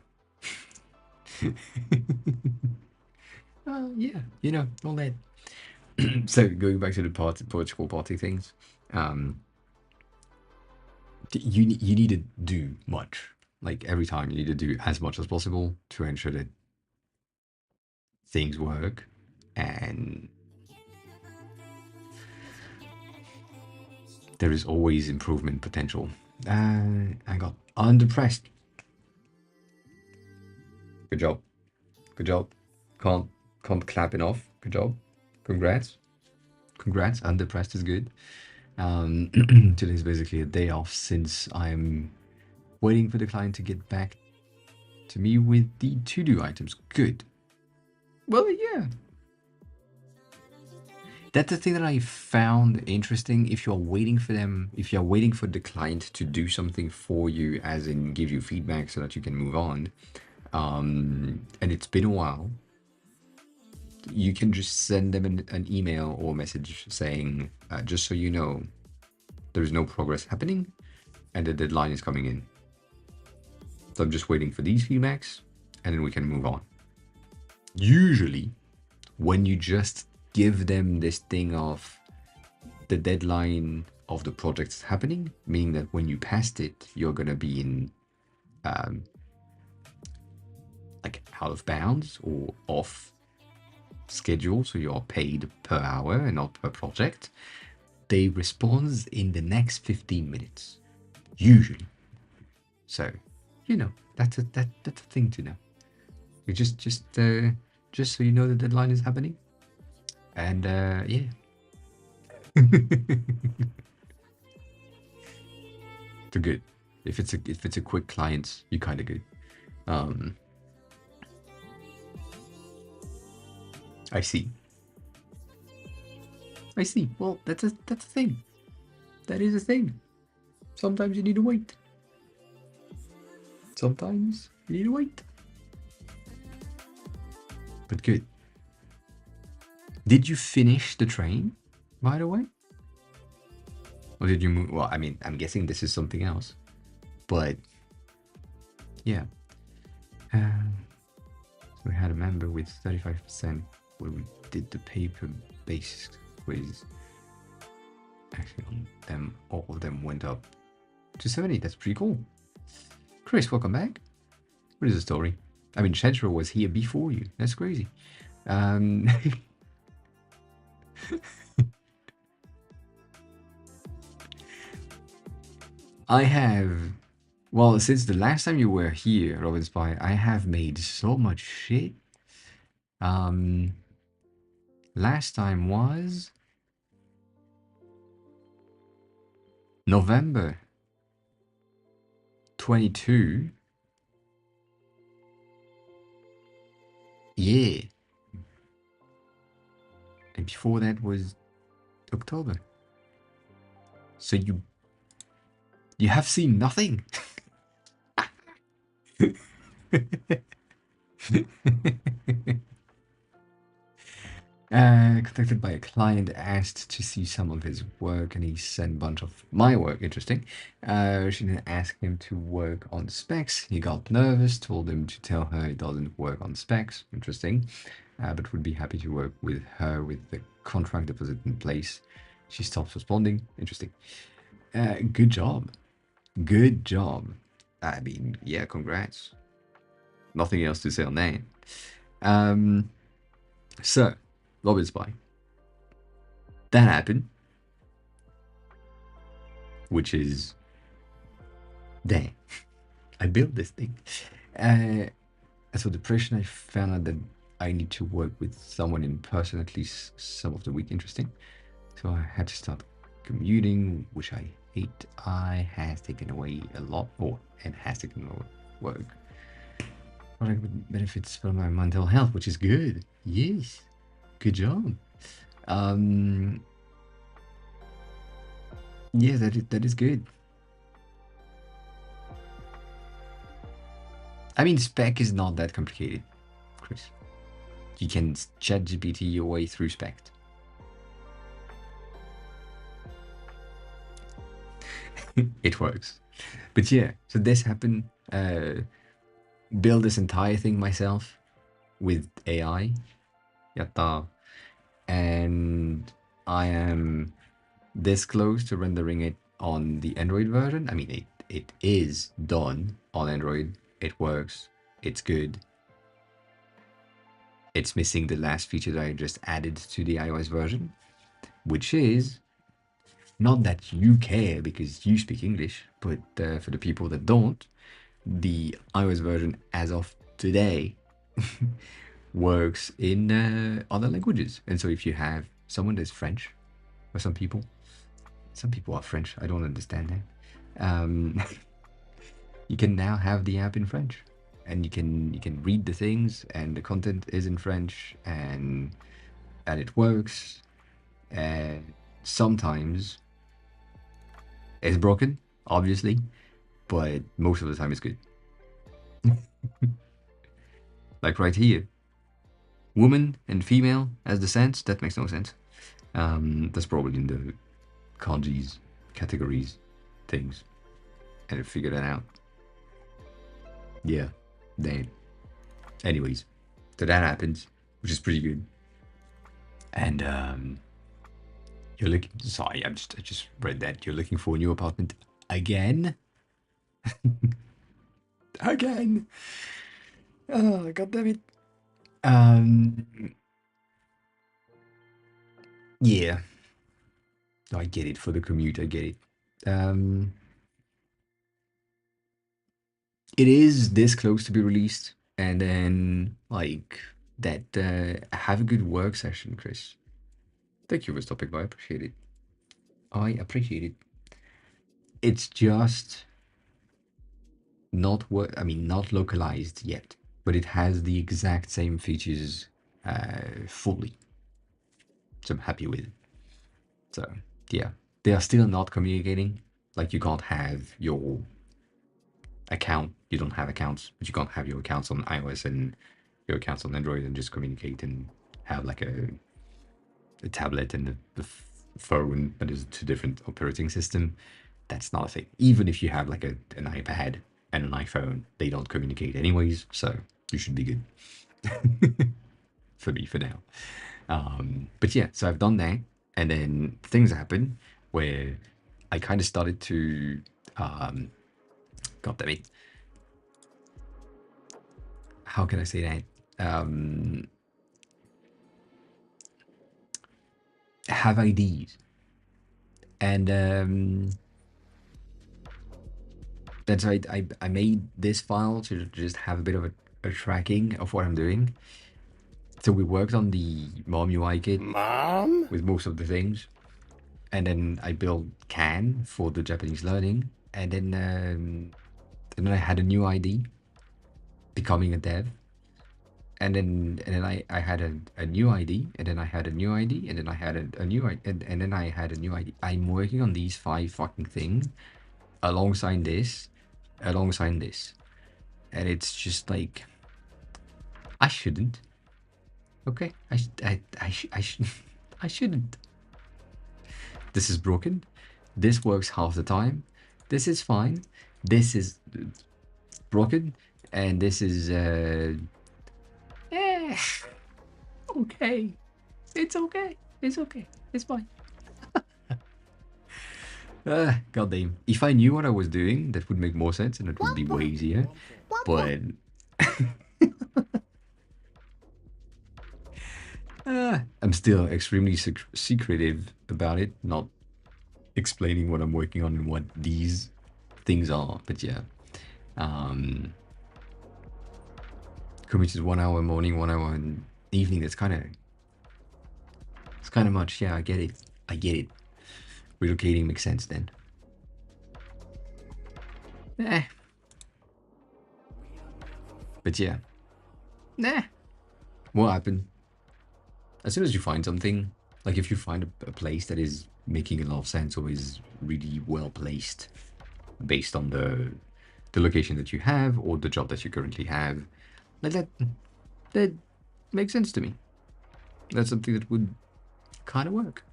Yeah, all that. So going back to the political party things, you need to do much. Like every time, you need to do as much as possible to ensure that things work. And There is always improvement potential. I got underpressed. Good job. Good job. Can't clap enough. Good job. Congrats. Congrats. Underpressed is good. Today's basically a day off since I'm waiting for the client to get back to me with the to-do items. Good. Well, yeah. That's the thing that I found interesting. If you're waiting for them, if you're waiting for the client to do something for you, as in give you feedback so that you can move on, and it's been a while, you can just send them an email or message saying, just so you know, there is no progress happening and the deadline is coming in. So I'm just waiting for these feedbacks and then we can move on. Usually, when you just give them this thing of the deadline of the project happening, meaning that when you passed it, you're going to be in like out of bounds or off schedule, so you're paid per hour and not per project, they respond in the next 15 minutes, usually. So, you know, that's a thing to know. You just so you know the deadline is happening, and yeah. So good. If it's a quick client, you're kind of good. I see. Well, that's a thing. That is a thing. Sometimes you need to wait. Sometimes you need to wait. But good. Did you finish the train, by the way? Or did you move? Well, I mean, I'm guessing this is something else. But, yeah. So we had a member with 35% when we did the paper-based quiz. Actually, on them, all of them went up to 70. That's pretty cool. Chris, welcome back. What is the story? I mean, Shedra was here before you. That's crazy. I have, well, since the last time you were here, Robin Spy, I have made so much shit. Last time was November 22. Yeah. And before that was October. So you have seen nothing. Contacted by a client, asked to see some of his work, and he sent a bunch of my work. Interesting. She then asked him to work on specs. He got nervous, told him to tell her he doesn't work on specs. Interesting. But would be happy to work with her with the contract deposit in place. She stops responding. Interesting. Good job. Good job. I mean, yeah, congrats. Nothing else to say on that. So, Robin Spy. That happened. Which is... Dang. I built this thing. So depression, I found out that I need to work with someone in person at least some of the week. Interesting. So I had to start commuting, which I hate. I has taken away a lot, and has taken away work. Product with benefits for my mental health, which is good. Yes. Good job. Yeah, that is good. I mean, spec is not that complicated, Chris. You can chat GPT your way through spec. It works. But yeah, so this happened. Build this entire thing myself with AI. Yatta. And I am this close to rendering it on the Android version. I mean, it is done on Android. It works. It's good. It's missing the last feature that I just added to the iOS version, which is Not that you care because you speak English, but for the people that don't, the iOS version as of today works in other languages. And so if you have someone that's French, or some people are French, I don't understand that. You can now have the app in French, and you can read the things, and the content is in French, and it works. And sometimes it's broken, obviously, but most of the time it's good. Like right here, woman and female as the sense. That makes no sense. That's probably in the kanjis categories things, and I figured that out. Yeah, then. Anyways, so that happens, which is pretty good. And you're looking. Sorry, I just read that you're looking for a new apartment again. Again. Oh, god damn it. Um, yeah, I get it for the commute. I get it. Um, it is this close to be released, and then like that. Have a good work session, Chris. Thank you for stopping by. I appreciate it. I appreciate it. It's just not what I mean, not localized yet, but it has the exact same features fully. So I'm happy with it. So yeah, they are still not communicating. Like you can't have your account. You don't have accounts, but you can't have your accounts on iOS and your accounts on Android and just communicate and have like a tablet and the phone that is two different operating system. That's not a thing. Even if you have like an iPad and an iPhone, they don't communicate anyways. So you should be good for me for now. But yeah, so I've done that, and then things happen where I kind of started to, God damn it, how can I say that? Have IDs, and that's right. I made this file to just have a bit of a tracking of what I'm doing. So we worked on the Mom UI kit Mom? with most of the things, and then I built Can for the Japanese learning, and then I had a new ID, becoming a dev, and then I had a new ID, and then I had a new ID, and then I had a new ID, and then I had a new ID. I'm working on these 5 fucking things alongside this, and it's just like I shouldn't. Okay, I shouldn't. This is broken. This works half the time. This is fine. This is broken, and this is eh, okay. It's okay. It's okay. It's fine. God damn. If I knew what I was doing, that would make more sense and it would be way easier. But I'm still extremely secretive about it, not explaining what I'm working on and what these things are. But yeah, commute is 1 hour morning, 1 hour in evening. It's kind of much. Yeah, I get it. I get it. Relocating makes sense then. Eh. But yeah, nah. What happened? As soon as you find something, like if you find a place that is making a lot of sense or is really well placed based on the location that you have or the job that you currently have, like that makes sense to me. That's something that would kind of work.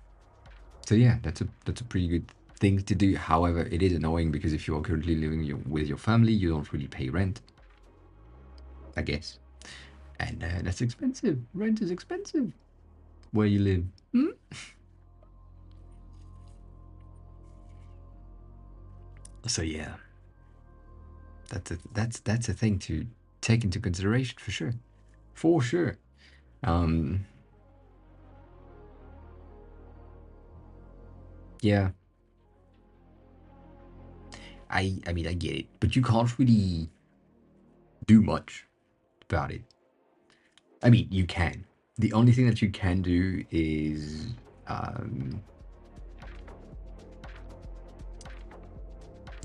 So yeah, that's a pretty good thing to do. However, it is annoying because if you are currently living with your family, you don't really pay rent, I guess, and that's expensive. Rent is expensive where you live. Hmm? So yeah, that's a thing to take into consideration for sure, for sure. Um, yeah, I mean, I get it, but you can't really do much about it. I mean, you can. The only thing that you can do is um,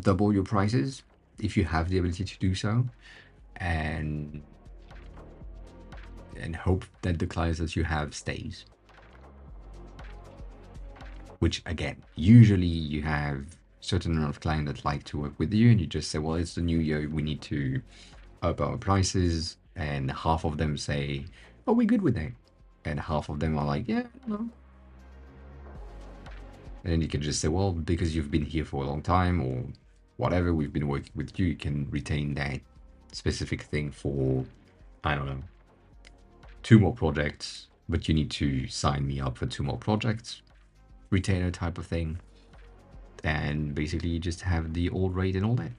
double your prices if you have the ability to do so, and hope that the clients that you have stays. Which again, usually you have certain amount of clients that like to work with you, and you just say, well, it's the new year, we need to up our prices, and half of them say, oh, we're good with that, and half of them are like, yeah, no. And then you can just say, well, because you've been here for a long time or whatever, we've been working with you, you can retain that specific thing for, I don't know, 2 more projects, but you need to sign me up for 2 more projects, retainer type of thing. And basically you just have the old rate and all that.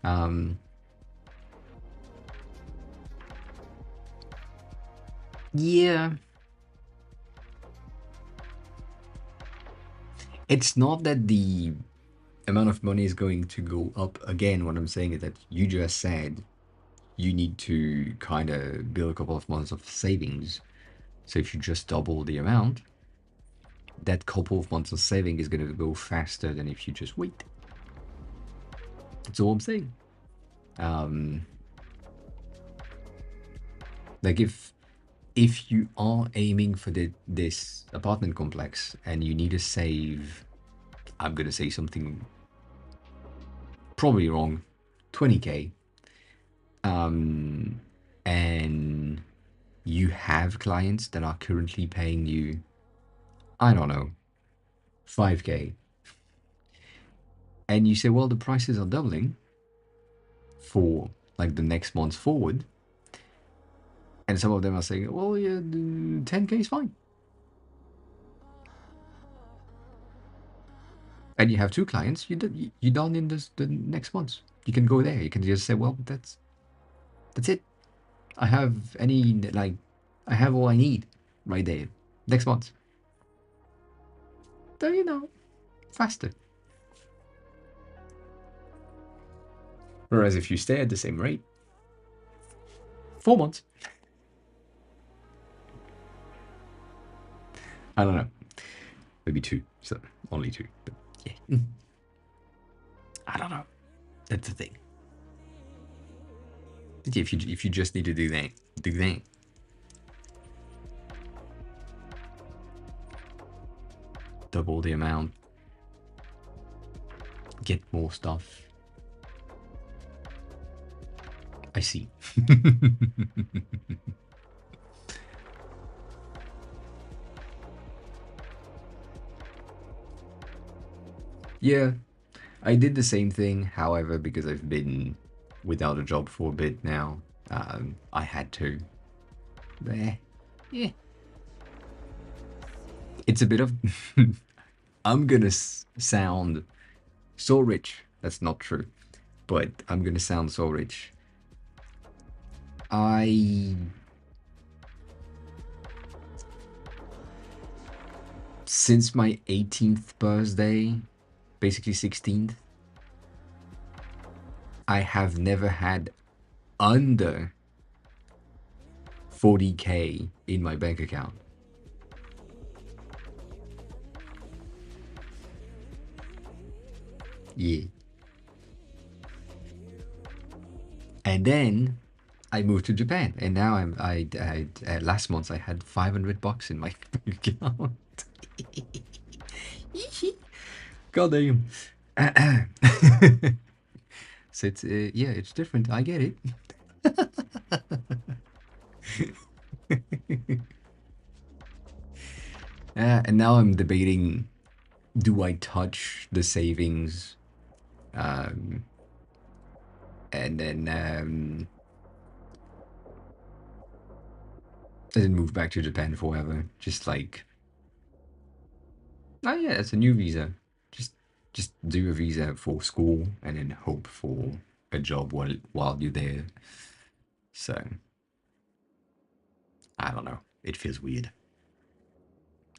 Um, yeah, it's not that the amount of money is going to go up again. What I'm saying is that you just said you need to kind of build a couple of months of savings. So if you just double the amount, that couple of months of saving is going to go faster than if you just wait. That's all I'm saying. Um, like if you are aiming for this apartment complex and you need to save, I'm gonna say something probably wrong, 20K, and you have clients that are currently paying you, I don't know, 5K, and you say, well, the prices are doubling for like the next month forward, and some of them are saying, well, yeah, 10K is fine. And you have 2 clients, you're done in the next month. You can go there. You can just say, well, that's it. I have I have all I need right there. Next month. So, faster. Whereas if you stay at the same rate, 4 months. I don't know. Maybe 2. So only 2. But yeah. I don't know. That's the thing. But yeah, if you just need to do that, do that. Double the amount. Get more stuff. I see. Yeah, I did the same thing. However, because I've been without a job for a bit now, I had to. But, yeah. It's a bit of. I'm gonna sound so rich. That's not true. But I'm gonna sound so rich. I. Since my 18th birthday, basically 16th, I have never had under 40K in my bank account. Yeah. And then I moved to Japan, and now last month I had $500 in my bank account. God damn. So it's yeah, it's different. I get it. And now I'm debating: do I touch the savings, um, and then move back to Japan forever? Just like, oh yeah, it's a new visa. Just just do a visa for school and then hope for a job while you're there. So I don't know. It feels weird.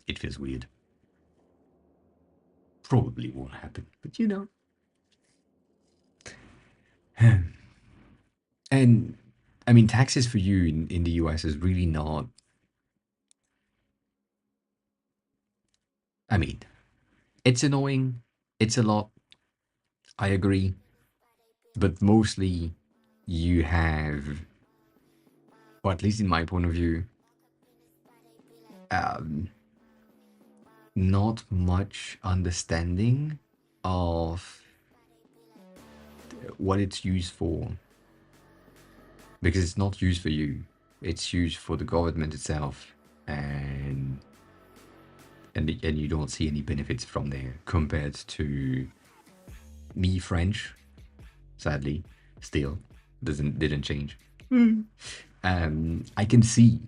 It feels weird. Probably won't happen, but And I mean, taxes for you in the US is really not. I mean, it's annoying. It's a lot. I agree. But mostly you have, or at least in my point of view, um, not much understanding of what it's used for, because it's not used for you. It's used for the government itself, and and you don't see any benefits from there compared to me French. Sadly, still didn't change. I can see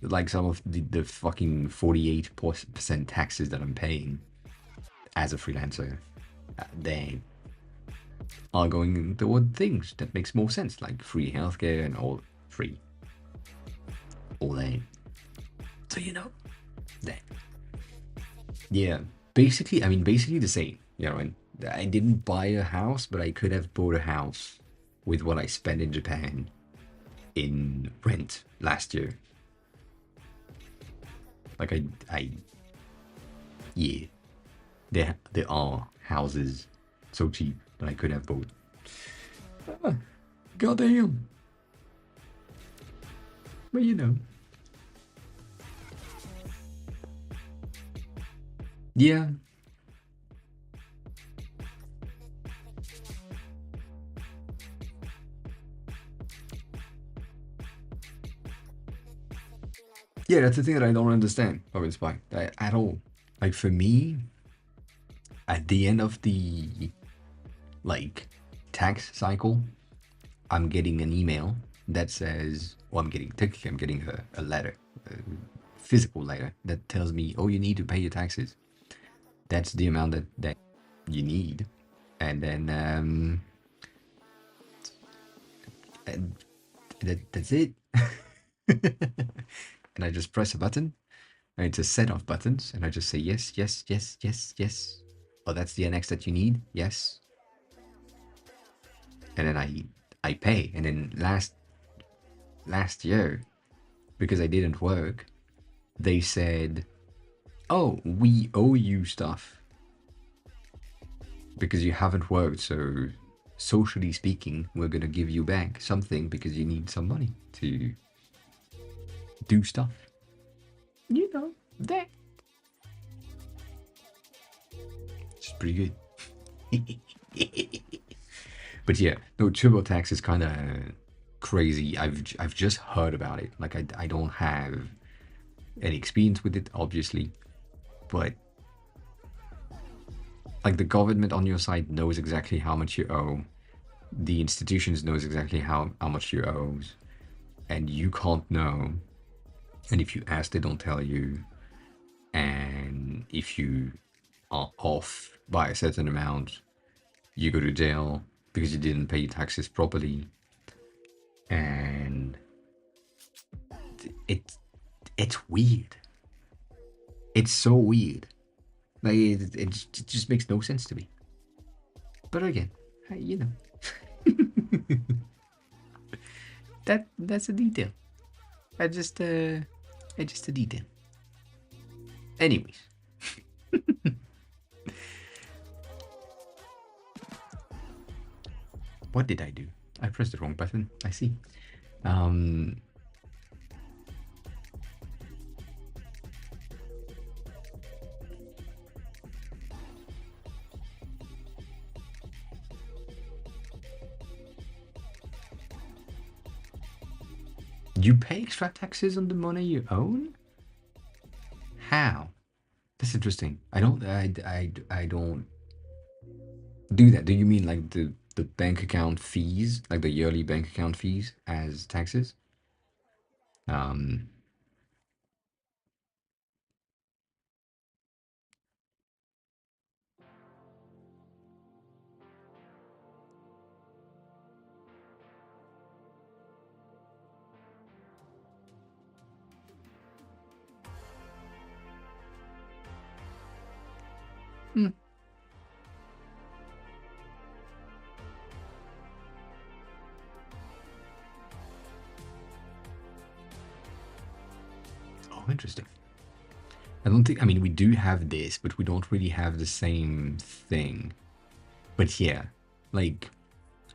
like some of the fucking 48% taxes that I'm paying as a freelancer. They are going toward things that makes more sense, like free healthcare and all free, all that. So that. Yeah, basically, I mean, basically the same. And I didn't buy a house, but I could have bought a house with what I spent in Japan in rent last year. Like yeah, there are houses so cheap that I could have bought. Ah, goddamn. But yeah, yeah, that's the thing that I don't understand of Inspire at all. Like for me, at the end of the like tax cycle, I'm getting an email that says, well, technically, I'm getting a letter, a physical letter that tells me, oh, you need to pay your taxes. That's the amount that you need. And then, and that's it. And I just press a button, and it's a set of buttons, and I just say yes, yes, yes, yes, yes. Oh, that's the annex that you need. Yes. And then I pay. And then last year, because I didn't work, they said, "Oh, we owe you stuff because you haven't worked. So, socially speaking, we're gonna give you back something because you need some money to do stuff." That. It's pretty good. But yeah, no, TurboTax is kind of crazy. I've just heard about it. Like I don't have any experience with it, obviously, but like the government on your side knows exactly how much you owe. The institutions knows exactly how much you owe, and you can't know. And if you ask, they don't tell you. And if you are off by a certain amount, you go to jail because you didn't pay your taxes properly. And it it's weird. It's so weird. Like it just makes no sense to me. But again, you know, that's a detail. I just it's just a detail. Anyways, what did I do? I pressed the wrong button. I see. Um, you pay extra taxes on the money you own? How? That's interesting. I don't do that. Do you mean like the bank account fees, like the yearly bank account fees as taxes? Um, hmm. Oh, interesting. I don't think, I mean, we do have this, but we don't really have the same thing. But yeah, like,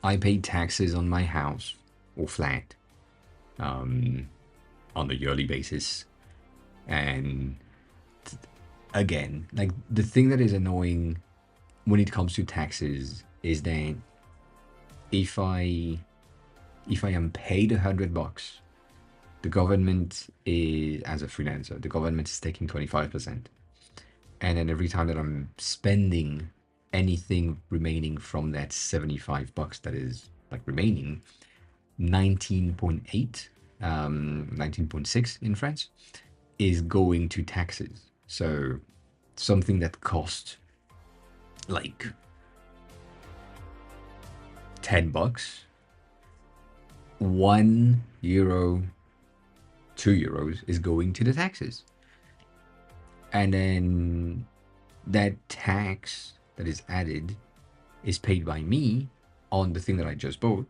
I pay taxes on my house or flat on a yearly basis. And again, like, the thing that is annoying when it comes to taxes is that if I am paid $100, the government is, as a freelancer, the government is taking 25%. And then every time that I'm spending anything remaining from that $75 that is like remaining, 19.8, 19.6 in France, is going to taxes. So something that cost like $10, €1, €2 is going to the taxes. And then that tax that is added is paid by me on the thing that I just bought.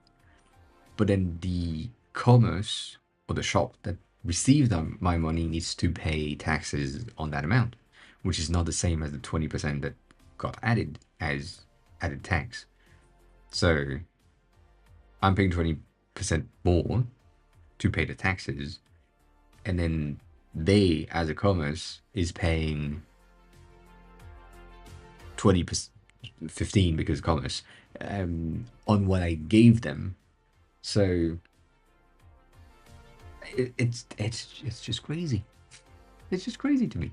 But then the commerce or the shop that received my money needs to pay taxes on that amount, which is not the same as the 20% that got added as added tax. So I'm paying 20% more to pay the taxes, and then they, as a commerce, is paying 20%, 15 because commerce, on what I gave them. So it's just crazy. It's just crazy to me.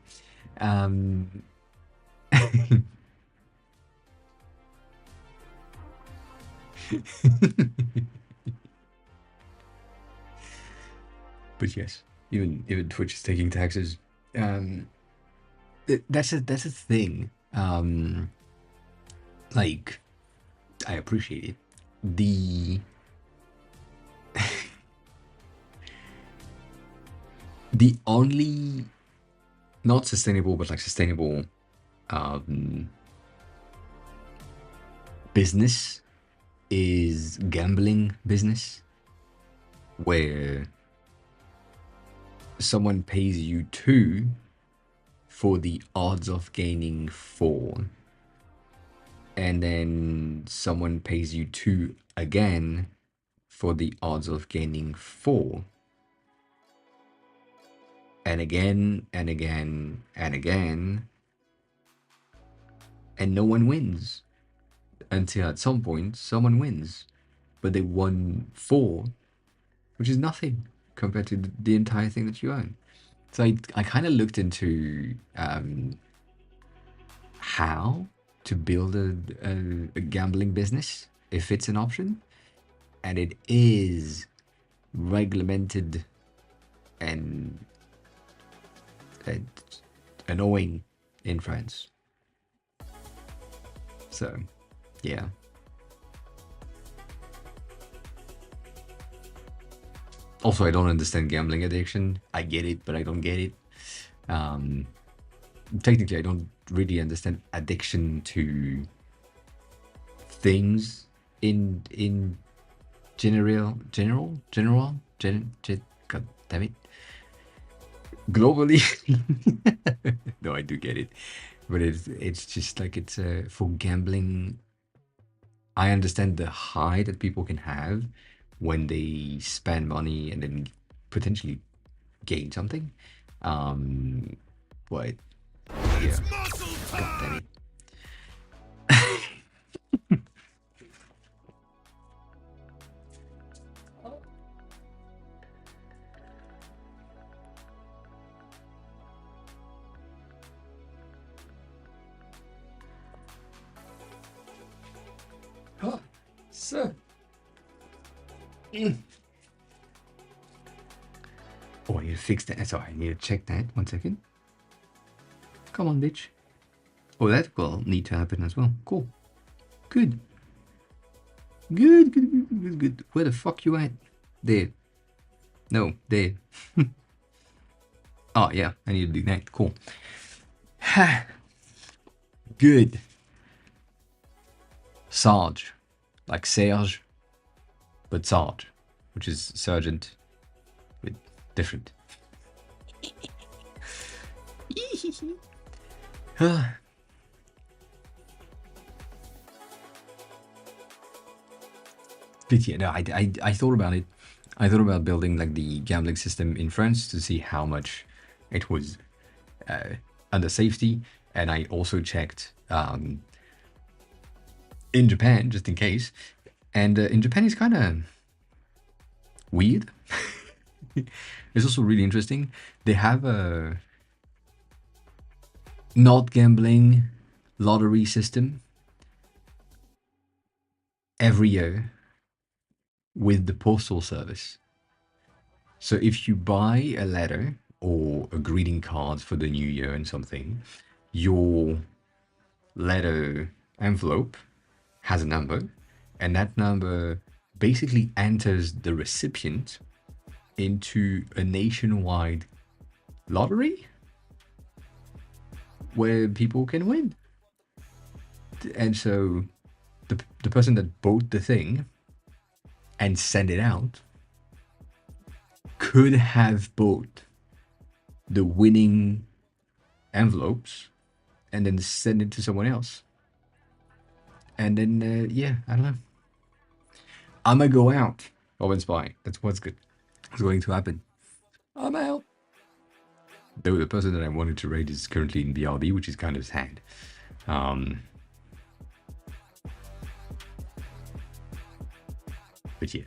But yes, even Twitch is taking taxes. That's a thing. Like, I appreciate it. The the only not sustainable, but like sustainable business is gambling business, where someone pays you 2 for the odds of gaining 4, and then someone pays you 2 again for the odds of gaining 4, and again and again and again, and no one wins until at some point someone wins, but they won 4, which is nothing compared to the entire thing that you own. So I kind of looked into how to build a gambling business if it's an option, and it is regulated and annoying in France. So, yeah. Also, I don't understand gambling addiction. I get it, but I don't get it. Technically, I don't really understand addiction to things in general. God damn it. Globally, no, I do get it, but it's just like it's for gambling. I understand the high that people can have when they spend money and then potentially gain something. But yeah, God damn it. Oh, so. Oh, I need to fix that. Sorry, I need to check that. 1 second. Come on, bitch. Oh, that will need to happen as well. Cool. Good. Good. Where the fuck you at? There. No, there. Oh, yeah, I need to do that. Cool. Good. Sarge. Like Serge, but Sarge, which is sergeant, but different. But yeah, no, I thought about it. I thought about building like the gambling system in France to see how much it was under safety, and I also checked in Japan just in case. And in Japan, it's kind of weird. It's also really interesting. They have a not gambling lottery system every year with the postal service. So if you buy a letter or a greeting card for the new year and something, your letter envelope has a number, and that number basically enters the recipient into a nationwide lottery where people can win. And so the person that bought the thing and sent it out could have bought the winning envelopes and then send it to someone else. And then, yeah, I don't know. I'm gonna go out of Inspire. That's what's good. It's going to happen. I'm out. Though the person that I wanted to raid is currently in BRB, which is kind of sad. But yeah.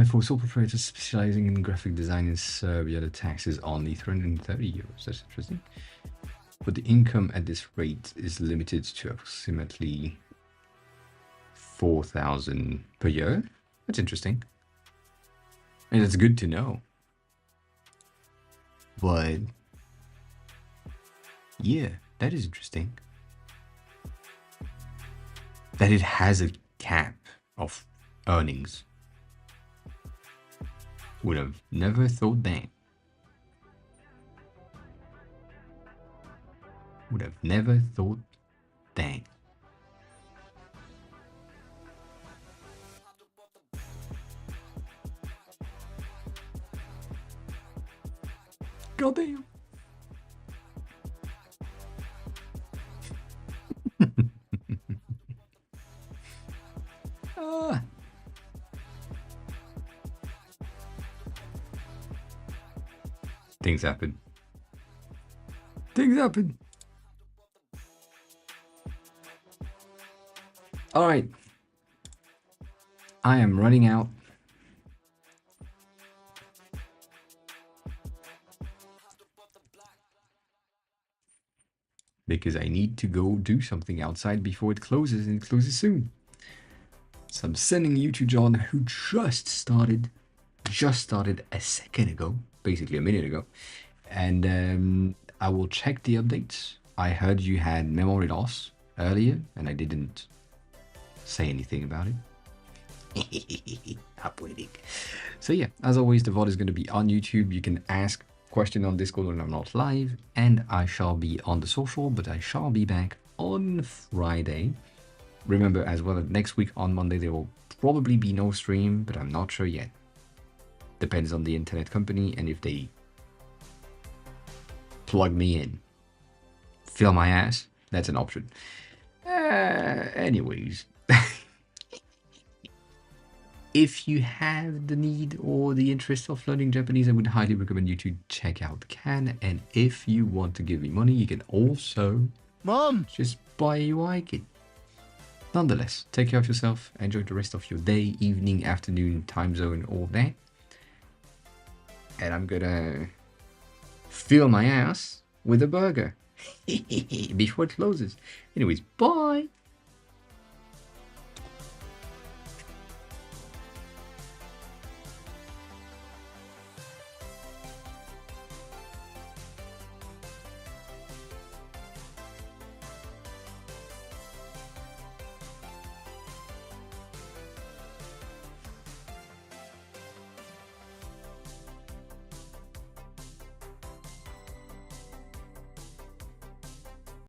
For sole proprietors specializing in graphic design in Serbia, the tax is only 330 euros. That's interesting. But the income at this rate is limited to approximately 4,000 per year. That's interesting. And it's good to know. But yeah, that is interesting. That it has a cap of earnings. Would have never thought that. Would have never thought that. Goddamn. Ah. Things happen. Things happen. All right. I am running out. Because I need to go do something outside before it closes, and it closes soon. So I'm sending you to John, who just started a second ago, basically a minute ago. And I will check the updates. I heard you had memory loss earlier, and I didn't say anything about it. Uploading. So yeah, as always, the VOD is going to be on YouTube. You can ask question on Discord when I'm not live, and I shall be on the social, but I shall be back on Friday. Remember as well that next week on Monday there will probably be no stream, but I'm not sure yet. Depends on the internet company and if they plug me in. Fill my ass, that's an option. Anyways. If you have the need or the interest of learning Japanese, I would highly recommend you to check out Can. And if you want to give me money, you can also just buy a UI kit. Nonetheless, take care of yourself. Enjoy the rest of your day, evening, afternoon, time zone, all that. And I'm gonna fill my ass with a burger before it closes. Anyways, bye.